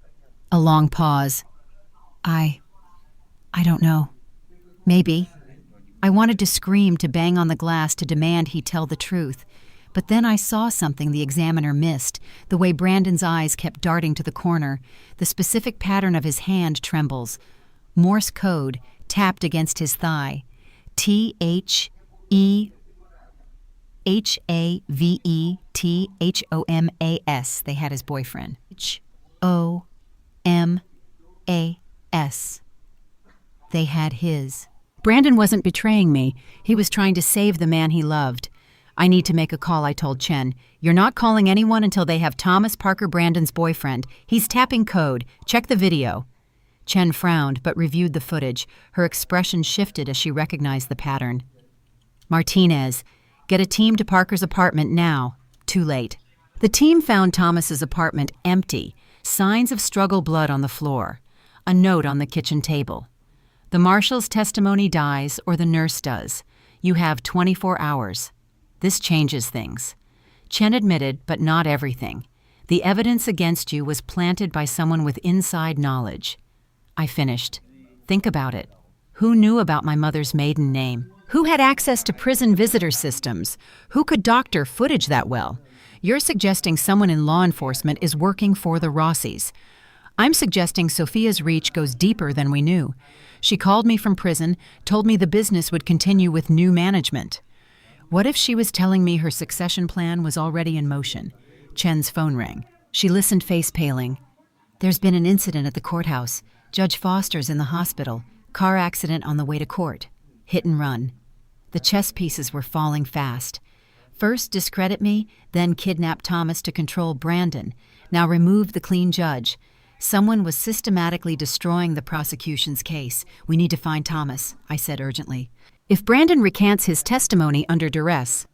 A long pause. I don't know. Maybe. I wanted to scream, to bang on the glass, to demand he tell the truth. But then I saw something the examiner missed, the way Brandon's eyes kept darting to the corner, the specific pattern of his hand trembles. Morse code tapped against his thigh. THEHAVETHOMAS. They had his boyfriend. HOMAS. They had his. Brandon wasn't betraying me. He was trying to save the man he loved. I need to make a call, I told Chen. You're not calling anyone until they have Thomas Parker Brandon's boyfriend. He's tapping code. Check the video. Chen frowned, but reviewed the footage. Her expression shifted as she recognized the pattern. Martinez, get a team to Parker's apartment now. Too late. The team found Thomas's apartment empty. Signs of struggle blood on the floor. A note on the kitchen table. The marshal's testimony dies, or the nurse does. You have 24 hours. This changes things. Chen admitted, but not everything. The evidence against you was planted by someone with inside knowledge. I finished. Think about it. Who knew about my mother's maiden name? Who had access to prison visitor systems? Who could doctor footage that well? You're suggesting someone in law enforcement is working for the Rossis. I'm suggesting Sophia's reach goes deeper than we knew. She called me from prison, told me the business would continue with new management. What if she was telling me her succession plan was already in motion? Chen's phone rang. She listened, face paling. There's been an incident at the courthouse. Judge Foster's in the hospital. Car accident on the way to court. Hit and run. The chess pieces were falling fast. First discredit me, then kidnap Thomas to control Brandon. Now remove the clean judge. Someone was systematically destroying the prosecution's case. We need to find Thomas, I said urgently. If Brandon recants his testimony under duress,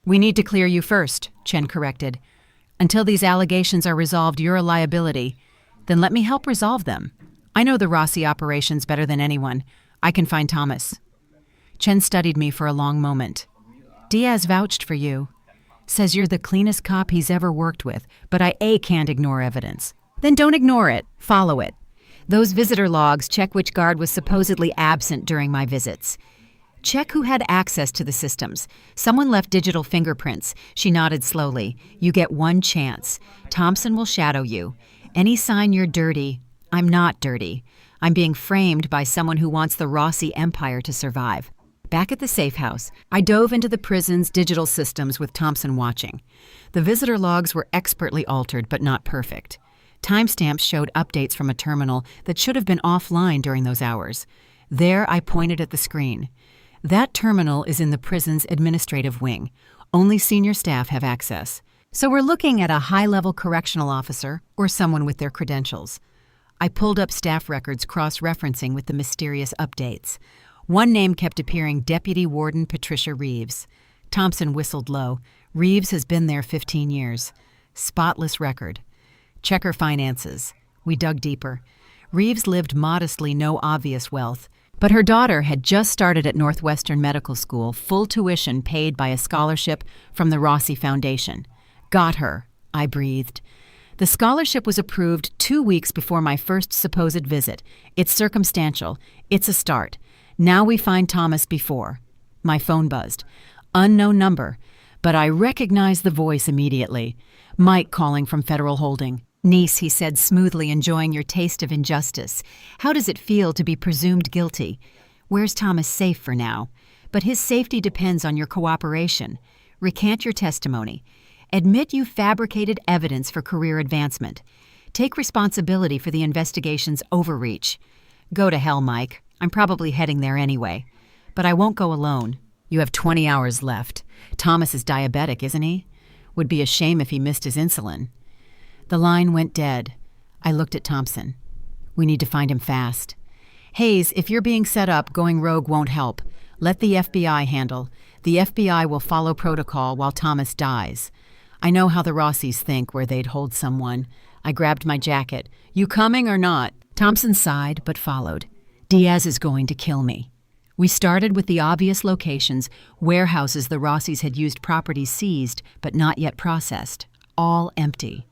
we need to clear you first, Chen corrected. Until these allegations are resolved, you're a liability. Then let me help resolve them. I know the Rossi operations better than anyone. I can find Thomas. Chen studied me for a long moment. Diaz vouched for you. Says you're the cleanest cop he's ever worked with, but I can't ignore evidence. Then don't ignore it. Follow it. Those visitor logs check which guard was supposedly absent during my visits. Check who had access to the systems. Someone left digital fingerprints. She nodded slowly. You get one chance. Thompson will shadow you. Any sign you're dirty, I'm not dirty. I'm being framed by someone who wants the Rossi empire to survive. Back at the safe house, I dove into the prison's digital systems with Thompson watching. The visitor logs were expertly altered, but not perfect. Timestamps showed updates from a terminal that should have been offline during those hours. There, I pointed at the screen. That terminal is in the prison's administrative wing. Only senior staff have access. So we're looking at a high-level correctional officer or someone with their credentials. I pulled up staff records cross-referencing with the mysterious updates. One name kept appearing, Deputy Warden Patricia Reeves. Thompson whistled low. Reeves has been there 15 years. Spotless record. Check her finances. We dug deeper. Reeves lived modestly, no obvious wealth. But her daughter had just started at Northwestern Medical School, full tuition paid by a scholarship from the Rossi Foundation. Got her, I breathed. The scholarship was approved 2 weeks before my first supposed visit. It's circumstantial. It's a start. Now we find Thomas before. My phone buzzed. Unknown number. But I recognized the voice immediately. Mike calling from Federal Holding. Niece, he said smoothly, enjoying your taste of injustice. How does it feel to be presumed guilty? Where's Thomas safe for now? But his safety depends on your cooperation. Recant your testimony. Admit you fabricated evidence for career advancement. Take responsibility for the investigation's overreach. Go to hell, Mike. I'm probably heading there anyway. But I won't go alone. You have 20 hours left. Thomas is diabetic, isn't he? Would be a shame if he missed his insulin. The line went dead. I looked at Thompson. We need to find him fast. Hayes, if you're being set up, going rogue won't help. Let the FBI handle. The FBI will follow protocol while Thomas dies. I know how the Rossis think, where they'd hold someone. I grabbed my jacket. You coming or not? Thompson sighed, but followed. Diaz is going to kill me. We started with the obvious locations, warehouses the Rossis had used properties seized but not yet processed, all empty.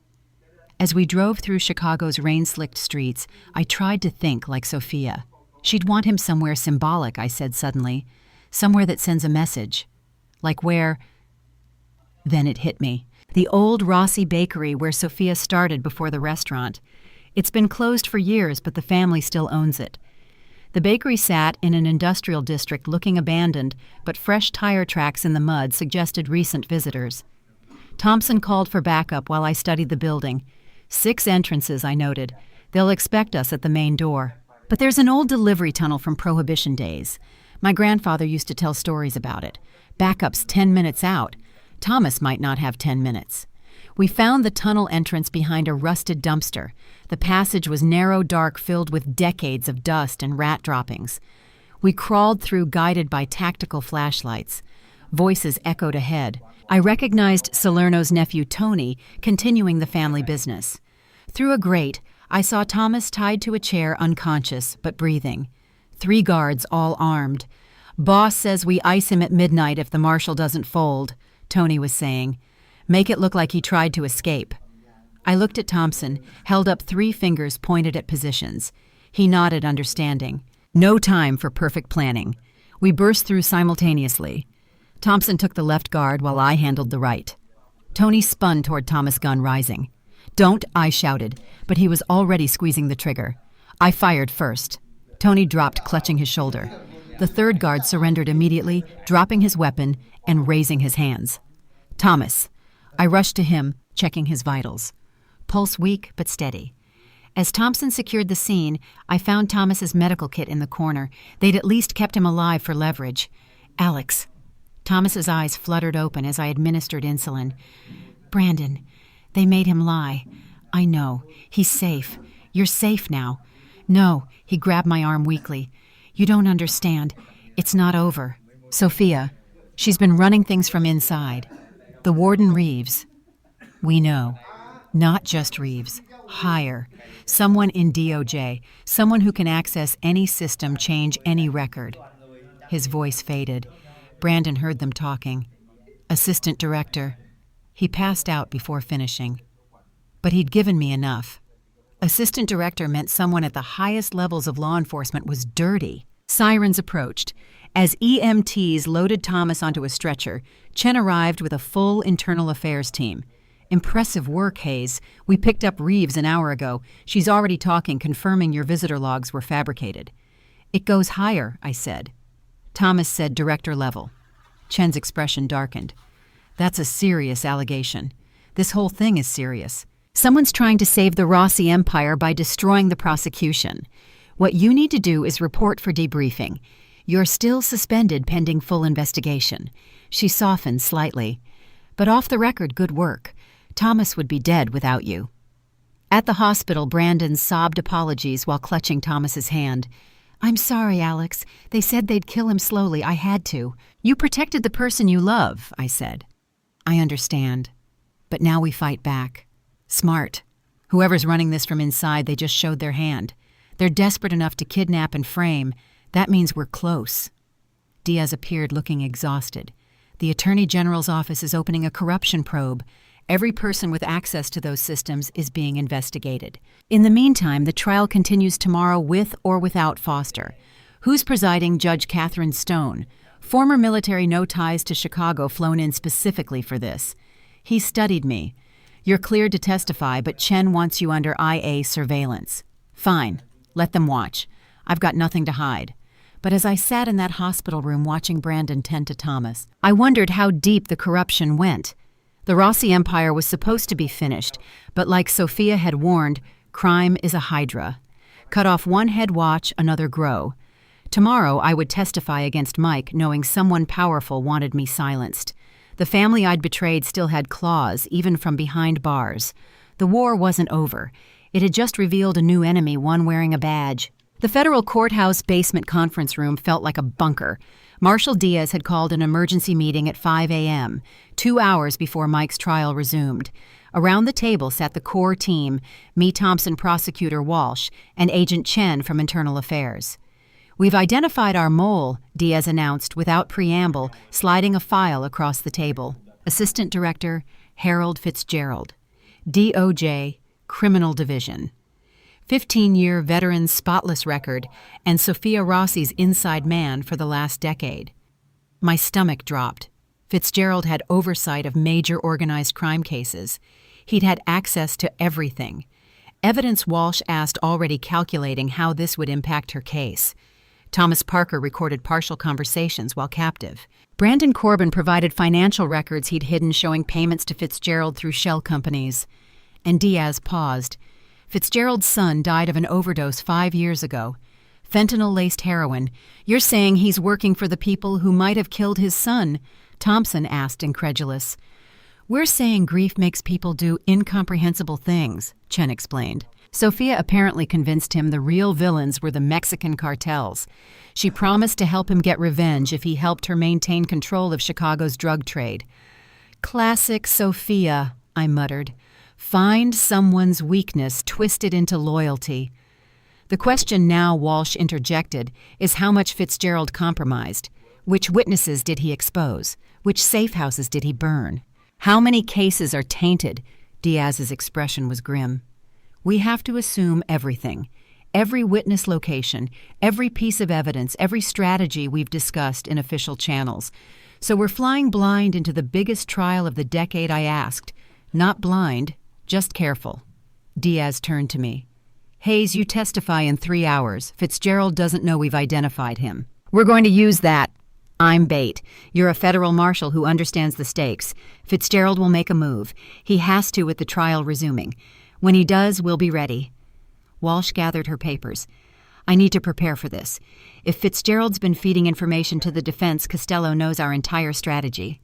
As we drove through Chicago's rain-slicked streets, I tried to think like Sophia. She'd want him somewhere symbolic, I said suddenly. Somewhere that sends a message. Like where... Then it hit me. The old Rossi bakery where Sophia started before the restaurant. It's been closed for years, but the family still owns it. The bakery sat in an industrial district looking abandoned, but fresh tire tracks in the mud suggested recent visitors. Thompson called for backup while I studied the building. 6 entrances, I noted. They'll expect us at the main door. But there's an old delivery tunnel from Prohibition days. My grandfather used to tell stories about it. Backup's 10 minutes out. Thomas might not have 10 minutes. We found the tunnel entrance behind a rusted dumpster. The passage was narrow, dark, filled with decades of dust and rat droppings. We crawled through, guided by tactical flashlights. Voices echoed ahead. I recognized Salerno's nephew Tony continuing the family business. Through a grate, I saw Thomas tied to a chair, unconscious but breathing. 3 guards, all armed. Boss says we ice him at midnight if the marshal doesn't fold, Tony was saying. Make it look like he tried to escape. I looked at Thompson, held up 3 fingers pointed at positions. He nodded, understanding. No time for perfect planning. We burst through simultaneously. Thompson took the left guard while I handled the right. Tony spun toward Thomas' gun, rising. Don't, I shouted, but he was already squeezing the trigger. I fired first. Tony dropped, clutching his shoulder. The 3rd guard surrendered immediately, dropping his weapon and raising his hands. Thomas. I rushed to him, checking his vitals. Pulse weak but steady. As Thompson secured the scene, I found Thomas's medical kit in the corner. They'd at least kept him alive for leverage. Alex. Thomas's eyes fluttered open as I administered insulin. Brandon, they made him lie. I know. He's safe. You're safe now. No, he grabbed my arm weakly. You don't understand. It's not over. Sophia. She's been running things from inside. The warden Reeves. We know. Not just Reeves. Higher. Someone in DOJ. Someone who can access any system, change any record. His voice faded. Brandon heard them talking. Assistant director. He passed out before finishing. But he'd given me enough. Assistant director meant someone at the highest levels of law enforcement was dirty. Sirens approached. As EMTs loaded Thomas onto a stretcher, Chen arrived with a full internal affairs team. Impressive work, Hayes. We picked up Reeves an hour ago. She's already talking, confirming your visitor logs were fabricated. It goes higher, I said. Thomas said director level. Chen's expression darkened. That's a serious allegation. This whole thing is serious. Someone's trying to save the Rossi empire by destroying the prosecution. What you need to do is report for debriefing. You're still suspended pending full investigation. She softened slightly. But off the record, good work. Thomas would be dead without you. At the hospital, Brandon sobbed apologies while clutching Thomas's hand. I'm sorry, Alex. They said they'd kill him slowly. I had to. You protected the person you love, I said. I understand. But now we fight back. Smart. Whoever's running this from inside, they just showed their hand. They're desperate enough to kidnap and frame. That means we're close. Diaz appeared looking exhausted. The Attorney General's office is opening a corruption probe. Every person with access to those systems is being investigated. In the meantime, the trial continues tomorrow with or without Foster. Who's presiding? Judge Catherine Stone. Former military, no ties to Chicago, flown in specifically for this. He studied me. You're cleared to testify, but Chen wants you under IA surveillance. Fine. Let them watch. I've got nothing to hide. But as I sat in that hospital room watching Brandon tend to Thomas, I wondered how deep the corruption went. The Rossi empire was supposed to be finished, but like Sophia had warned, crime is a hydra. Cut off one head, watch another grow. Tomorrow I would testify against Mike, knowing someone powerful wanted me silenced. The family I'd betrayed still had claws, even from behind bars. The war wasn't over. It had just revealed a new enemy, one wearing a badge. The federal courthouse basement conference room felt like a bunker. Marshal Diaz had called an emergency meeting at 5 a.m., 2 hours before Mike's trial resumed. Around the table sat the core team, me, Thompson, Prosecutor Walsh, and Agent Chen from Internal Affairs. "We've identified our mole," Diaz announced without preamble, sliding a file across the table. Assistant Director Harold Fitzgerald, DOJ, Criminal Division. 15-year veteran's spotless record, and Sophia Rossi's inside man for the last decade. My stomach dropped. Fitzgerald had oversight of major organized crime cases. He'd had access to everything. Evidence Walsh asked already calculating how this would impact her case. Thomas Parker recorded partial conversations while captive. Brandon Corbin provided financial records he'd hidden showing payments to Fitzgerald through shell companies. And Diaz paused. Fitzgerald's son died of an overdose 5 years ago. Fentanyl-laced heroin. "You're saying he's working for the people who might have killed his son?" Thompson asked, incredulous. "We're saying grief makes people do incomprehensible things," Chen explained. Sophia apparently convinced him the real villains were the Mexican cartels. She promised to help him get revenge if he helped her maintain control of Chicago's drug trade. "Classic Sophia," I muttered. "Find someone's weakness twisted into loyalty." The question now, Walsh interjected, is how much Fitzgerald compromised. Which witnesses did he expose? Which safe houses did he burn? How many cases are tainted? Diaz's expression was grim. "We have to assume everything. Every witness location, every piece of evidence, every strategy we've discussed in official channels. So we're flying blind into the biggest trial of the decade," I asked. "Not blind, just careful." Diaz turned to me. "Hayes, you testify in 3 hours. Fitzgerald doesn't know we've identified him." "We're going to use that." "I'm bait. You're a federal marshal who understands the stakes. Fitzgerald will make a move. He has to with the trial resuming. When he does, we'll be ready." Walsh gathered her papers. "I need to prepare for this. If Fitzgerald's been feeding information to the defense, Costello knows our entire strategy."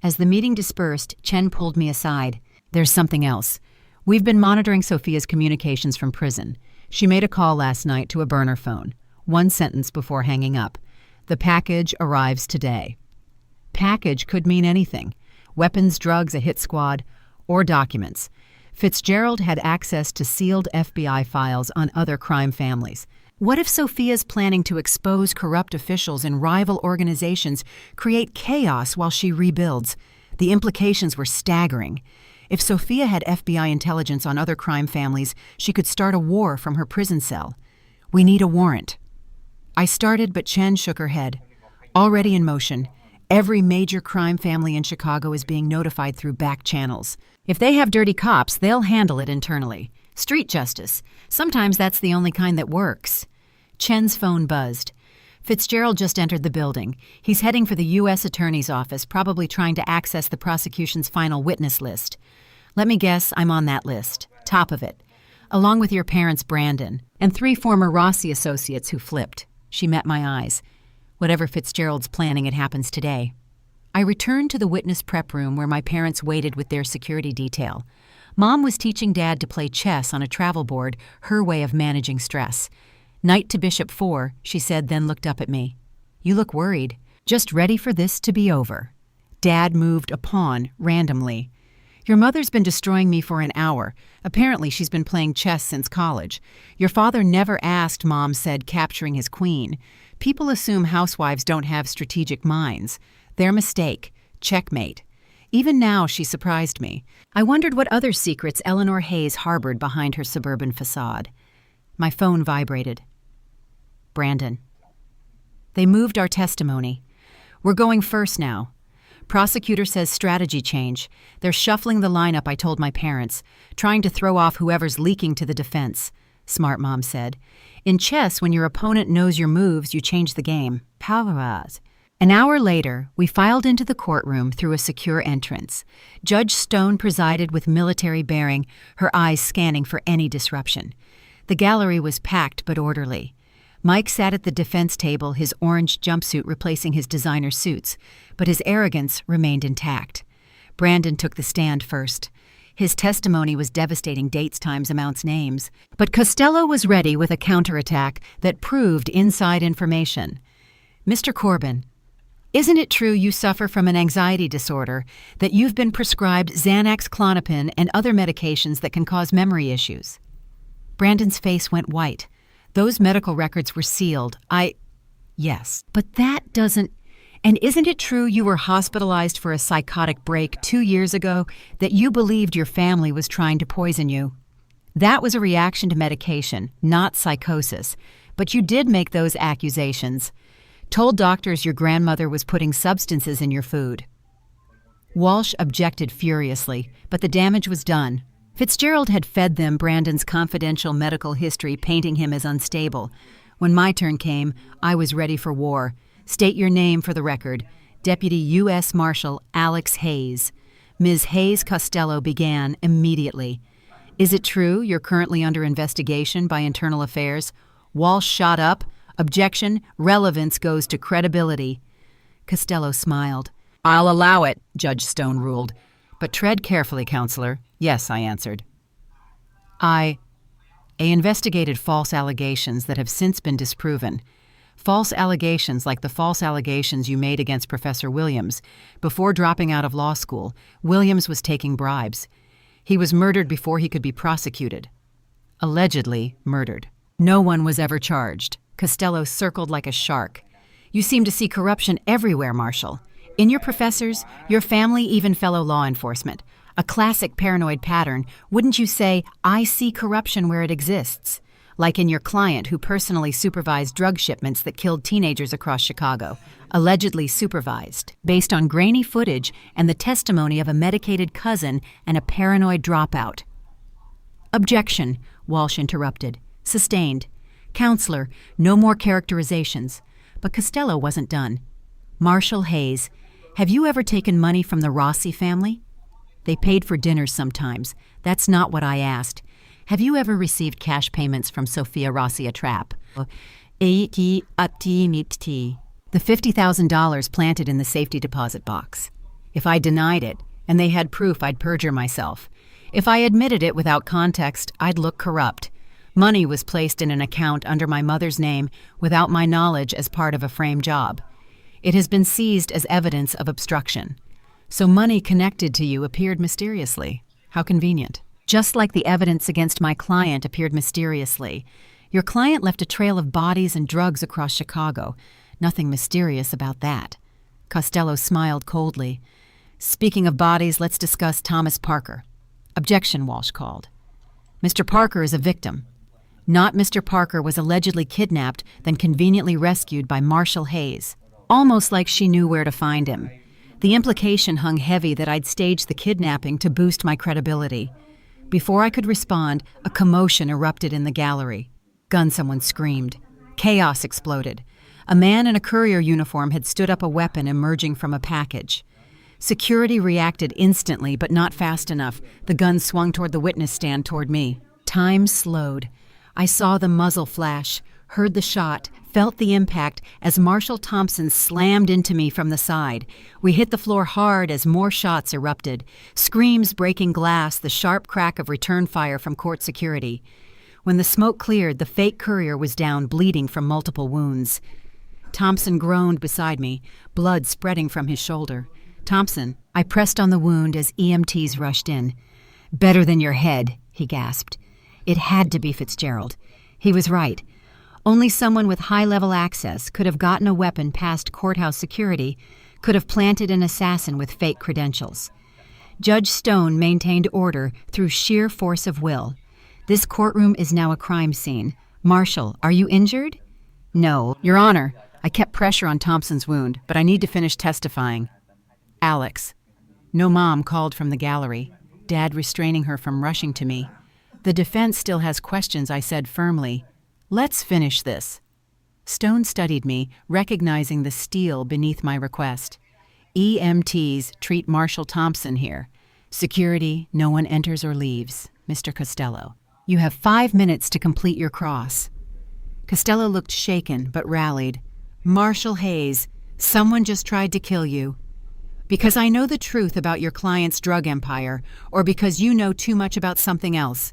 As the meeting dispersed, Chen pulled me aside. "There's something else. We've been monitoring Sophia's communications from prison. She made a call last night to a burner phone. One sentence before hanging up. 'The package arrives today.' Package could mean anything. Weapons, drugs, a hit squad, or documents. Fitzgerald had access to sealed FBI files on other crime families. What if Sophia's planning to expose corrupt officials in rival organizations, create chaos while she rebuilds? The implications were staggering. If Sophia had FBI intelligence on other crime families, she could start a war from her prison cell. "We need a warrant." I started, but Chen shook her head. "Already in motion. Every major crime family in Chicago is being notified through back channels. If they have dirty cops, they'll handle it internally. Street justice. Sometimes that's the only kind that works." Chen's phone buzzed. Fitzgerald just entered the building. He's heading for the U.S. Attorney's Office, probably trying to access the prosecution's final witness list. Let me guess, I'm on that list. Top of it. Along with your parents, Brandon, and 3 former Rossi associates who flipped. She met my eyes. Whatever Fitzgerald's planning, it happens today. I returned to the witness prep room where my parents waited with their security detail. Mom was teaching Dad to play chess on a travel board, her way of managing stress. "Knight to bishop 4, she said, then looked up at me. "You look worried. Just ready for this to be over." Dad moved a pawn randomly. "Your mother's been destroying me for an hour. Apparently she's been playing chess since college. Your father never asked," Mom said, capturing his queen. "People assume housewives don't have strategic minds. Their mistake. Checkmate." Even now, she surprised me. I wondered what other secrets Eleanor Hayes harbored behind her suburban facade. My phone vibrated. Brandon. "They moved our testimony. We're going first now. Prosecutor says strategy change. They're shuffling the lineup, I told my parents, trying to throw off whoever's leaking to the defense," Smart Mom said. "In chess, when your opponent knows your moves, you change the game. Power. An hour later, we filed into the courtroom through a secure entrance. Judge Stone presided with military bearing, her eyes scanning for any disruption. The gallery was packed but orderly. Mike sat at the defense table, his orange jumpsuit replacing his designer suits, but his arrogance remained intact. Brandon took the stand first. His testimony was devastating: dates, times, amounts, names. But Costello was ready with a counterattack that proved inside information. Mr. Corbin, isn't it true you suffer from an anxiety disorder, that you've been prescribed Xanax, Klonopin, and other medications that can cause memory issues? Brandon's face went white. Those medical records were sealed. Yes, but that doesn't... And isn't it true you were hospitalized for a psychotic break 2 years ago, that you believed your family was trying to poison you? That was a reaction to medication, not psychosis. But you did make those accusations. Told doctors your grandmother was putting substances in your food. Walsh objected furiously, but the damage was done. Fitzgerald had fed them Brandon's confidential medical history, painting him as unstable. When my turn came, I was ready for war. State your name for the record. Deputy U.S. Marshal Alex Hayes. Ms. Hayes Costello began immediately. Is it true you're currently under investigation by Internal Affairs? Walsh shot up. Objection. Relevance goes to credibility. Costello smiled. I'll allow it, Judge Stone ruled. But tread carefully, Counselor. Yes, I answered. I investigated false allegations that have since been disproven. False allegations like the false allegations you made against Professor Williams. Before dropping out of law school, Williams was taking bribes. He was murdered before he could be prosecuted. Allegedly murdered. No one was ever charged. Costello circled like a shark. You seem to see corruption everywhere, Marshal. In your professors, your family, even fellow law enforcement. A classic paranoid pattern. Wouldn't you say, I see corruption where it exists? Like in your client who personally supervised drug shipments that killed teenagers across Chicago. Allegedly supervised, based on grainy footage and the testimony of a medicated cousin and a paranoid dropout. Objection, Walsh interrupted. Sustained. Counselor, no more characterizations. But Costello wasn't done. Marshal Hayes, have you ever taken money from the Rossi family? They paid for dinners sometimes. That's not what I asked. Have you ever received cash payments from Sophia Rossi, a trap? The $50,000 planted in the safety deposit box. If I denied it, and they had proof, I'd perjure myself. If I admitted it without context, I'd look corrupt. Money was placed in an account under my mother's name without my knowledge as part of a frame job. It has been seized as evidence of obstruction. So money connected to you appeared mysteriously. How convenient. Just like the evidence against my client appeared mysteriously. Your client left a trail of bodies and drugs across Chicago. Nothing mysterious about that. Costello smiled coldly. Speaking of bodies, let's discuss Thomas Parker. Objection, Walsh called. Mr. Parker is a victim. Not Mr. Parker was allegedly kidnapped, then conveniently rescued by Marshal Hayes. Almost like she knew where to find him. The implication hung heavy that I'd staged the kidnapping to boost my credibility. Before I could respond, a commotion erupted in the gallery. Someone screamed. Chaos exploded. A man in a courier uniform had stood up a weapon emerging from a package. Security reacted instantly, but not fast enough. The gun swung toward the witness stand toward me. Time slowed. I saw the muzzle flash, heard the shot, felt the impact as Marshal Thompson slammed into me from the side. We hit the floor hard as more shots erupted. Screams breaking glass, the sharp crack of return fire from court security. When the smoke cleared, the fake courier was down, bleeding from multiple wounds. Thompson groaned beside me, blood spreading from his shoulder. Thompson, I pressed on the wound as EMTs rushed in. Better than your head, he gasped. It had to be Fitzgerald. He was right. Only someone with high-level access could have gotten a weapon past courthouse security, could have planted an assassin with fake credentials. Judge Stone maintained order through sheer force of will. This courtroom is now a crime scene. Marshal, are you injured? No, Your Honor. I kept pressure on Thompson's wound, but I need to finish testifying. Alex. No mom called from the gallery, Dad restraining her from rushing to me. The defense still has questions, I said firmly. Let's finish this. Stone studied me, recognizing the steel beneath my request. EMTs treat Marshal Thompson here. Security, no one enters or leaves. Mr. Costello. You have 5 minutes to complete your cross. Costello looked shaken, but rallied. Marshal Hayes, someone just tried to kill you. Because I know the truth about your client's drug empire, or because you know too much about something else.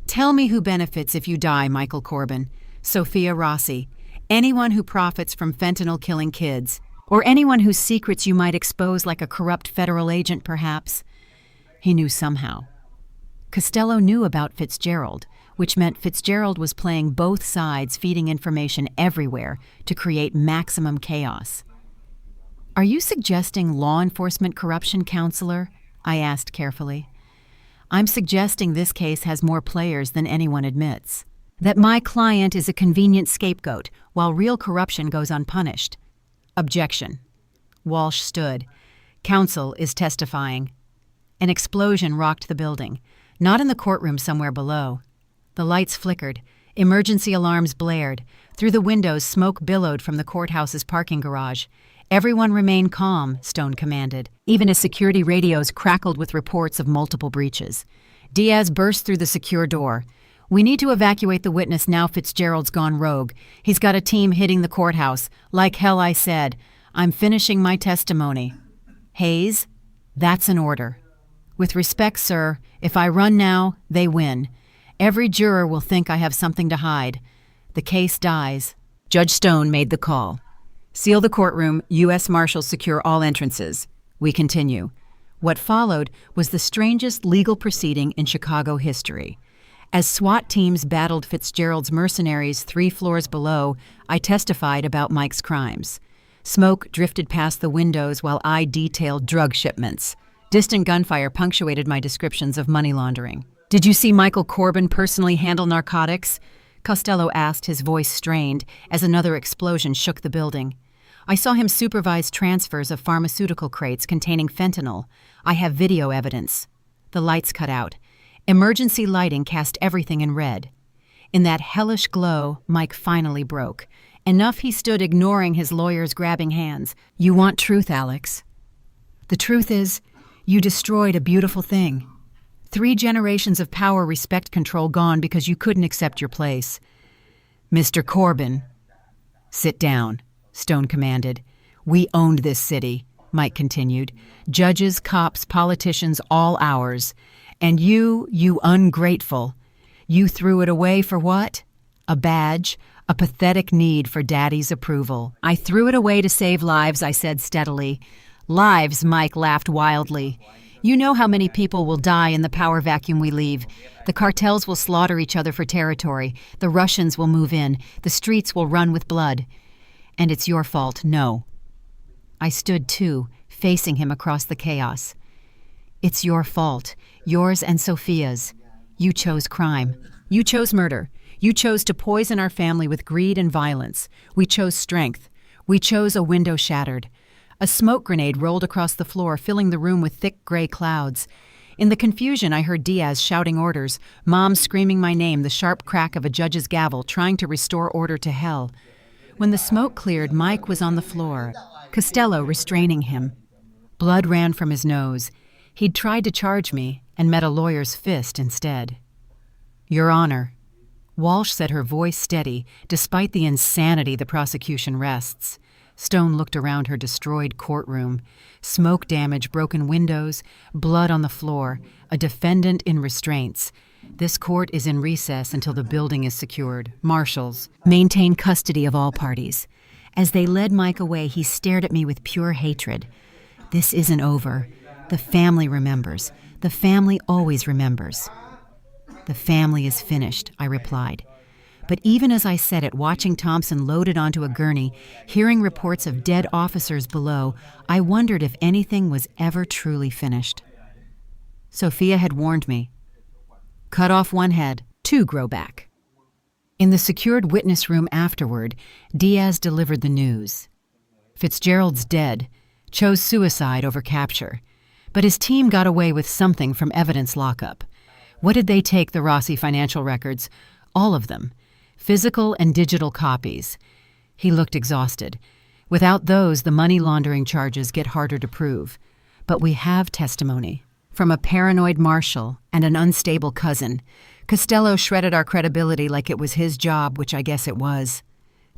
Tell me who benefits if you die, Michael Corbin. Sophia Rossi. Anyone who profits from fentanyl killing kids. Or anyone whose secrets you might expose like a corrupt federal agent, perhaps. He knew somehow. Costello knew about Fitzgerald, which meant Fitzgerald was playing both sides, feeding information everywhere to create maximum chaos. Are you suggesting law enforcement corruption, counselor? I asked carefully. I'm suggesting this case has more players than anyone admits. That my client is a convenient scapegoat, while real corruption goes unpunished. Objection. Walsh stood. Counsel is testifying. An explosion rocked the building, not in the courtroom somewhere below. The lights flickered. Emergency alarms blared. Through the windows, smoke billowed from the courthouse's parking garage. Everyone remain calm, Stone commanded, even as security radios crackled with reports of multiple breaches. Diaz burst through the secure door. We need to evacuate the witness now Fitzgerald's gone rogue. He's got a team hitting the courthouse. Like hell I said. I'm finishing my testimony. Hayes, that's an order. With respect, sir, if I run now, they win. Every juror will think I have something to hide. The case dies. Judge Stone made the call. Seal the courtroom. U.S. Marshals secure all entrances. We continue. What followed was the strangest legal proceeding in Chicago history. As SWAT teams battled Fitzgerald's mercenaries 3 floors below, I testified about Mike's crimes. Smoke drifted past the windows while I detailed drug shipments. Distant gunfire punctuated my descriptions of money laundering. Did you see Michael Corbin personally handle narcotics? Costello asked, his voice strained, as another explosion shook the building. I saw him supervise transfers of pharmaceutical crates containing fentanyl. I have video evidence. The lights cut out. Emergency lighting cast everything in red. In that hellish glow, Mike finally broke. Enough he stood ignoring his lawyer's grabbing hands. You want truth, Alex. The truth is, you destroyed a beautiful thing. 3 generations of power, respect, control gone because you couldn't accept your place. Mr. Corbin. Sit down, Stone commanded. We owned this city, Mike continued. Judges, cops, politicians, all ours. And you ungrateful. You threw it away for what? A badge, a pathetic need for Daddy's approval. I threw it away to save lives, I said steadily. Lives, Mike laughed wildly. You know how many people will die in the power vacuum we leave. The cartels will slaughter each other for territory. The Russians will move in. The streets will run with blood. And it's your fault, no. I stood too, facing him across the chaos. It's your fault, yours and Sophia's. You chose crime. You chose murder. You chose to poison our family with greed and violence. We chose strength. We chose a window shattered. A smoke grenade rolled across the floor, filling the room with thick gray clouds. In the confusion, I heard Diaz shouting orders, Mom screaming my name, the sharp crack of a judge's gavel, trying to restore order to hell. When the smoke cleared, Mike was on the floor, Costello restraining him. Blood ran from his nose. He'd tried to charge me and met a lawyer's fist instead. Your Honor. Walsh said, her voice steady, despite the insanity the prosecution rests. Stone looked around her destroyed courtroom. Smoke damage, broken windows, blood on the floor, a defendant in restraints. This court is in recess until the building is secured. Marshals, maintain custody of all parties. As they led Mike away, he stared at me with pure hatred. This isn't over. The family remembers. The family always remembers. The family is finished, I replied. But even as I said it, watching Thompson loaded onto a gurney, hearing reports of dead officers below, I wondered if anything was ever truly finished. Sophia had warned me. Cut off one head, 2 grow back. In the secured witness room afterward, Diaz delivered the news. Fitzgerald's dead, chose suicide over capture. But his team got away with something from evidence lockup. What did they take the Rossi financial records? All of them. Physical and digital copies. He looked exhausted. Without those, the money laundering charges get harder to prove. But we have testimony. From a paranoid marshal and an unstable cousin. Costello shredded our credibility like it was his job, which I guess it was.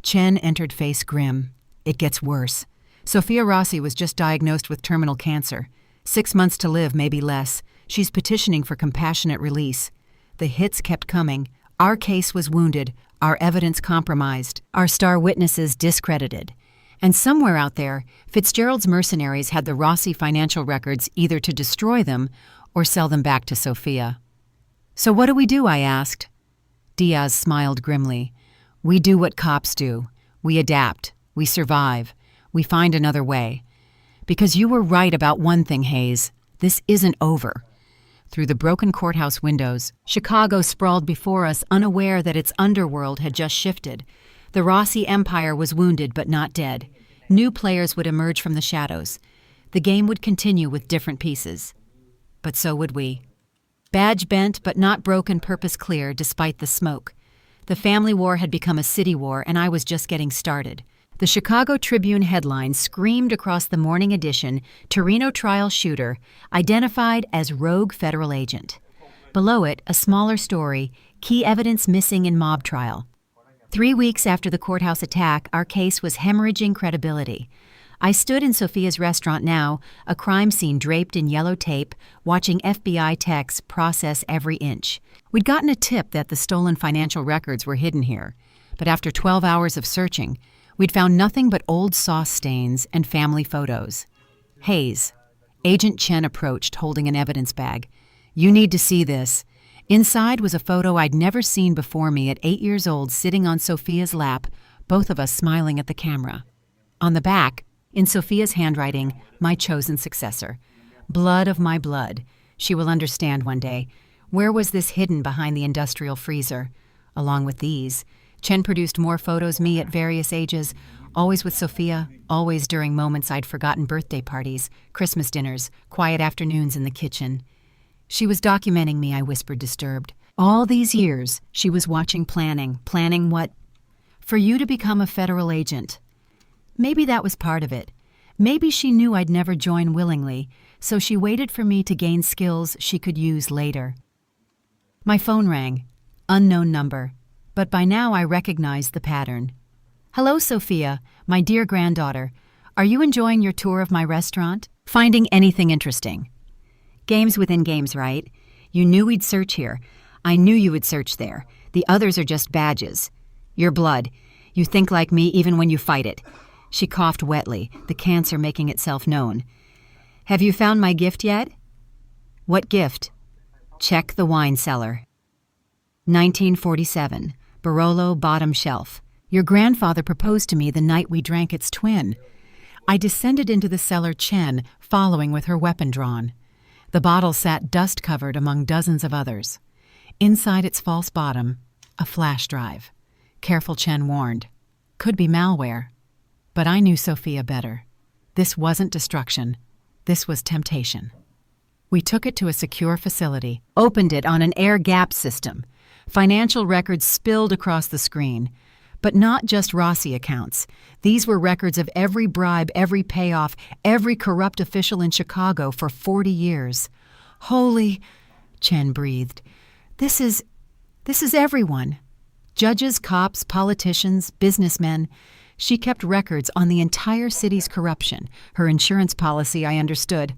Chen entered face grim. It gets worse. Sophia Rossi was just diagnosed with terminal cancer. 6 months to live, maybe less. She's petitioning for compassionate release. The hits kept coming. Our case was wounded, our evidence compromised, our star witnesses discredited. And somewhere out there, Fitzgerald's mercenaries had the Rossi financial records either to destroy them or sell them back to Sophia. So what do we do, I asked. Diaz smiled grimly. We do what cops do. We adapt. We survive. We find another way. Because you were right about one thing, Hayes. This isn't over. Through the broken courthouse windows, Chicago sprawled before us, unaware that its underworld had just shifted. The Rossi empire was wounded but not dead. New players would emerge from the shadows. The game would continue with different pieces. But so would we. Badge bent but not broken, purpose clear despite the smoke. The family war had become a city war, and I was just getting started. The Chicago Tribune headline screamed across the morning edition, Torino trial shooter, identified as rogue federal agent. Below it, a smaller story, key evidence missing in mob trial. 3 weeks after the courthouse attack, our case was hemorrhaging credibility. I stood in Sophia's restaurant now, a crime scene draped in yellow tape, watching FBI techs process every inch. We'd gotten a tip that the stolen financial records were hidden here, but after 12 hours of searching, we'd found nothing but old sauce stains and family photos. Hayes. Agent Chen approached, holding an evidence bag. You need to see this. Inside was a photo I'd never seen before me at 8 years old, sitting on Sophia's lap, both of us smiling at the camera. On the back, in Sophia's handwriting, my chosen successor. Blood of my blood. She will understand one day. Where was this hidden behind the industrial freezer? Along with these, Chen produced more photos, me at various ages, always with Sophia, always during moments I'd forgotten, birthday parties, Christmas dinners, quiet afternoons in the kitchen. She was documenting me, I whispered, disturbed. All these years, she was watching, planning what? For you to become a federal agent. Maybe that was part of it. Maybe she knew I'd never join willingly, so she waited for me to gain skills she could use later. My phone rang. Unknown number. But by now I recognized the pattern. Hello, Sophia, my dear granddaughter. Are you enjoying your tour of my restaurant? Finding anything interesting? Games within games, right? You knew we'd search here. I knew you would search there. The others are just badges. Your blood. You think like me even when you fight it. She coughed wetly, the cancer making itself known. Have you found my gift yet? What gift? Check the wine cellar. 1947. Barolo bottom shelf. Your grandfather proposed to me the night we drank its twin. I descended into the cellar, Chen following with her weapon drawn. The bottle sat dust-covered among dozens of others. Inside its false bottom, a flash drive. Careful, Chen warned. Could be malware. But I knew Sophia better. This wasn't destruction. This was temptation. We took it to a secure facility, opened it on an air-gap system. Financial records spilled across the screen. But not just Rossi accounts. These were records of every bribe, every payoff, every corrupt official in Chicago for 40 years. Holy, Chen breathed. This is everyone. Judges, cops, politicians, businessmen. She kept records on the entire city's corruption. Her insurance policy, I understood.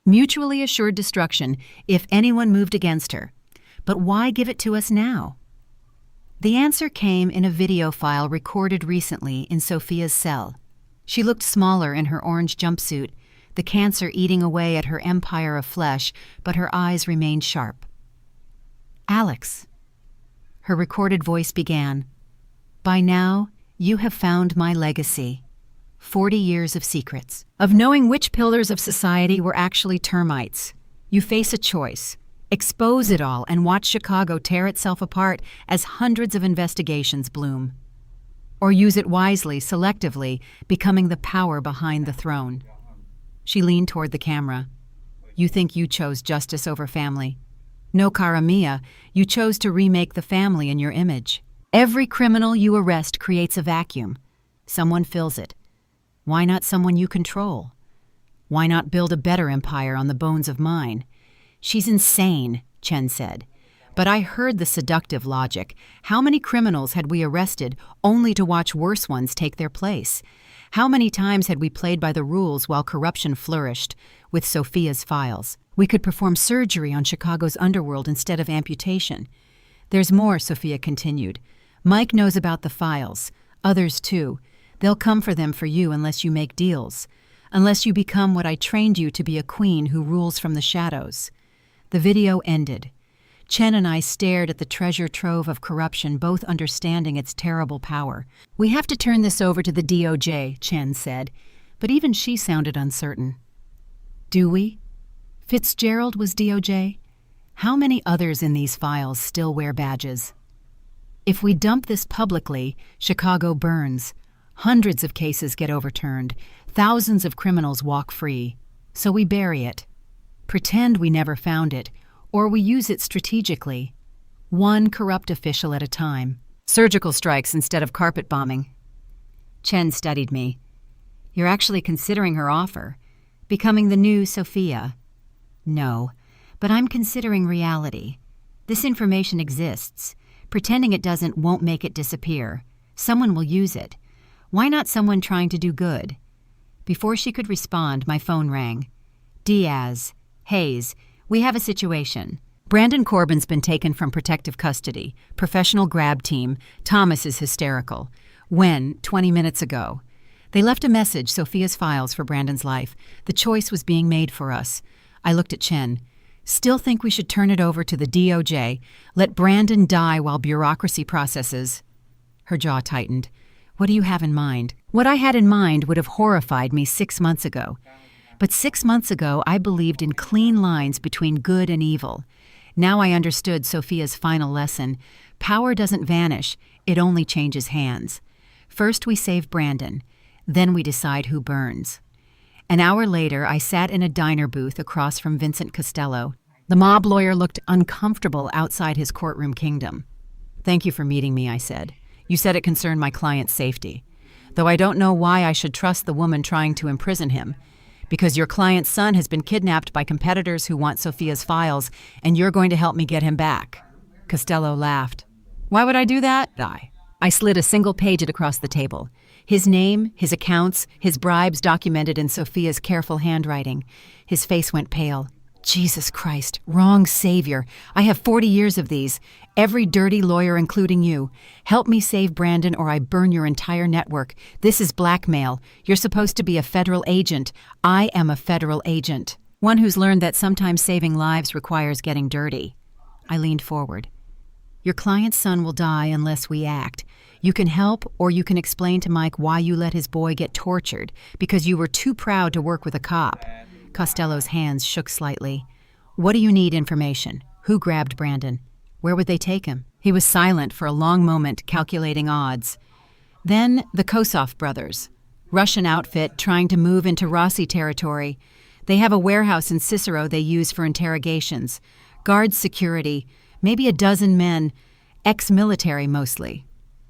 Mutually assured destruction if anyone moved against her. But why give it to us now? The answer came in a video file recorded recently in Sophia's cell. She looked smaller in her orange jumpsuit, the cancer eating away at her empire of flesh, but her eyes remained sharp. Alex. Her recorded voice began. By now, you have found my legacy. 40 years of secrets, of knowing which pillars of society were actually termites. You face a choice. Expose it all and watch Chicago tear itself apart as hundreds of investigations bloom. Or use it wisely, selectively, becoming the power behind the throne. She leaned toward the camera. You think you chose justice over family. No, cara mia, you chose to remake the family in your image. Every criminal you arrest creates a vacuum. Someone fills it. Why not someone you control? Why not build a better empire on the bones of mine? She's insane, Chen said. But I heard the seductive logic. How many criminals had we arrested only to watch worse ones take their place? How many times had we played by the rules while corruption flourished with Sophia's files? We could perform surgery on Chicago's underworld instead of amputation. There's more, Sophia continued. Mike knows about the files. Others too. They'll come for them for you unless you make deals. Unless you become what I trained you to be, a queen who rules from the shadows. The video ended. Chen and I stared at the treasure trove of corruption, both understanding its terrible power. We have to turn this over to the DOJ, Chen said, but even she sounded uncertain. Do we? Fitzgerald was DOJ? How many others in these files still wear badges? If we dump this publicly, Chicago burns. Hundreds of cases get overturned. Thousands of criminals walk free. So we bury it. Pretend we never found it, or we use it strategically. One corrupt official at a time. Surgical strikes instead of carpet bombing. Chen studied me. You're actually considering her offer, becoming the new Sophia. No, but I'm considering reality. This information exists. Pretending it doesn't won't make it disappear. Someone will use it. Why not someone trying to do good? Before she could respond, my phone rang. Diaz. Hayes. We have a situation. Brandon Corbin's been taken from protective custody. Professional grab team. Thomas is hysterical. When? 20 minutes ago. They left a message, Sophia's files, for Brandon's life. The choice was being made for us. I looked at Chen. Still think we should turn it over to the DOJ. Let Brandon die while bureaucracy processes. Her jaw tightened. What do you have in mind? What I had in mind would have horrified me 6 months ago. But 6 months ago, I believed in clean lines between good and evil. Now I understood Sophia's final lesson. Power doesn't vanish, it only changes hands. First we save Brandon, then we decide who burns. An hour later, I sat in a diner booth across from Vincent Costello. The mob lawyer looked uncomfortable outside his courtroom kingdom. Thank you for meeting me, I said. You said it concerned my client's safety. Though I don't know why I should trust the woman trying to imprison him. Because your client's son has been kidnapped by competitors who want Sophia's files, and you're going to help me get him back. Costello laughed. Why would I do that? I slid a single page across the table. His name, his accounts, his bribes documented in Sophia's careful handwriting. His face went pale. Jesus Christ, wrong savior. I have 40 years of these. Every dirty lawyer, including you. Help me save Brandon or I burn your entire network. This is blackmail. You're supposed to be a federal agent. I am a federal agent. One who's learned that sometimes saving lives requires getting dirty. I leaned forward. Your client's son will die unless we act. You can help, or you can explain to Mike why you let his boy get tortured, because you were too proud to work with a cop. Costello's hands shook slightly. What do you need information? Who grabbed Brandon? Where would they take him? He was silent for a long moment, calculating odds. Then the Kossoff brothers. Russian outfit trying to move into Rossi territory. They have a warehouse in Cicero they use for interrogations. Guard security, maybe a dozen men, ex-military mostly.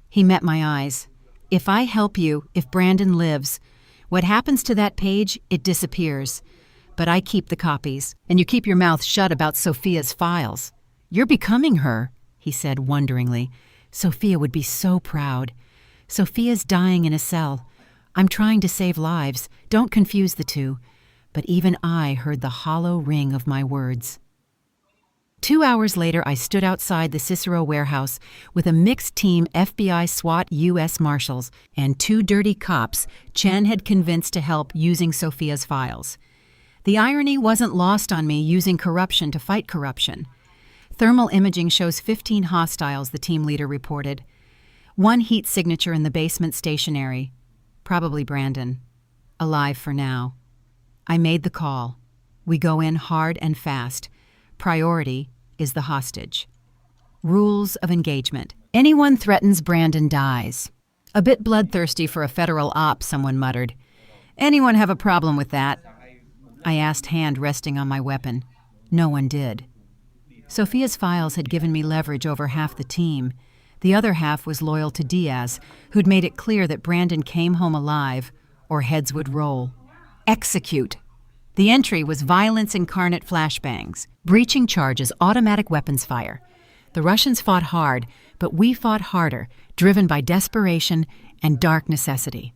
He met my eyes. If I help you, if Brandon lives, what happens to that page, it disappears. But I keep the copies, and you keep your mouth shut about Sophia's files. You're becoming her, he said wonderingly. Sophia would be so proud. Sophia's dying in a cell. I'm trying to save lives. Don't confuse the two. But even I heard the hollow ring of my words. 2 hours later, I stood outside the Cicero warehouse with a mixed team FBI SWAT U.S. Marshals and 2 dirty cops Chen had convinced to help using Sophia's files. The irony wasn't lost on me using corruption to fight corruption. Thermal imaging shows 15 hostiles, the team leader reported. 1 heat signature in the basement stationery. Probably Brandon. Alive for now. I made the call. We go in hard and fast. Priority is the hostage. Rules of engagement. Anyone threatens Brandon dies. A bit bloodthirsty for a federal op, someone muttered. Anyone have a problem with that? I asked, hand resting on my weapon. No one did. Sophia's files had given me leverage over half the team. The other half was loyal to Diaz, who'd made it clear that Brandon came home alive or heads would roll. Execute. The entry was violence incarnate flashbangs, breaching charges, automatic weapons fire. The Russians fought hard, but we fought harder, driven by desperation and dark necessity.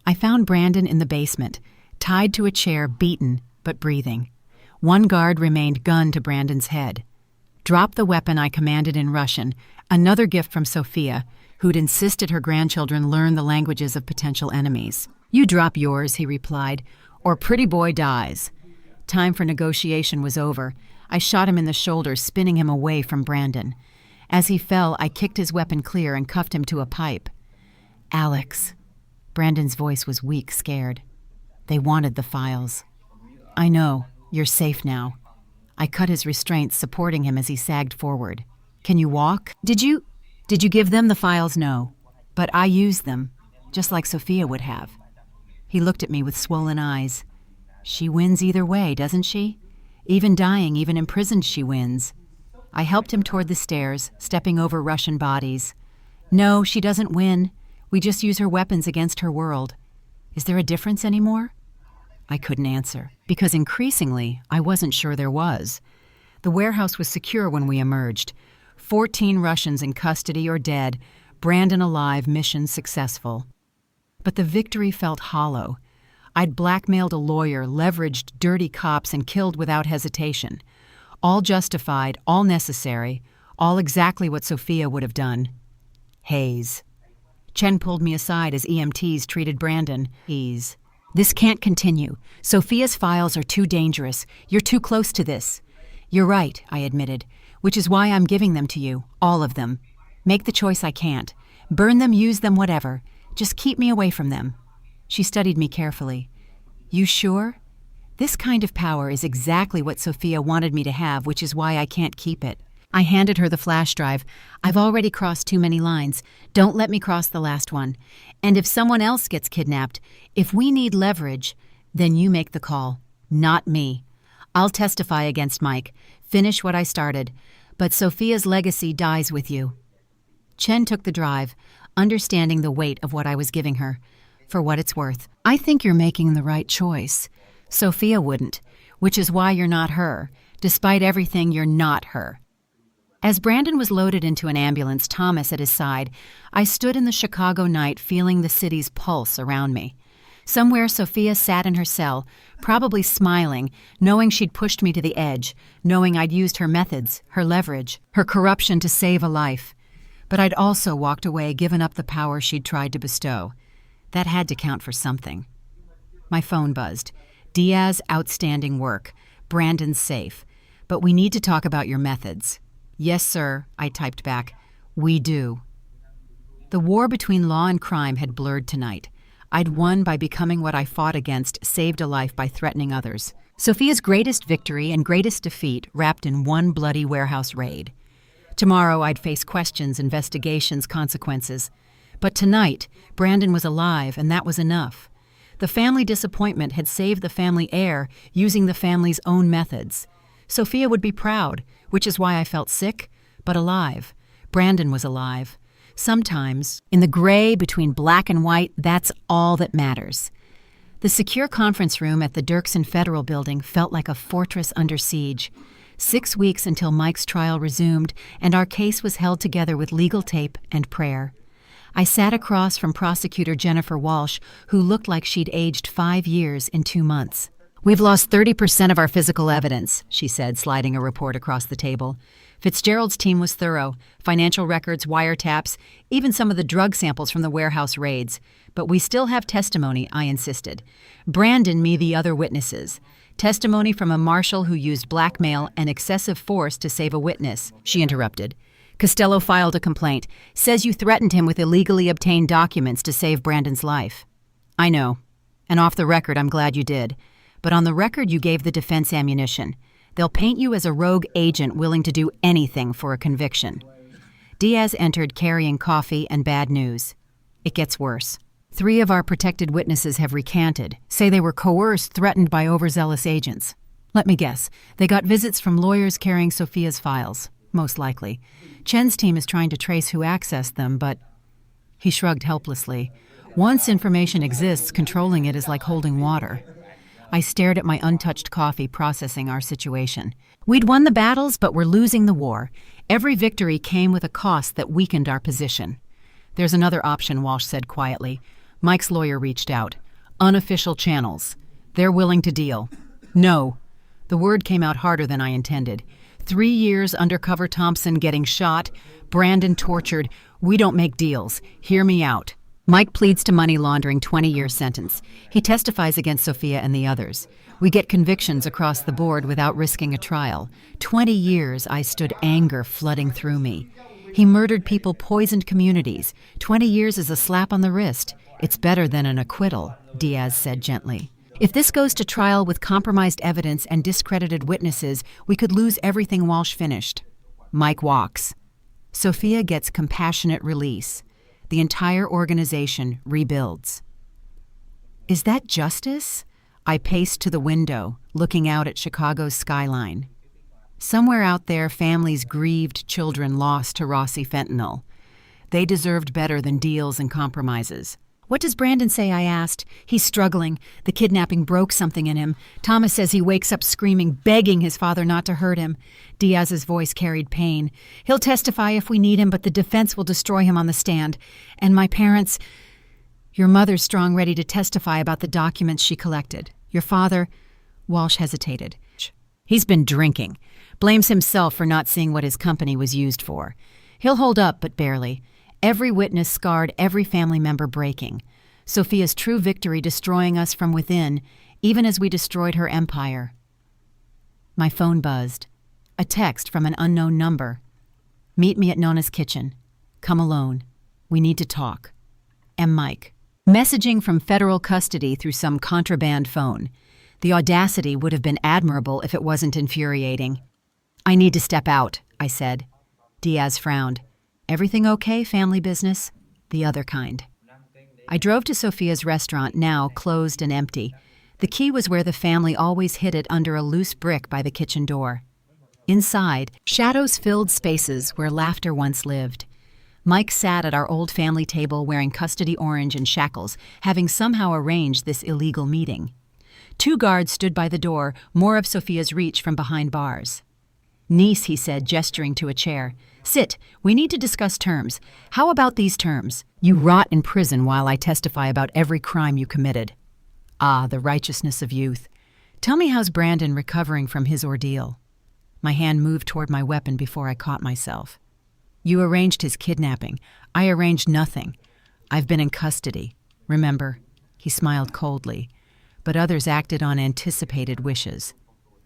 I found Brandon in the basement, tied to a chair, beaten but breathing. One guard remained gun to Brandon's head. Drop the weapon, I commanded in Russian, another gift from Sophia, who'd insisted her grandchildren learn the languages of potential enemies. You drop yours, he replied, or pretty boy dies. Time for negotiation was over. I shot him in the shoulder, spinning him away from Brandon. As he fell, I kicked his weapon clear and cuffed him to a pipe. Alex. Brandon's voice was weak, scared. They wanted the files. I know. You're safe now. I cut his restraints, supporting him as he sagged forward. Can you walk? Did you give them the files? No. But I used them, just like Sophia would have. He looked at me with swollen eyes. She wins either way, doesn't she? Even dying, even imprisoned, she wins. I helped him toward the stairs, stepping over Russian bodies. No, she doesn't win. We just use her weapons against her world. Is there a difference anymore? I couldn't answer, because increasingly, I wasn't sure there was. The warehouse was secure when we emerged. 14 Russians in custody or dead, Brandon alive, mission successful. But the victory felt hollow. I'd blackmailed a lawyer, leveraged dirty cops, and killed without hesitation. All justified, all necessary, all exactly what Sophia would have done. Hayes. Chen pulled me aside as EMTs treated Brandon. This can't continue. Sophia's files are too dangerous. You're too close to this. You're right, I admitted, which is why I'm giving them to you, all of them. Make the choice I can't. Burn them, use them, whatever. Just keep me away from them. She studied me carefully. You sure? This kind of power is exactly what Sophia wanted me to have, which is why I can't keep it. I handed her the flash drive. I've already crossed too many lines. Don't let me cross the last one. And if someone else gets kidnapped, if we need leverage, then you make the call, not me. I'll testify against Mike, finish what I started, but Sophia's legacy dies with you. Chen took the drive, understanding the weight of what I was giving her. For what it's worth, I think you're making the right choice. Sophia wouldn't, which is why you're not her. Despite everything, you're not her. As Brandon was loaded into an ambulance, Thomas at his side, I stood in the Chicago night feeling the city's pulse around me. Somewhere Sophia sat in her cell, probably smiling, knowing she'd pushed me to the edge, knowing I'd used her methods, her leverage, her corruption to save a life. But I'd also walked away, given up the power she'd tried to bestow. That had to count for something. My phone buzzed. Diaz, outstanding work. Brandon's safe. But we need to talk about your methods. Yes, sir, I typed back. We do. The war between law and crime had blurred tonight. I'd won by becoming what I fought against, saved a life by threatening others. Sophia's greatest victory and greatest defeat wrapped in one bloody warehouse raid. Tomorrow I'd face questions, investigations, consequences. But tonight, Brandon was alive, and that was enough. The family disappointment had saved the family heir using the family's own methods. Sophia would be proud, which is why I felt sick, but alive. Brandon was alive. Sometimes, in the gray between black and white, that's all that matters. The secure conference room at the Dirksen Federal Building felt like a fortress under siege. 6 weeks until Mike's trial resumed, and our case was held together with legal tape and prayer. I sat across from Prosecutor Jennifer Walsh, who looked like she'd aged 5 years in 2 months. We've lost 30% of our physical evidence, she said, sliding a report across the table. Fitzgerald's team was thorough. Financial records, wiretaps, even some of the drug samples from the warehouse raids. But we still have testimony, I insisted. Brandon, me, the other witnesses. Testimony from a marshal who used blackmail and excessive force to save a witness, she interrupted. Costello filed a complaint. Says you threatened him with illegally obtained documents to save Brandon's life. I know. And off the record, I'm glad you did. But on the record, you gave the defense ammunition. They'll paint you as a rogue agent willing to do anything for a conviction. Diaz entered carrying coffee and bad news. It gets worse. 3 of our protected witnesses have recanted, say they were coerced, threatened by overzealous agents. Let me guess, they got visits from lawyers carrying Sophia's files. Most likely. Chen's team is trying to trace who accessed them, but... He shrugged helplessly. Once information exists, controlling it is like holding water. I stared at my untouched coffee, processing our situation. We'd won the battles, but we're losing the war. Every victory came with a cost that weakened our position. There's another option, Walsh said quietly. Mike's lawyer reached out. Unofficial channels. They're willing to deal. No. The word came out harder than I intended. 3 years undercover Thompson getting shot, Brandon tortured. We don't make deals. Hear me out. Mike pleads to money laundering, 20-year sentence. He testifies against Sophia and the others. We get convictions across the board without risking a trial. 20 years, I stood, anger flooding through me. He murdered people, poisoned communities. 20 years is a slap on the wrist. It's better than an acquittal, Diaz said gently. If this goes to trial with compromised evidence and discredited witnesses, we could lose everything. Walsh finished. Mike walks. Sophia gets compassionate release. The entire organization rebuilds. Is that justice? I paced to the window, looking out at Chicago's skyline. Somewhere out there, families grieved children lost to Rossi fentanyl. They deserved better than deals and compromises. What does Brandon say? I asked. He's struggling. The kidnapping broke something in him. Thomas says he wakes up screaming, begging his father not to hurt him. Diaz's voice carried pain. He'll testify if we need him, but the defense will destroy him on the stand. And my parents... Your mother's strong, ready to testify about the documents she collected. Your father... Walsh hesitated. He's been drinking. Blames himself for not seeing what his company was used for. He'll hold up, but barely. Every witness scarred, every family member breaking. Sophia's true victory destroying us from within, even as we destroyed her empire. My phone buzzed. A text from an unknown number. Meet me at Nona's kitchen. Come alone. We need to talk. M. Mike. Messaging from federal custody through some contraband phone. The audacity would have been admirable if it wasn't infuriating. I need to step out, I said. Diaz frowned. Everything okay, family business? The other kind. I drove to Sophia's restaurant, now closed and empty. The key was where the family always hid it, under a loose brick by the kitchen door. Inside, shadows filled spaces where laughter once lived. Mike sat at our old family table wearing custody orange and shackles, having somehow arranged this illegal meeting. 2 guards stood by the door, more of Sophia's reach from behind bars. Niece, he said, gesturing to a chair. Sit. We need to discuss terms. How about these terms? You rot in prison while I testify about every crime you committed. Ah, the righteousness of youth. Tell me, how's Brandon recovering from his ordeal? My hand moved toward my weapon before I caught myself. You arranged his kidnapping. I arranged nothing. I've been in custody. Remember? He smiled coldly. But others acted on anticipated wishes.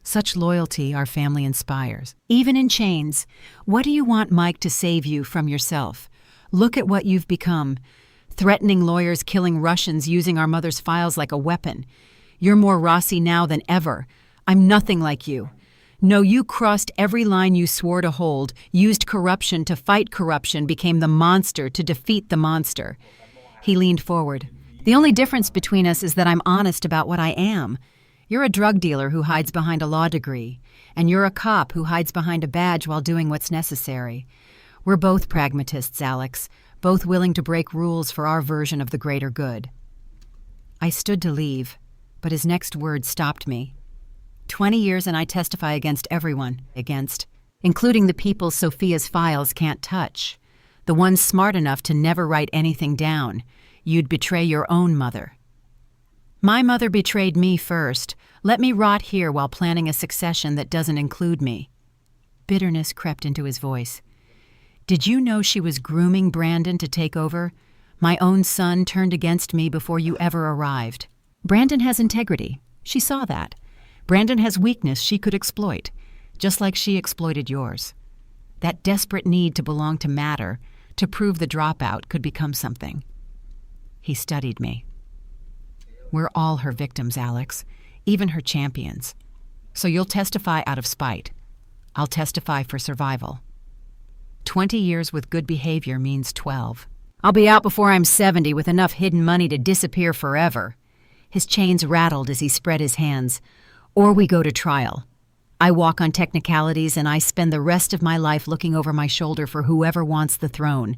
Such loyalty our family inspires. Even in chains, what do you want Mike to save you from yourself? Look at what you've become. Threatening lawyers, killing Russians, using our mother's files like a weapon. You're more Rossi now than ever. I'm nothing like you. No, you crossed every line you swore to hold, used corruption to fight corruption, became the monster to defeat the monster. He leaned forward. The only difference between us is that I'm honest about what I am. You're a drug dealer who hides behind a law degree, and you're a cop who hides behind a badge while doing what's necessary. We're both pragmatists, Alex, both willing to break rules for our version of the greater good. I stood to leave, but his next word stopped me. 20 years and I testify against everyone, including the people Sophia's files can't touch, the ones smart enough to never write anything down. You'd betray your own mother. My mother betrayed me first. Let me rot here while planning a succession that doesn't include me. Bitterness crept into his voice. Did you know she was grooming Brandon to take over? My own son turned against me before you ever arrived. Brandon has integrity. She saw that. Brandon has weakness she could exploit, just like she exploited yours. That desperate need to belong, to matter, to prove the dropout could become something. He studied me. We're all her victims, Alex, even her champions. So you'll testify out of spite. I'll testify for survival. 20 years with good behavior means 12. I'll be out before I'm 70 with enough hidden money to disappear forever. His chains rattled as he spread his hands. Or we go to trial. I walk on technicalities and I spend the rest of my life looking over my shoulder for whoever wants the throne.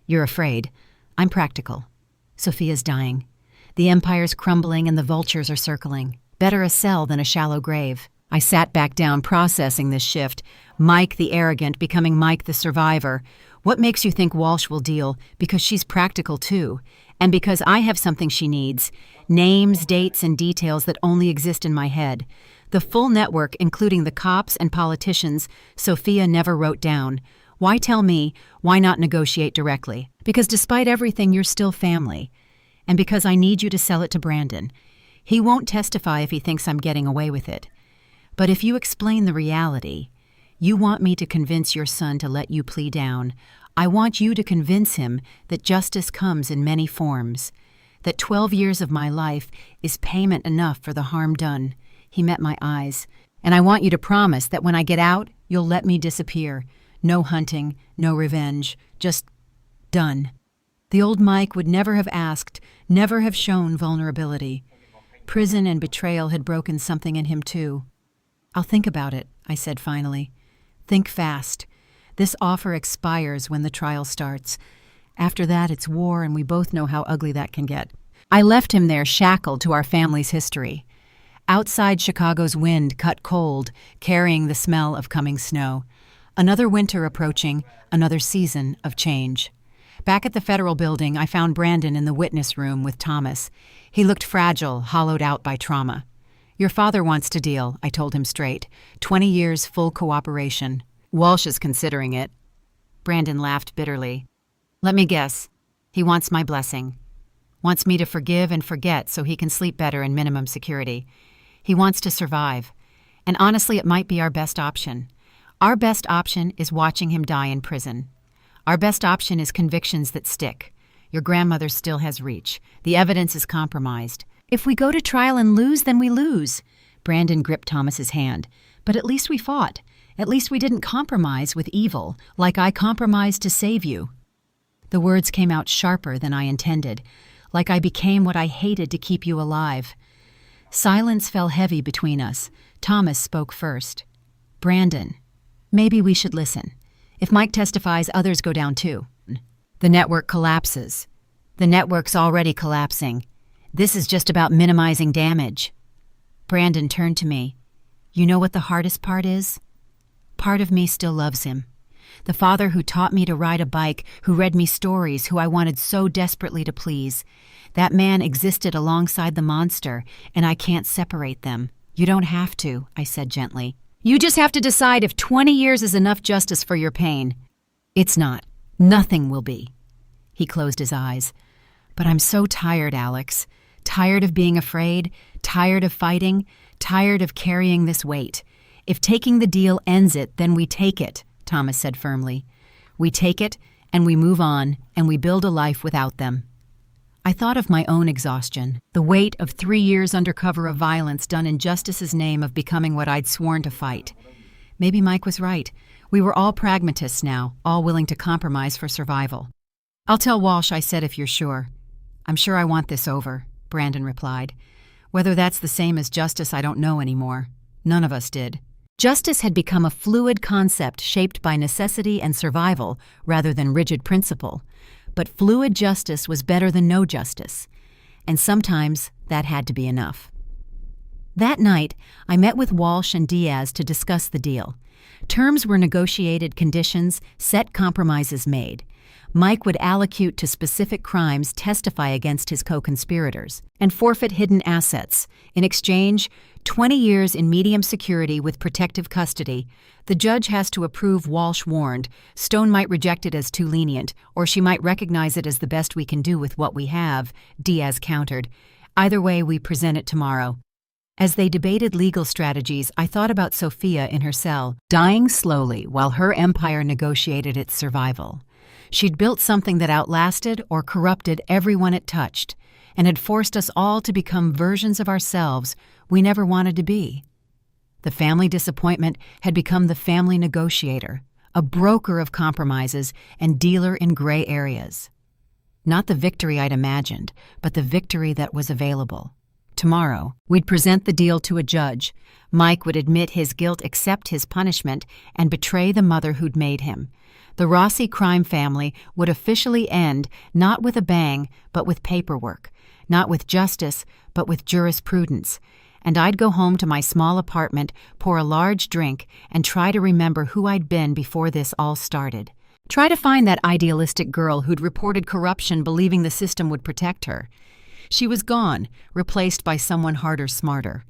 You're afraid. I'm practical. Sophia's dying. The empire's crumbling and the vultures are circling. Better a cell than a shallow grave. I sat back down processing this shift. Mike the arrogant becoming Mike the survivor. What makes you think Walsh will deal? Because she's practical too. And because I have something she needs. Names, dates, and details that only exist in my head. The full network, including the cops and politicians, Sophia never wrote down. Why tell me? Why not negotiate directly? Because despite everything, you're still family. And because I need you to sell it to Brandon. He won't testify if he thinks I'm getting away with it. But if you explain the reality, you want me to convince your son to let you plea down. I want you to convince him that justice comes in many forms, that 12 years of my life is payment enough for the harm done. He met my eyes. And I want you to promise that when I get out, you'll let me disappear. No hunting, no revenge, just done. The old Mike would never have asked, never have shown vulnerability. Prison and betrayal had broken something in him too. I'll think about it, I said finally. Think fast. This offer expires when the trial starts. After that, it's war, and we both know how ugly that can get. I left him there shackled to our family's history. Outside, Chicago's wind cut cold, carrying the smell of coming snow. Another winter approaching, another season of change. Back at the federal building, I found Brandon in the witness room with Thomas. He looked fragile, hollowed out by trauma. Your father wants to deal, I told him straight. 20 years full cooperation. Walsh is considering it. Brandon laughed bitterly. Let me guess. He wants my blessing. Wants me to forgive and forget so he can sleep better in minimum security. He wants to survive. And honestly, it might be our best option. Our best option is watching him die in prison. Our best option is convictions that stick. Your grandmother still has reach. The evidence is compromised. If we go to trial and lose, then we lose. Brandon gripped Thomas's hand. But at least we fought. At least we didn't compromise with evil, like I compromised to save you. The words came out sharper than I intended, like I became what I hated to keep you alive. Silence fell heavy between us. Thomas spoke first. Brandon, maybe we should listen. If Mike testifies, others go down too. The network collapses. The network's already collapsing. This is just about minimizing damage. Brandon turned to me. You know what the hardest part is? Part of me still loves him. The father who taught me to ride a bike, who read me stories, who I wanted so desperately to please. That man existed alongside the monster, and I can't separate them. You don't have to, I said gently. You just have to decide if 20 years is enough justice for your pain. It's not. Nothing will be. He closed his eyes. But I'm so tired, Alex. Tired of being afraid, tired of fighting, tired of carrying this weight. If taking the deal ends it, then we take it, Thomas said firmly. We take it, and we move on, and we build a life without them. I thought of my own exhaustion, the weight of 3 years under cover of violence done in justice's name of becoming what I'd sworn to fight. Maybe Mike was right. We were all pragmatists now, all willing to compromise for survival. I'll tell Walsh, I said, if you're sure. I'm sure I want this over, Brandon replied. Whether that's the same as justice, I don't know anymore. None of us did. Justice had become a fluid concept shaped by necessity and survival rather than rigid principle. But fluid justice was better than no justice. And sometimes that had to be enough. That night, I met with Walsh and Diaz to discuss the deal. Terms were negotiated, conditions, set compromises made. Mike would allocute to specific crimes, testify against his co-conspirators, and forfeit hidden assets. In exchange, 20 years in medium security with protective custody. The judge has to approve, Walsh warned. Stone might reject it as too lenient, or she might recognize it as the best we can do with what we have, Diaz countered. Either way, we present it tomorrow. As they debated legal strategies, I thought about Sophia in her cell, dying slowly while her empire negotiated its survival. She'd built something that outlasted or corrupted everyone it touched, and had forced us all to become versions of ourselves we never wanted to be. The family disappointment had become the family negotiator, a broker of compromises and dealer in gray areas. Not the victory I'd imagined, but the victory that was available. tomorrow. We'd present the deal to a judge. Mike would admit his guilt, accept his punishment, and betray the mother who'd made him. The Rossi crime family would officially end, not with a bang, but with paperwork. Not with justice, but with jurisprudence. And I'd go home to my small apartment, pour a large drink, and try to remember who I'd been before this all started. Try to find that idealistic girl who'd reported corruption believing the system would protect her. She was gone, replaced by someone harder, smarter.